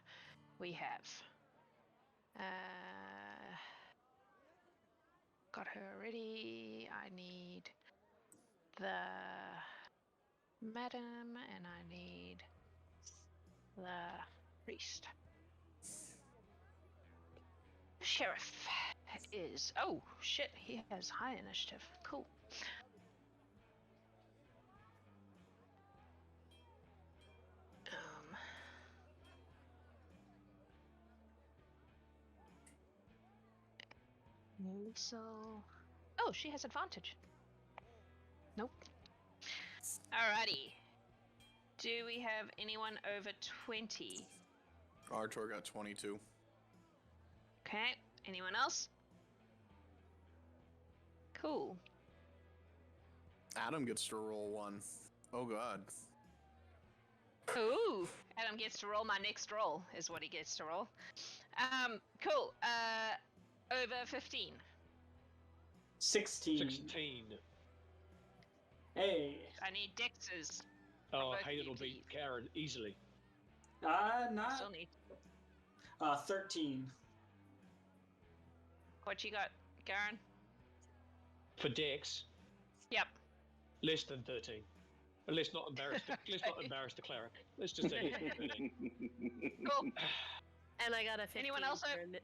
We have got her already. I need the madam and I need the priest. Sheriff is, oh shit, he has high initiative. Cool. So, oh, she has advantage. Nope. Alrighty. Do we have anyone over 20? Artor got 22. Okay. Anyone else? Cool. Adam gets to roll 1. Oh god. Ooh, Adam gets to roll my next roll, is what he gets to roll. Cool. Over 15. 16. 16. Hey. I need dexes. Oh, both of Haydn you, will beat Garen easily. Not. Still need. 13. What you got, Garen? For Dex, Yep. less than 13. But let's not embarrass the cleric. Let's just say less than 13. Cool. And I got a 15. Anyone else? for n-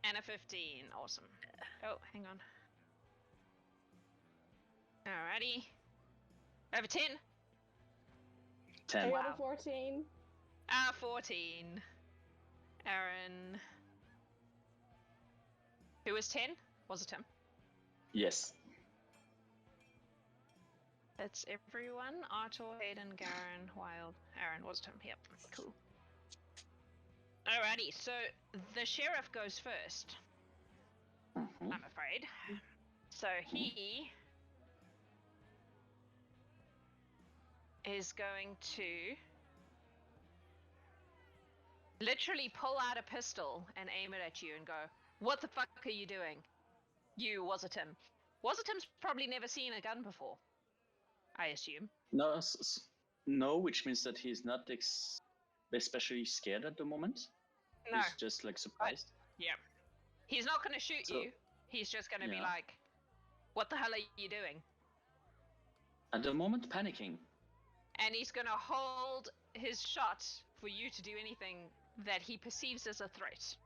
And a 15. Awesome. Oh, hang on. Alrighty. Over 10. 10. I got Wow. a 14. 14. Arryn. Who was 10? Was it him? Yes. That's everyone. Artor, Haydn, Garen, Wilde, Arryn. Was it him? Yep. Cool. Alrighty, so the sheriff goes first, Mhm. I'm afraid. So he is going to literally pull out a pistol and aim it at you and go, "What the fuck are you doing? You, Wasitum." Wasitum's probably never seen a gun before, I assume. No, no, which means that he's not especially scared at the moment. No. He's just like surprised. Yeah. He's not going to shoot So- you. He's just going to be Yeah. like, "What the hell are you doing?" At the moment, panicking. And he's going to hold his shot for you to do anything that he perceives as a threat.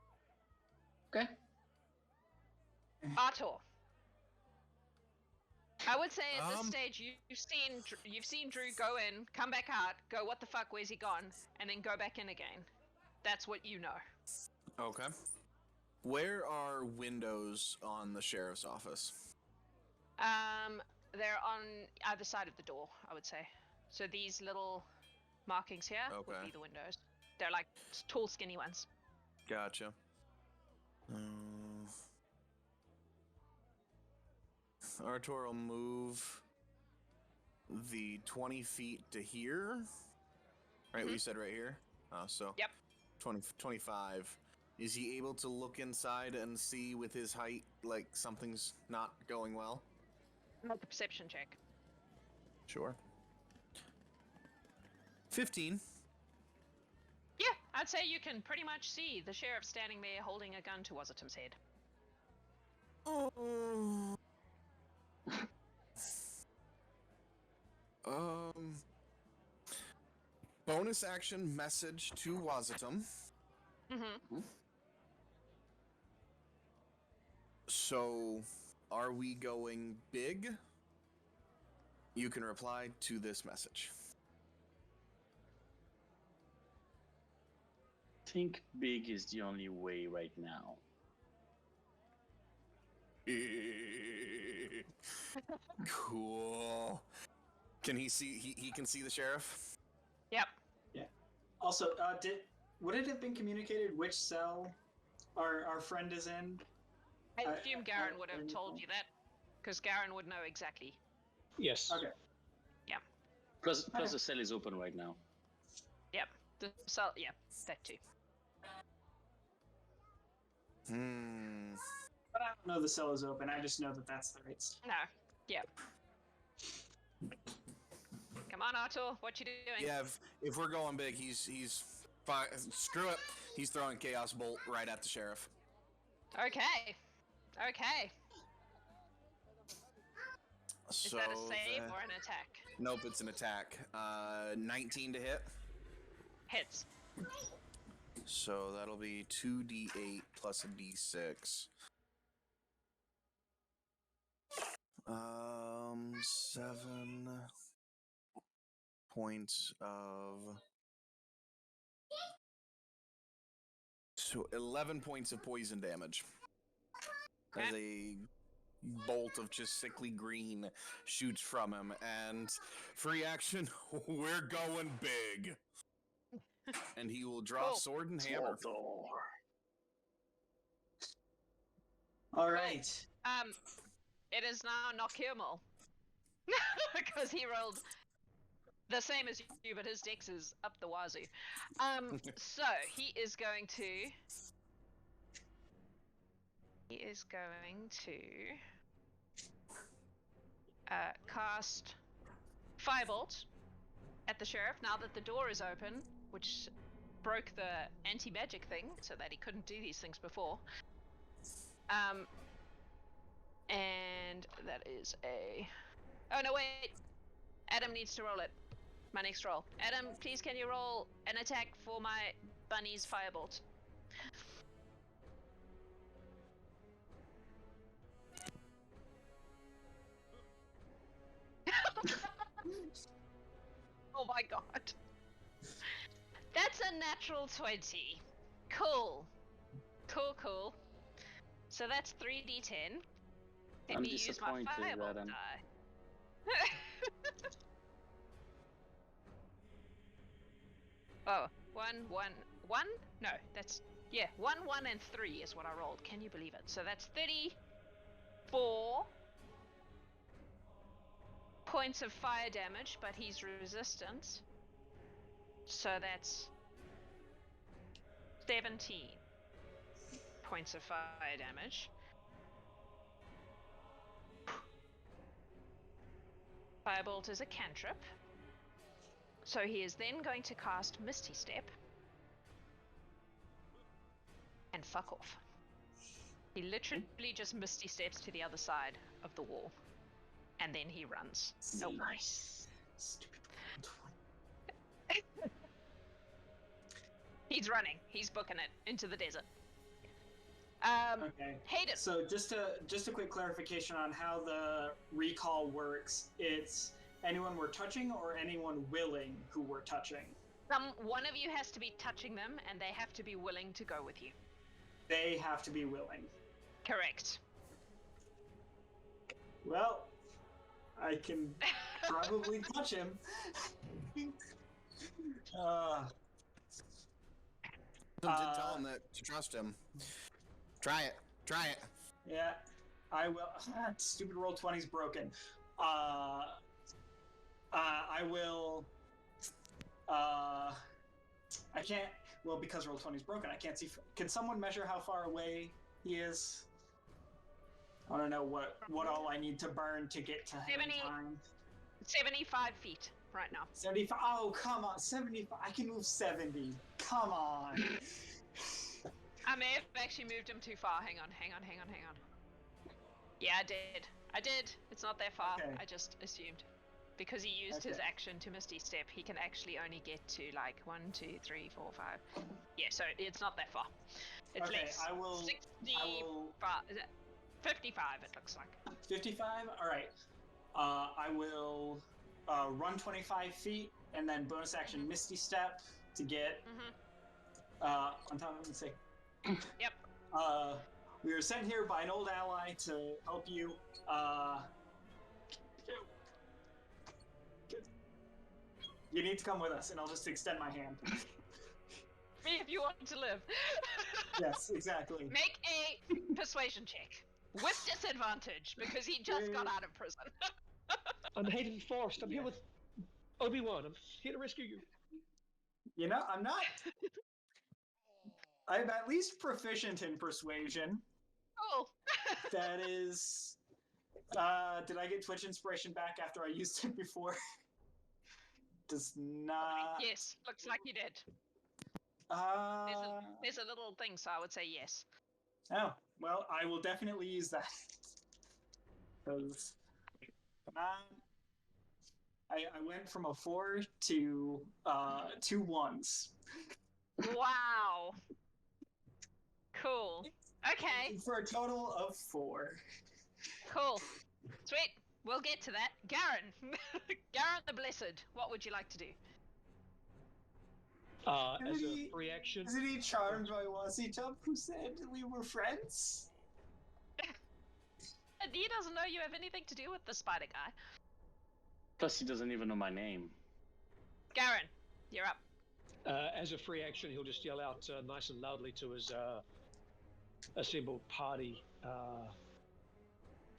Okay. Artor. I would say at this Um, stage you've seen Drew go in, come back out, go, "What the fuck, where's he gone?" and then go back in again. That's what you know. Okay. Where are windows on the sheriff's office? They're on either side of the door, I would say. So these little markings here would Okay. be the windows. They're like tall, skinny ones. Gotcha. Artor will move the 20 feet to here. Right, we said right here? So Yep. 25. Is he able to look inside and see with his height like something's not going well? Make a perception check. Sure. 15. Yeah, I'd say you can pretty much see the sheriff standing there holding a gun to Wasitum's head. Oh. Bonus action message to Wasitum. Mm-hmm. So, are we going big? You can reply to this message. I think big is the only way right now. Cool. Can he see? He can see the sheriff. Yep. Also, would it have been communicated which cell our friend is in? I I- assume Garen would have told you that, because Garen would know exactly. Yes. Okay. Plus the cell is open right now. Yep. Yeah, that too. But I don't know the cell is open. I just know that that's the right cell. No. Yep. Come on, Artor. What you doing? Yeah, if we're going big, he's fine. Screw it. He's throwing Chaos Bolt right at the sheriff. Okay. Okay. Is So that a save or an attack? Nope, it's an attack. 19 to hit. Hits. So that'll be 2d8 plus a d6. 7 points of... So 11 points of poison damage. As a bolt of just sickly green shoots from him, and free action, we're going big. And he will draw Cool. sword and hammer. All right. It is now Nokirmal. Because he rolled the same as you, but his dex is up the wazoo. So he is going to. Cast Firebolt at the sheriff now that the door is open, which broke the anti-magic thing so that he couldn't do these things before. And that is a... Oh no, wait! Adam needs to roll it. My next roll. Adam, please can you roll an attack for my bunny's Firebolt? Oh my god. That's a natural 20. Cool. Cool. So that's 3d10. Let I'm me use my disappointed, Firebolt Adam. die. Oh, one. No, that's 1, 1, and 3 is what I rolled. Can you believe it? So that's 34 points of fire damage, but he's resistant. So that's 17 points of fire damage. Firebolt is a cantrip. So he is then going to cast Misty Step. And fuck off. He literally just Misty Steps to the other side of the wall. And then he runs. Nope. Nice. Stupid. He's running. He's booking it into the desert. Okay. Haydn. So just a quick clarification on how the recall works. It's anyone we're touching or anyone willing who we're touching? One of you has to be touching them, and they have to be willing to go with you. They have to be willing. Correct. Well, I can probably touch him. Did tell him that to trust him. Try it. Yeah, I will. Stupid roll 20's broken. I will. I can't. Well, because roll 20's broken, I can't see. Can someone measure how far away he is? I don't know what all I need to burn to get to him in time. 75 feet right now. 75. Oh, come on. 75. I can move 70. Come on. I may have actually moved him too far. Hang on. Yeah, I did. It's not that far. Okay. I just assumed. Because he used his action to Misty Step, he can actually only get to like 1, 2, 3, 4, 5. Yeah, so it's not that far. It's Okay, less. I will. 65. Is it 55? It looks like. 55? Alright. I will run 25 feet and then bonus action Misty Step to get on top of him and say. Yep. We were sent here by an old ally to help you. You need to come with us, and I'll just extend my hand. Me if you want to live. Yes, exactly. Make a persuasion check. With disadvantage, because he just got out of prison. I'm Haydn Forst. I'm here with Obi-Wan. I'm here to rescue you. You know, I'm not... I'm at least proficient in persuasion. Oh. That is... did I get Twitch inspiration back after I used it before? Does not... Yes, looks like you did. There's a little thing, so I would say yes. Oh, well, I will definitely use that. Because I went from a 4 to 2 1s. Wow. Cool. Okay. For a total of 4. Cool. Sweet. We'll get to that. Garen. Garen the Blessed. What would you like to do? As a reaction. Isn't he charmed by Wasitum, who said we were friends? And he doesn't know you have anything to do with the spider guy. Plus, he doesn't even know my name. Garen, you're up. As a free action, he'll just yell out nice and loudly to his assembled party,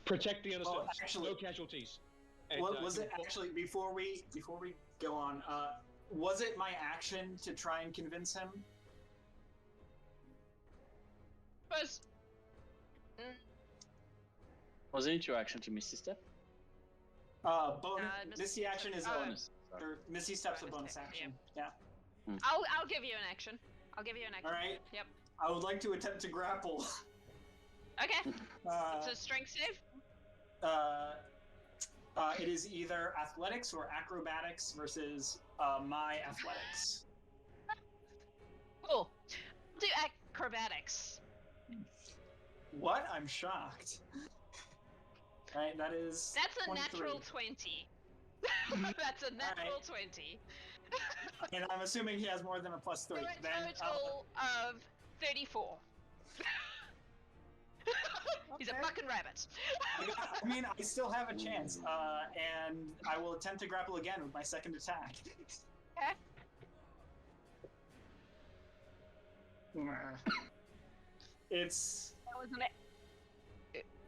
protect the innocent, actually- no casualties. And, Was it actually before we go on? Was it my action to try and convince him? Was Wasn't it your action to Misty Step? Bonus. Misty Misty action is Step- bonus. Or Misty Step's a bonus attack, action. Yeah. I'll give you an action. I'll give you an action. All right. Yep. I would like to attempt to grapple. Okay. It's a strength save. It is either athletics or acrobatics versus my athletics. Cool. Do acrobatics. What? I'm shocked. Right, that is. That's a 23. natural 20. That's a natural 20. And I'm assuming he has more than a plus 3. For a Then, total of 34. He's a fucking rabbit. I mean, I still have a chance, and I will attempt to grapple again with my second attack. It's. That was an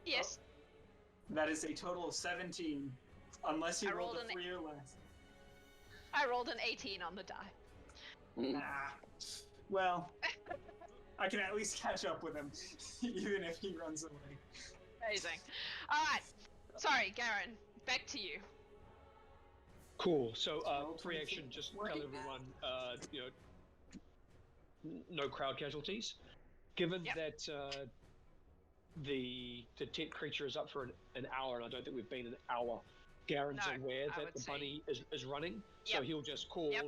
yes. That is a total of 17, unless he I rolled rolled a an 3 or less. I rolled an 18 on the die. Nah. Well, I can at least catch up with him, even if he runs away. Amazing. Alright. Sorry, Garen. Back to you. Cool. So, Roll free 22. action, just tell Working. everyone, no crowd casualties. Given Yep. that the tent creature is up for an hour, and I don't think we've been an hour, Garen's No, aware I that would the say- bunny is running, so Yep. he'll just call Yep.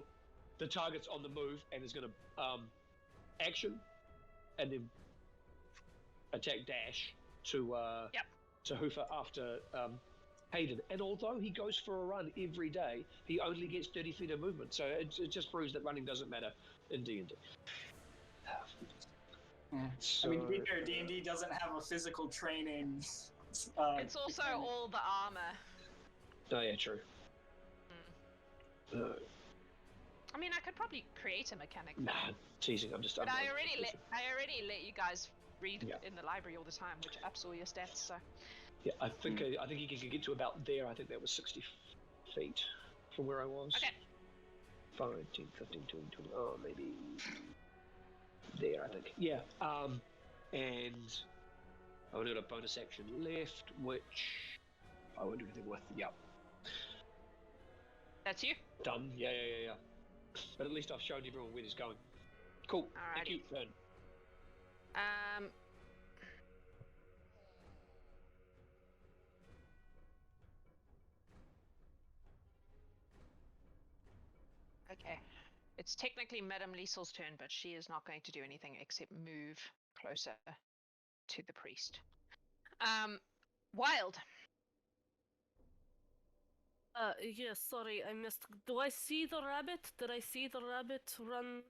the target's on the move and is going to action, and then attack dash to Yep. to hoof after Haydn. And although he goes for a run every day, he only gets 30 feet of movement. So it just proves that running doesn't matter in D&D. So, I mean, to be fair, D&D doesn't have a physical training. It's also all the armor. oh yeah, true. I mean, I could probably create a mechanic. Nah, teasing. I'm just. But I'm I already let you guys read Yeah. in the library all the time, which ups all your stats. So Yeah, I think he can get to about there. I think that was 60 feet from where I was. okay, 5, 10, 15, 20, 20. Oh, maybe there. I think. Yeah. And I will do a bonus action left, which I won't do anything with. Yep. that's you. Done. Yeah. But at least I've shown everyone where he's going. Cool. Thank Alrighty. you. Turn. Okay. It's technically Madame Liesel's turn, but she is not going to do anything except move closer to the priest. Wilde. Yes, sorry, I missed. Do I see the rabbit? Did I see the rabbit run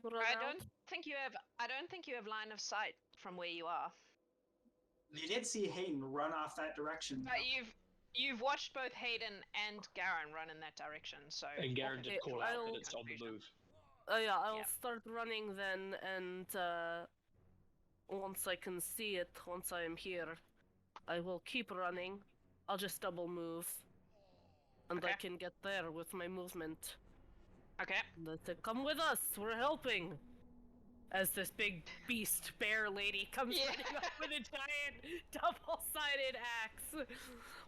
I out? don't think you have line of sight from where you are. You did see Haydn run off that direction. But you've watched both Haydn and Garen run in that direction, so And Garen did Okay, call out I'll- that it's on the move. Oh yeah, I'll Yeah. start running then, and once I can see it, once I am here, I will keep running. I'll just double move, and I Okay. can get there with my movement. okay. And I say, "Come with us, we're helping." As this big beast bear lady comes Yeah. running up with a giant double-sided axe.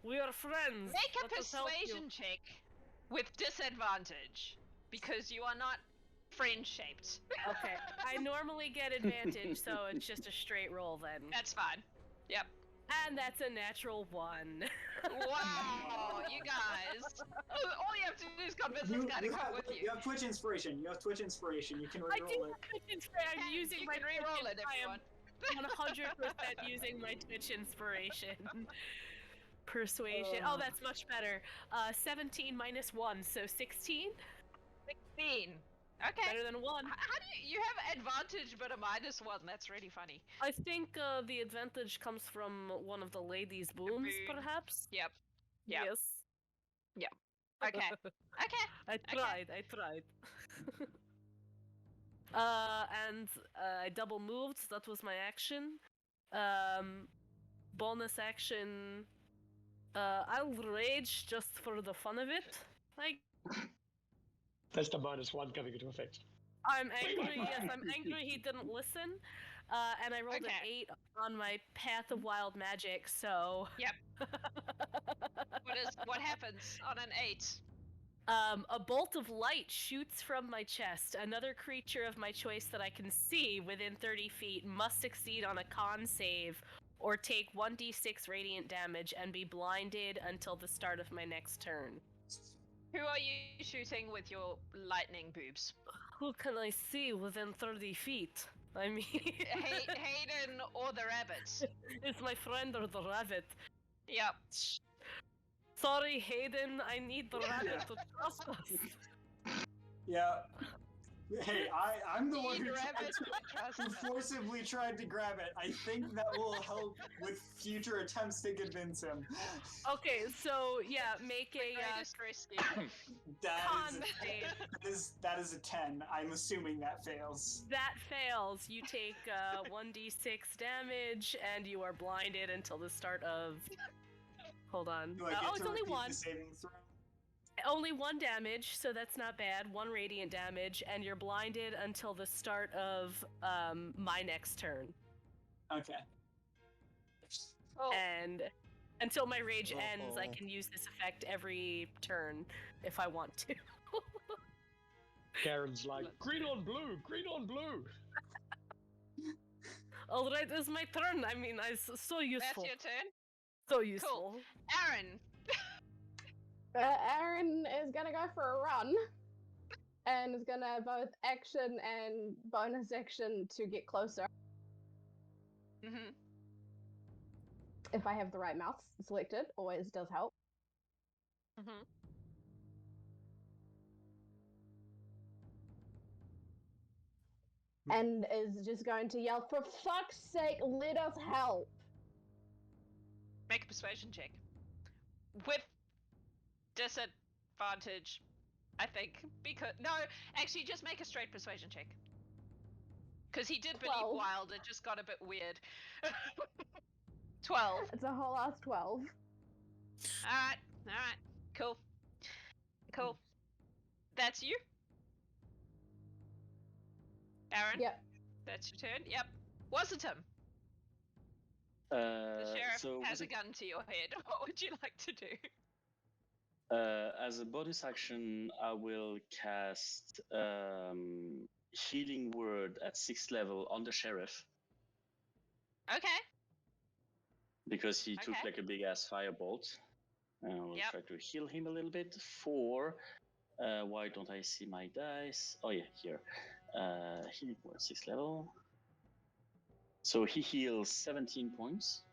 We are friends. Make a Let us help you." persuasion check with disadvantage because you are not friend-shaped. Okay, I normally get advantage, so it's just a straight roll then. That's fine. Yep. And that's a natural 1. Wow, you guys. All you have to do is convince this guy to come with you. You have Twitch inspiration. You have Twitch inspiration. You can I do reroll it. have Twitch inspiration. I'm using you my can re-roll Twitch it if I you am want. 100% using my Twitch inspiration. Persuasion. Oh, that's much better. 17 minus 1, so 16. 16. Okay. Better than 1. How do you have advantage but a -1? That's really funny. I think the advantage comes from one of the lady's boons, boon. perhaps? Yep. Yep. Yes. Okay. Okay. I tried. And I double moved. That was my action. Bonus action. I'll rage just for the fun of it. That's the -1 coming into effect. I'm angry. Yes, I'm angry he didn't listen. And I rolled an 8 on my Path of Wild Magic, so... Yep. What happens on an 8? A bolt of light shoots from my chest. Another creature of my choice that I can see within 30 feet must succeed on a con save or take 1d6 radiant damage and be blinded until the start of my next turn. Who are you shooting with your lightning boobs? Who can I see within 30 feet? I mean... Haydn or the rabbits? It's my friend or the rabbit. Yep. Sorry, Haydn, I need the rabbit to trust us. Yeah. Hey, I'm the one who rabbit. forcibly tried to grab it. I think that will help with future attempts to convince him. Okay, so yeah, make a con save. That is a 10. I'm assuming that fails. That fails. You take 1d6 damage, and you are blinded until the start of... Hold on. Do I get it's to only repeat 1. the saving throw? Only 1 damage, so that's not bad. 1 radiant damage, and you're blinded until the start of my next turn. Okay. Oh. And until my rage ends, I can use this effect every turn if I want to. Garen's like, green on blue, green on blue. Alright, it's my turn. I mean, it's so useful. That's your turn? So useful. Cool. Arryn. Arryn is gonna go for a run, and is gonna both action and bonus action to get closer. Mm-hmm. If I have the right mouse selected, always does help. Mm-hmm. And is just going to yell, "For fuck's sake, let us help!" Make a persuasion check. With disadvantage, I think. Because no, actually, just make a straight persuasion check. Because he did believe 12. Wilde, it just got a bit weird. 12. It's a whole ass 12. Alright, cool. Cool. That's you? Arryn? Yep. That's your turn? Yep. Wasitum. The sheriff so has a gun to your head. What would you like to do? As a bonus action, I will cast Healing Word at 6th level on the sheriff. Okay. Because he took Okay. like a big ass firebolt. And I will Yep. try to heal him a little bit. 4. Why don't I see my dice? Oh yeah, here. Healing Word 6th level. So he heals 17 points.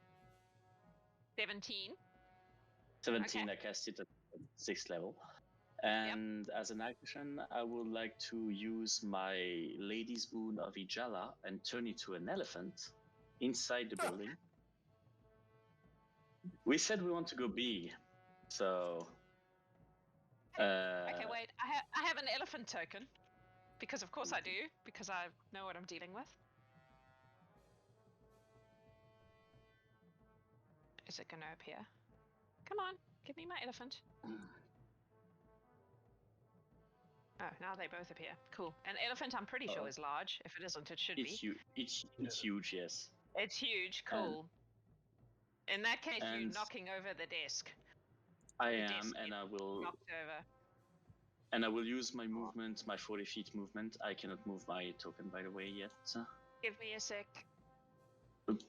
17. 17, Okay. I cast it at 6th level. And as an action, I would like to use my Lady's Boon of Ijala and turn it to an elephant inside the building. We said we want to go big, so... Okay, wait. I have an elephant token. Because of course I do. Because I know what I'm dealing with. Is it gonna appear? Come on, give me my elephant. Oh, now they both appear. Cool. An elephant, I'm pretty sure, is large. If it isn't, it should It's be. it's huge, yes. It's huge. Cool. In that case, you're and- knocking over the desk. I The am, desk and is I will... knocked over. And I will use my movement, my 40 feet movement. I cannot move my token, by the way, yet. Give me a sec.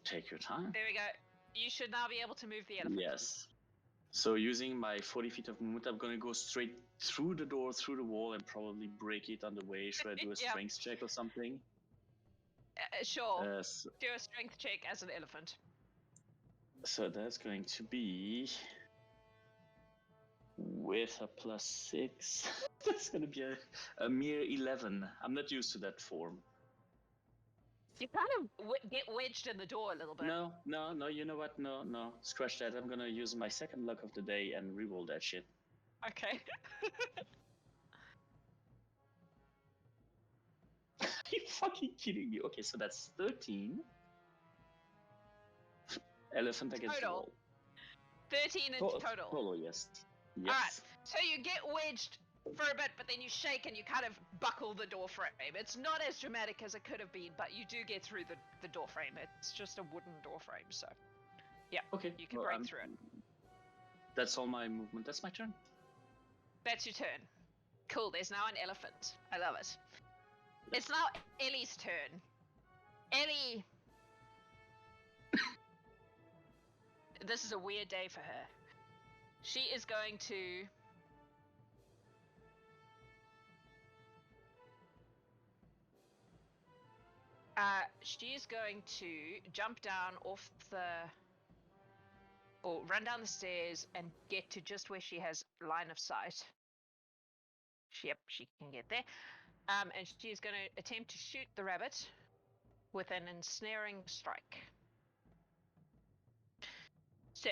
Take your time. There we go. You should now be able to move the elephant. Yes. So using my 40 feet of movement, I'm gonna go straight through the door, through the wall, and probably break it on the way. Should I do a Yep. strength check or something? Sure. So Do a strength check as an elephant. that's going to be With a +6, that's gonna be a mere 11. I'm not used to that form. You kind of get wedged in the door a little bit. No, you know what? No. Scratch that. I'm gonna use my second luck of the day and reroll that shit. Okay. Are you fucking kidding me? Okay, so that's 13. Elephant against the Total. wall. 13 in total. Total, yes. Yes. Alright, so you get wedged for a bit, but then you shake and you kind of buckle the door frame. It's not as dramatic as it could have been, but you do get through the door frame. It's just a wooden door frame, so yeah, Okay. you can break through it. That's all my movement. That's my turn. That's your turn. Cool, there's now an elephant. I love it. It's now Ellie's turn. Ellie... This is a weird day for her. She is going to... she's going to jump down off or run down the stairs and get to just where she has line of sight. Yep, she can get there. And she's going to attempt to shoot the rabbit with an ensnaring strike. So.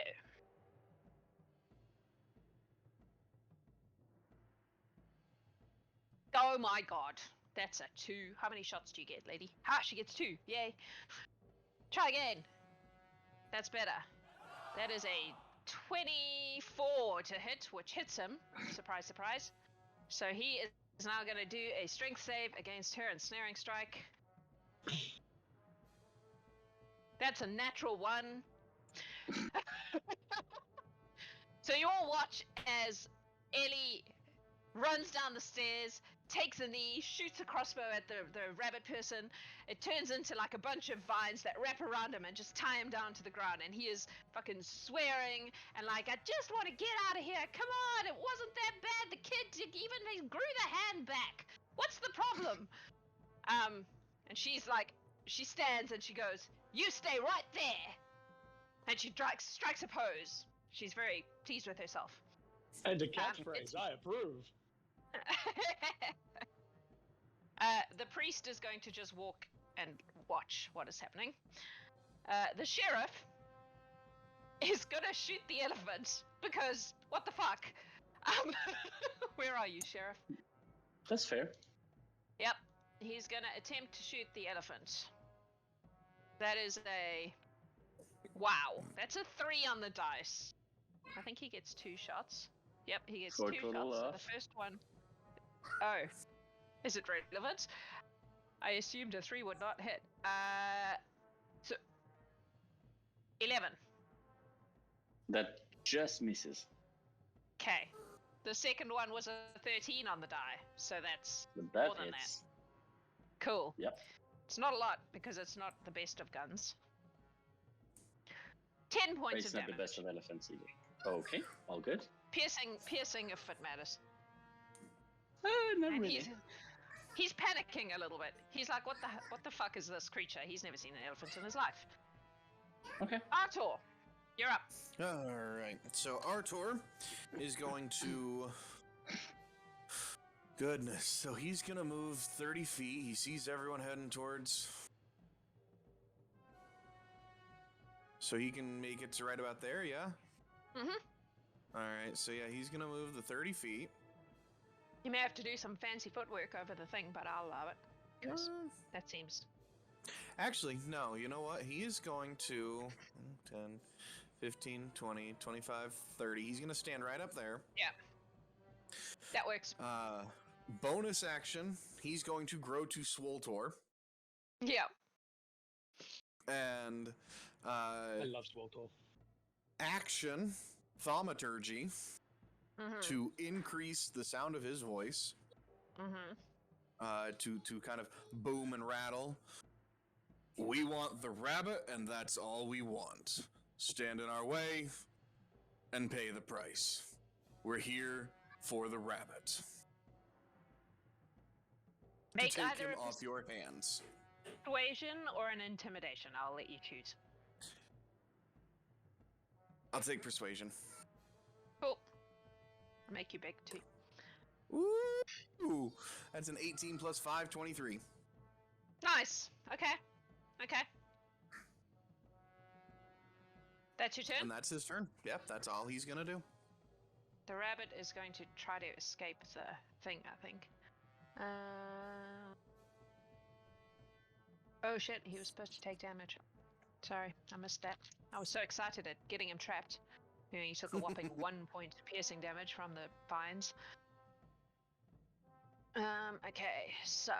Oh my god. That's a 2. How many shots do you get, lady? Ha! She gets 2. Yay. Try again. That's better. That is a 24 to hit, which hits him. Surprise, surprise. So he is now going to do a strength save against her ensnaring strike. That's a natural 1. So you all watch as Ellie runs down the stairs, takes a knee, shoots a crossbow at the rabbit person. It turns into like a bunch of vines that wrap around him and just tie him down to the ground. And he is fucking swearing and like, I just want to get out of here. Come on, it wasn't that bad. The kid even grew the hand back. What's the problem? And she's like, she stands and she goes, you stay right there. And she strikes a pose. She's very pleased with herself. And a catchphrase, I approve. The priest is going to just walk and watch what is happening. The sheriff is gonna shoot the elephant because what the fuck? Where are you, sheriff? That's fair. Yep, he's gonna attempt to shoot the elephant. That is a wow. That's a 3 on the dice. I think he gets 2 shots. Yep, he gets 2 shots. So the first one. Oh, is it relevant? I assumed a 3 would not hit. So 11. That just misses. Okay. The second one was a 13 on the die, so that's That more than hits. that. Cool. Yep. It's not a lot because it's not the best of guns. 10 points It's of not damage. the best of elephants either. Okay, all good. Piercing if it matters. Not And really. he's panicking a little bit. He's like, what the fuck is this creature? He's never seen an elephant in his life. Okay. Artor, you're up. Alright, so Artor is going to... Goodness, so he's gonna move 30 feet. He sees everyone heading towards... So he can make it to right about there, yeah? Mm-hmm. Alright, so yeah, he's gonna move the 30 feet. You may have to do some fancy footwork over the thing, but I'll allow it. Because that seems... Actually, no, you know what? He is going to 10, 15, 20, 25, 30. He's going to stand right up there. Yeah. That works. Bonus action, he's going to grow to Swoltor. Yeah. And I love Swoltor. action, Thaumaturgy, to increase the sound of his voice. To kind of boom and rattle. We want the rabbit, and that's all we want. Stand in our way and pay the price. We're here for the rabbit. Make to take either him a off your hands. persuasion or an intimidation. I'll let you choose. I'll take persuasion. Cool. I'll make you big too. Ooh, that's an 18 plus 5, 23. Nice. Okay. Okay. That's your turn? And that's his turn. Yep, that's all he's gonna do. The rabbit is going to try to escape the thing, I think. Oh shit, he was supposed to take damage. Sorry, I missed that. I was so excited at getting him trapped. You know, he took a whopping 1 point piercing damage from the vines. Okay, so...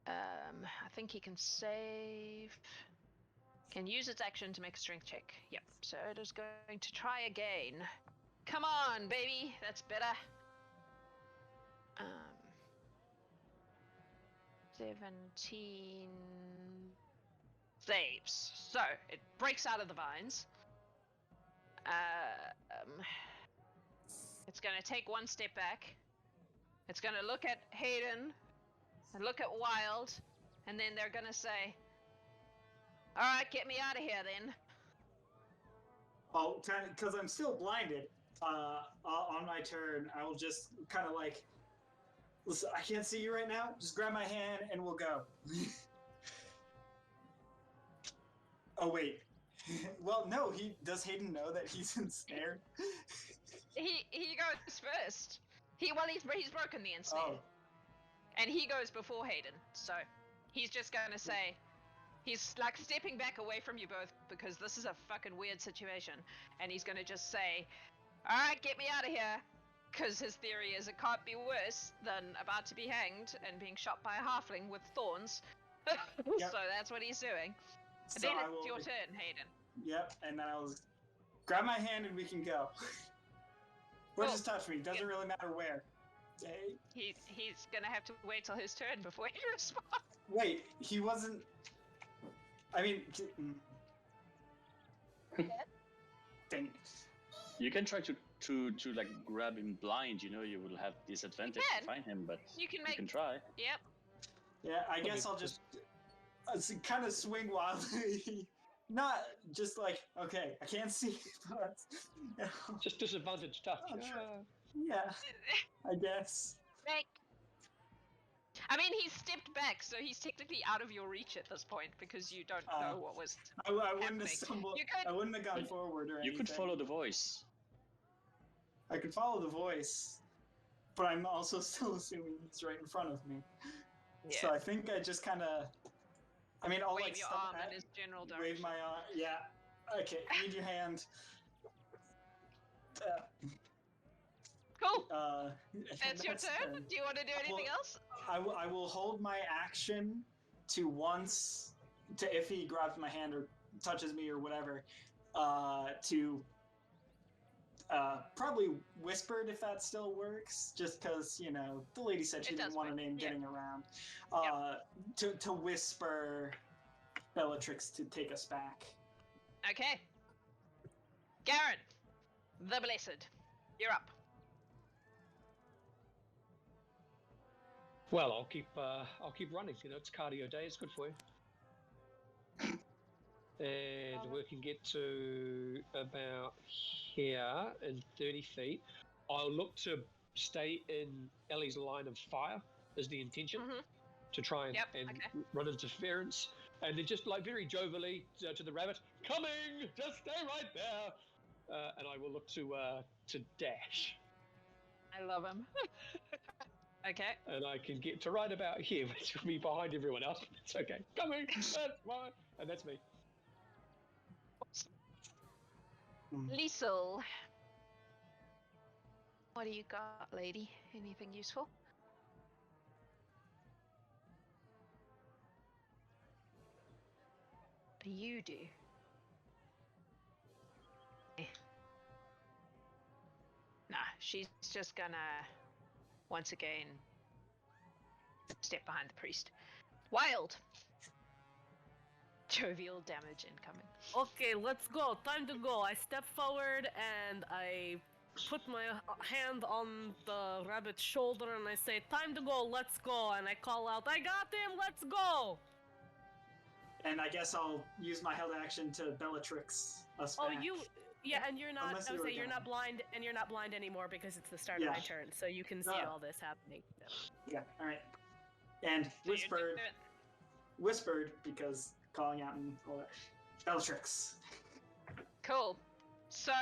I think he can save... Can use its action to make a strength check. Yep, so it is going to try again. Come on, baby! That's better. 17... saves. So, it breaks out of the vines. It's gonna take 1 step back. It's gonna look at Haydn, and look at Wilde, and then they're gonna say, alright, get me out of here then. Oh, because I'm still blinded. On my turn, I will just kind of like, listen, I can't see you right now. Just grab my hand and we'll go. Oh wait. Well, no. Does Haydn know that he's ensnared? He goes first. He's broken the ensnare, Oh. and he goes before Haydn. So he's just gonna say. He's like stepping back away from you both because this is a fucking weird situation. And he's gonna just say, alright, get me out of here. Because his theory is it can't be worse than about to be hanged and being shot by a halfling with thorns. Yep. So that's what he's doing. And So then I it's will- your turn, Haydn. Yep, and then I'll grab my hand and we can go. Or Cool. just touch me. Doesn't really matter where. Hey. He's gonna have to wait till his turn before he responds. Wait, he wasn't. I mean. Dang it. You can try to like grab him blind. You know, you will have disadvantage can. to find him, but You can you make. can try. Yep. Yeah, I guess I'll just kind of swing wildly. Not just like, okay, I can't see, but Just disadvantage touch. I'm sure. Yeah, I guess. Make. I mean, he's stepped back, so he's technically out of your reach at this point because you don't know what was. I wouldn't happening. have stumbled. You could- I wouldn't have gone forward or anything. You could follow the voice. I could follow the voice, but I'm also still assuming he's right in front of me. Yeah. So I think I just kind of. I mean, I'll Wave like your step arm back, in his general wave direction. my arm. Yeah. Okay. Need your hand. Cool. That's That's your turn. Do you want to do anything else? I will hold my action to once to if he grabs my hand or touches me or whatever, to probably whispered if that still works, just because the lady said she It didn't does want a work, name yeah. getting around. To whisper Bellatrix to take us back. Okay. Garen, the Blessed, you're up. Well, I'll keep running. It's cardio day. It's good for you. And we can get to about here in 30 feet. I'll look to stay in Ellie's line of fire is the intention, to try and, run interference. And then just like very jovially to the rabbit, coming, just stay right there. And I will look to dash. I love him. Okay. And I can get to right about here, which will be behind everyone else. It's okay. Coming, that's fine. And that's me. Liesel. What do you got, lady? Anything useful? You do. Nah, she's just gonna once again step behind the priest. Wilde. Jovial damage incoming. Okay, let's go. Time to go. I step forward and I put my hand on the rabbit's shoulder and I say, time to go, let's go. And I call out, I got him, let's go. And I guess I'll use my held action to Bellatrix us Oh, back. Yeah, and you're not. Unless I you would were say you're down. not blind, and you're not blind anymore because it's the start of my Yeah. turn, so you can see No. all this happening. Yeah, alright. And So you're whispered, because calling out and all that. Bellatrix. Cool. So,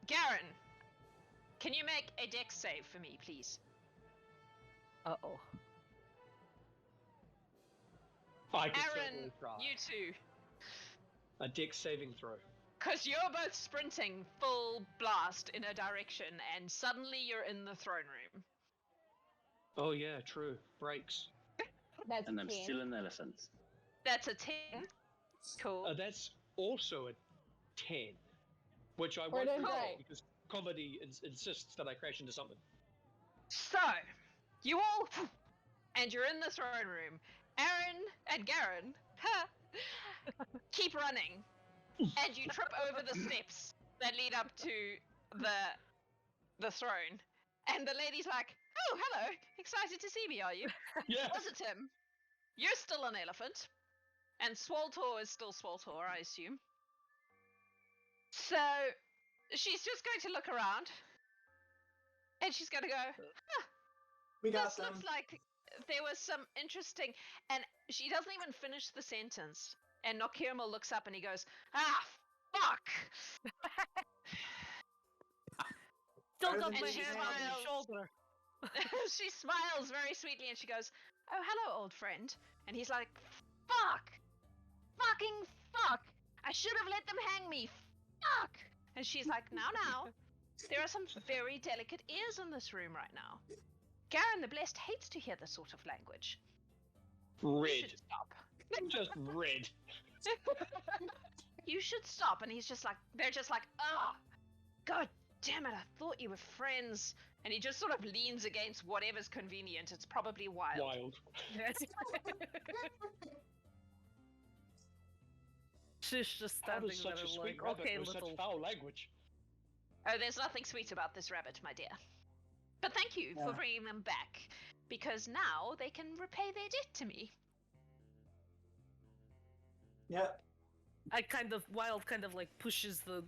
Garen, can you make a dex save for me, please? Uh-oh. I can Arryn, certainly try. you too. A dex saving throw. Because you're both sprinting full blast in a direction, and suddenly you're in the throne room. Oh yeah, true. Breaks. That's And I'm 10. still an elephant. That's a 10. Cool. That's also a 10, which I We're won't doing roll great. because comedy insists that I crash into something. So, you all, and you're in the throne room. Arryn and Garen, keep running, and you trip over the steps that lead up to the throne. And the lady's like, "Oh, hello! Excited to see me, are you?" Yeah. Wasitum, you're still an elephant, and Swaltor is still Swaltor, I assume. So, she's just going to look around, and she's going to go, We got "This them. looks like there was some interesting," and she doesn't even finish the sentence. And Nokirmal looks up and he goes, "Ah, fuck!" Still Better got than my she hand on your smiles. shoulder. She smiles very sweetly and she goes, "Oh, hello, old friend." And he's like, "Fuck! Fucking fuck! I should have let them hang me! Fuck!" And she's like, now, there are some very delicate ears in this room right now. Garen the Blessed hates to hear this sort of language. You Red. should stop. Just red. You should stop. And he's just like, they're just like, "Oh, god damn it, I thought you were friends." And he just sort of leans against whatever's convenient. It's probably Wilde. Wild. She's just How standing does there such a like, sweet rabbit okay, know little. such foul language? Oh, there's nothing sweet about this rabbit, my dear. But thank you for Yeah. bringing them back, because now they can repay their debt to me. Yep. Wild kind of like pushes the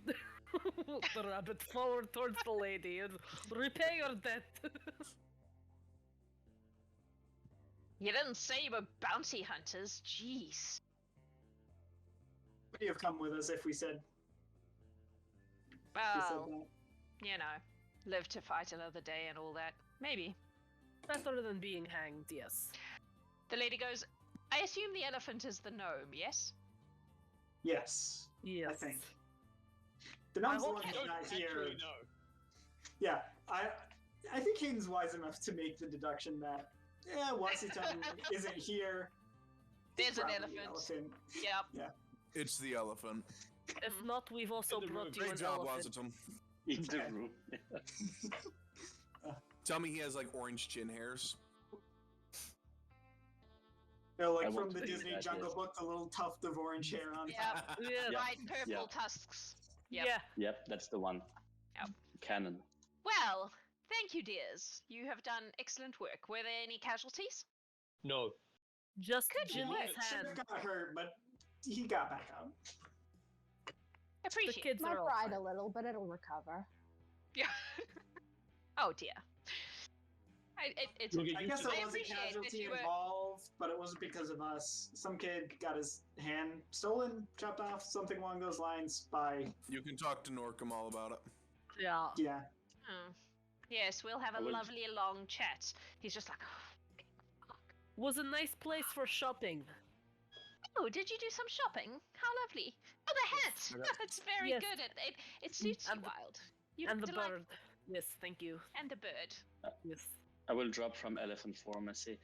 the rabbit forward towards the lady and repay your debt. You didn't say you were bounty hunters, jeez. Would you have come with us if we said, Well, that? you know, live to fight another day and all that. Maybe. Better than being hanged, yes. The lady goes, "I assume the elephant is the gnome, yes?" Yes, Yes. I think. The gnome's the hope one I who's don't not here. actually know. Yeah, I think Hayden's wise enough to make the deduction that, Wasitum isn't here. There's an Probably elephant. Yep. It's the elephant. If not, we've also In the brought room. you Great an job, elephant. Wasitum. In the room. Tell me he has like orange chin hairs. No, I like want from the to think Disney that, Jungle yes. Book, the little tuft of orange hair on top. Yep. Yeah. Bright purple Yeah. tusks. Yep. Yeah. Yep, that's the one. Yep. Canon. Well, thank you, dears. You have done excellent work. Were there any casualties? No. Just Good Jimmy's work. Should hand. have got hurt, but he got back up. The Appreciate kids Might are all ride fine. a little, but it'll recover. Yeah. Oh dear. It's You'll get I used guess to there I was a appreciate that casualty you were- involved, but it wasn't because of us. Some kid got his hand stolen, chopped off, something along those lines by, You can talk to Nokirmal about it. Yeah. yeah. Oh. Yes, we'll have I a will- lovely long chat. He's just like, Was a nice place for shopping. "Oh, did you do some shopping? How lovely. Oh, the hat! It's very Yes. good. It suits you, And the- Wild. You And the delight- bird. Yes, thank you. And the bird. Yes. I will drop from elephant form and say,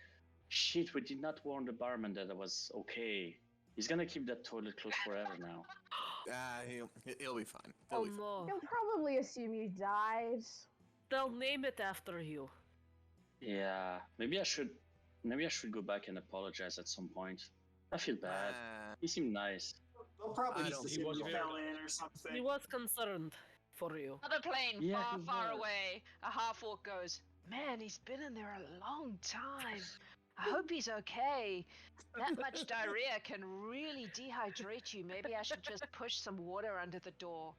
"Shit, we did not warn the barman that I was okay. He's gonna keep that toilet closed forever now." He'll be fine. He'll Oh be fine. no. He'll probably assume you died. They'll name it after you. Yeah, maybe I should go back and apologize at some point. I feel bad. He seemed nice. They'll probably I just don't- he assume was you very fell nice. in or something. He was concerned for you. Another plane Yeah, far, he far was. away. A half-orc goes, "Man, he's been in there a long time. I hope he's okay. That much diarrhea can really dehydrate you. Maybe I should just push some water under the door."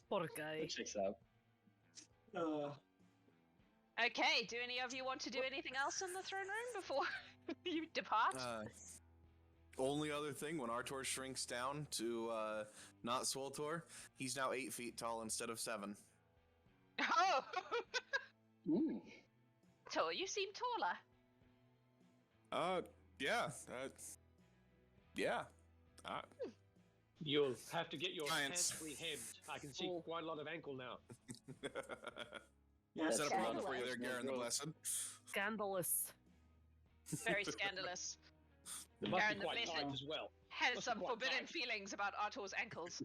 Poor guy. That checks out. Okay, do any of you want to do anything else in the throne room before you depart? Only other thing, when Artor shrinks down to not Swoltor, he's now 8 feet tall instead of 7. Oh! Ooh. Tall, you seem taller. Yeah. Yeah. You'll have to get your Science. pants rehemmed. I can see quite a lot of ankle now. Yeah, Set up a run for you there, Scandalous. Garen the Blessed. Scandalous. Very scandalous. They must Garen be the quite Blessed tight as well. Has Must be some quite forbidden tight. feelings about Artor's ankles.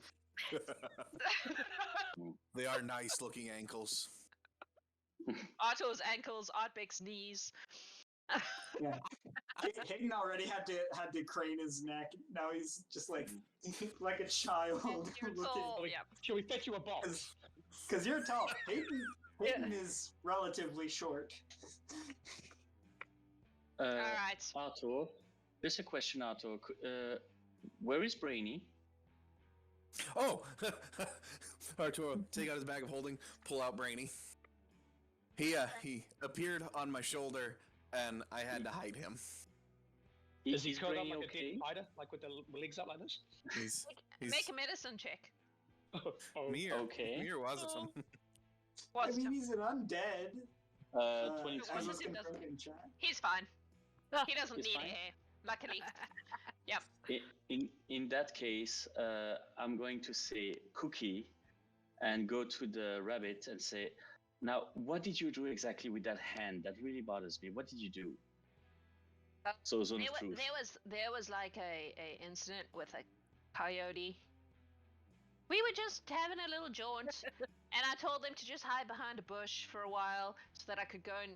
They are nice looking ankles. Artor's ankles, Artbeck's knees. yeah. Haydn already had to crane his neck. Now he's just like a child. You're tall, yeah. Shall we fetch you a box? Because you're tall. Haydn is relatively short. Alright. Artor, there's a question, Artor. Where is Brainy? Oh! Arturo, take out his bag of holding, pull out Brainy. He appeared on my shoulder, and I had to hide him. Is he Is curled up Brainy like a okay? dead spider? Like with the legs up like this? He's Make a medicine check. Oh, me or, Okay. me or Wasitum. I What's mean, he's an undead. 23. I was Wasitum just doesn't- confirming in chat. He's fine. He doesn't He's need fine? hair, luckily. Yep. In that case, I'm going to say Cookie and go to the rabbit and say, now, what did you do exactly with that hand? That really bothers me. What did you do? So, Zone of Truth. There was like a incident with a coyote. We were just having a little jaunt, and I told them to just hide behind a bush for a while so that I could go and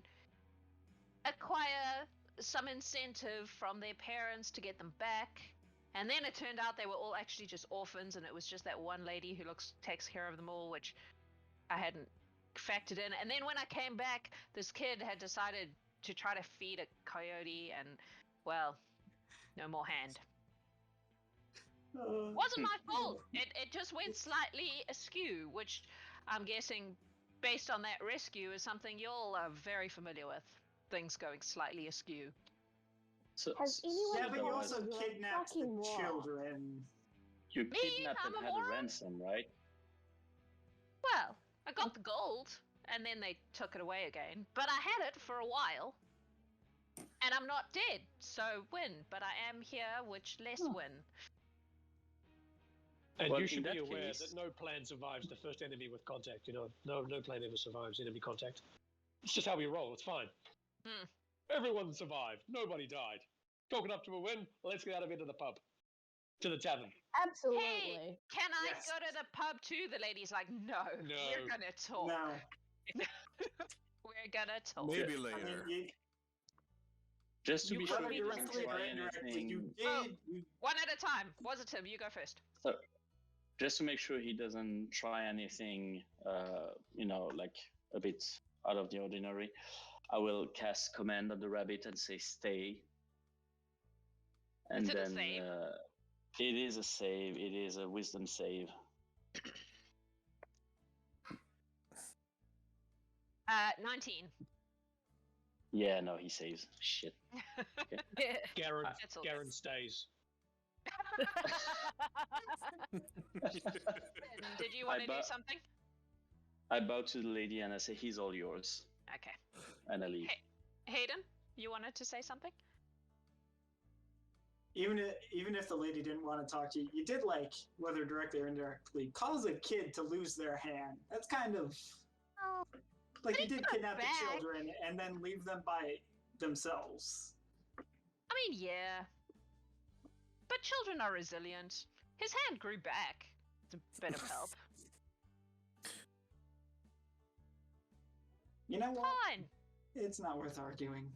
acquire some incentive from their parents to get them back. And then it turned out they were all actually just orphans, and it was just that one lady who takes care of them all, which I hadn't factored in. And then when I came back, this kid had decided to try to feed a coyote, and well, no more hand. Wasn't my fault. It just went slightly askew, which I'm guessing, based on that rescue, is something you'll are very familiar with. Things going slightly askew. So, Has anyone Yeah, but you Well, also you're kidnapped the fucking moron. children. you Me? kidnapped I'm and a had a moron? ransom, right? Well, I got the gold, and then they took it away again. But I had it for a while. And I'm not dead, so win. But I am here, which less win. And Well, you in should be that aware case- that no plan survives the first enemy with contact. You know, no plan ever survives enemy contact. It's just how we roll. It's fine. Hmm. Everyone survived. Nobody died. Talking up to a win. Let's get out of here to the pub, to the tavern. Absolutely. Hey, can I Yes. go to the pub too? The lady's like, no. No. We're gonna talk. No. We're gonna talk. Maybe I mean, later. Just to You be could sure whether he doesn't directly try or indirectly, anything. you Oh. did. You, One at a time. Wasitum, you go first. Just to make sure he doesn't try anything, like a bit out of the ordinary, I will cast command on the rabbit and say stay. And Is it a then save? it is a save. It is a wisdom save. 19. Yeah, no, he saves. Shit. Garen, That's all Garen good. stays. Did you want to do bu- something? I bow to the lady and I say, "He's all yours," Okay. and I leave. Hayden, you wanted to say something? even if the lady didn't want to talk to you, you did, like, whether directly or indirectly, cause a kid to lose their hand. That's kind of Oh. like But you he did got kidnap the back. children and then leave them by themselves. I mean, yeah. But children are resilient. His hand grew back. It's a bit of help. You know what? Fine. It's not worth arguing.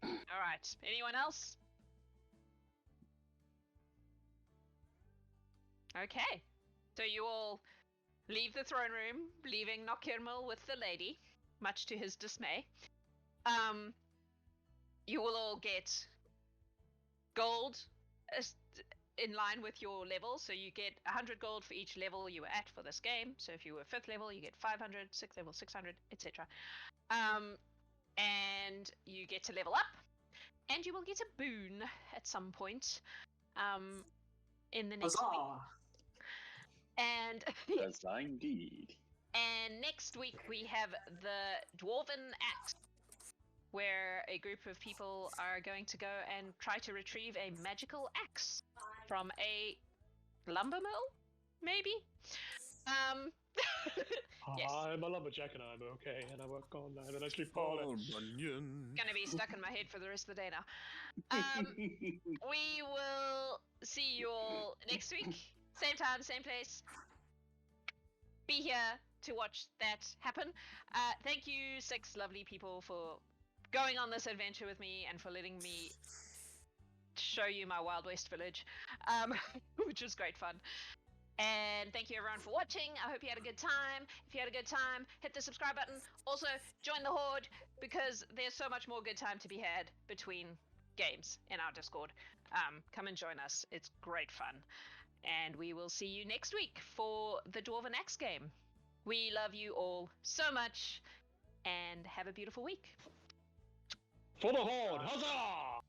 All right. Anyone else? Okay. So you all leave the throne room, leaving Nokirmal with the lady, much to his dismay. You will all get gold in line with your level. So you get 100 gold for each level you were at for this game. So if you were 5th level, you get 500, 6th level 600, etc. And you get to level up, and you will get a boon at some point in the next week. Huzzah! And That's indeed. and next week we have the Dwarven Axe, where a group of people are going to go and try to retrieve a magical axe from a lumber mill, maybe? Yes. I'm a lumberjack and I'm okay, and I work all night and I sleep all Oh, night. Runyon. Gonna be stuck in my head for the rest of the day now. We will see you all next week. Same time, same place. Be here to watch that happen. Thank you, 6 lovely people, for going on this adventure with me and for letting me show you my Wild West village, which was great fun. And thank you everyone for watching. I hope you had a good time. If you had a good time, hit the subscribe button. Also, join the Horde, because there's so much more good time to be had between games in our Discord. Come and join us. It's great fun. And we will see you next week for the Dwarven Axe game. We love you all so much, and have a beautiful week. For the Horde! Huzzah!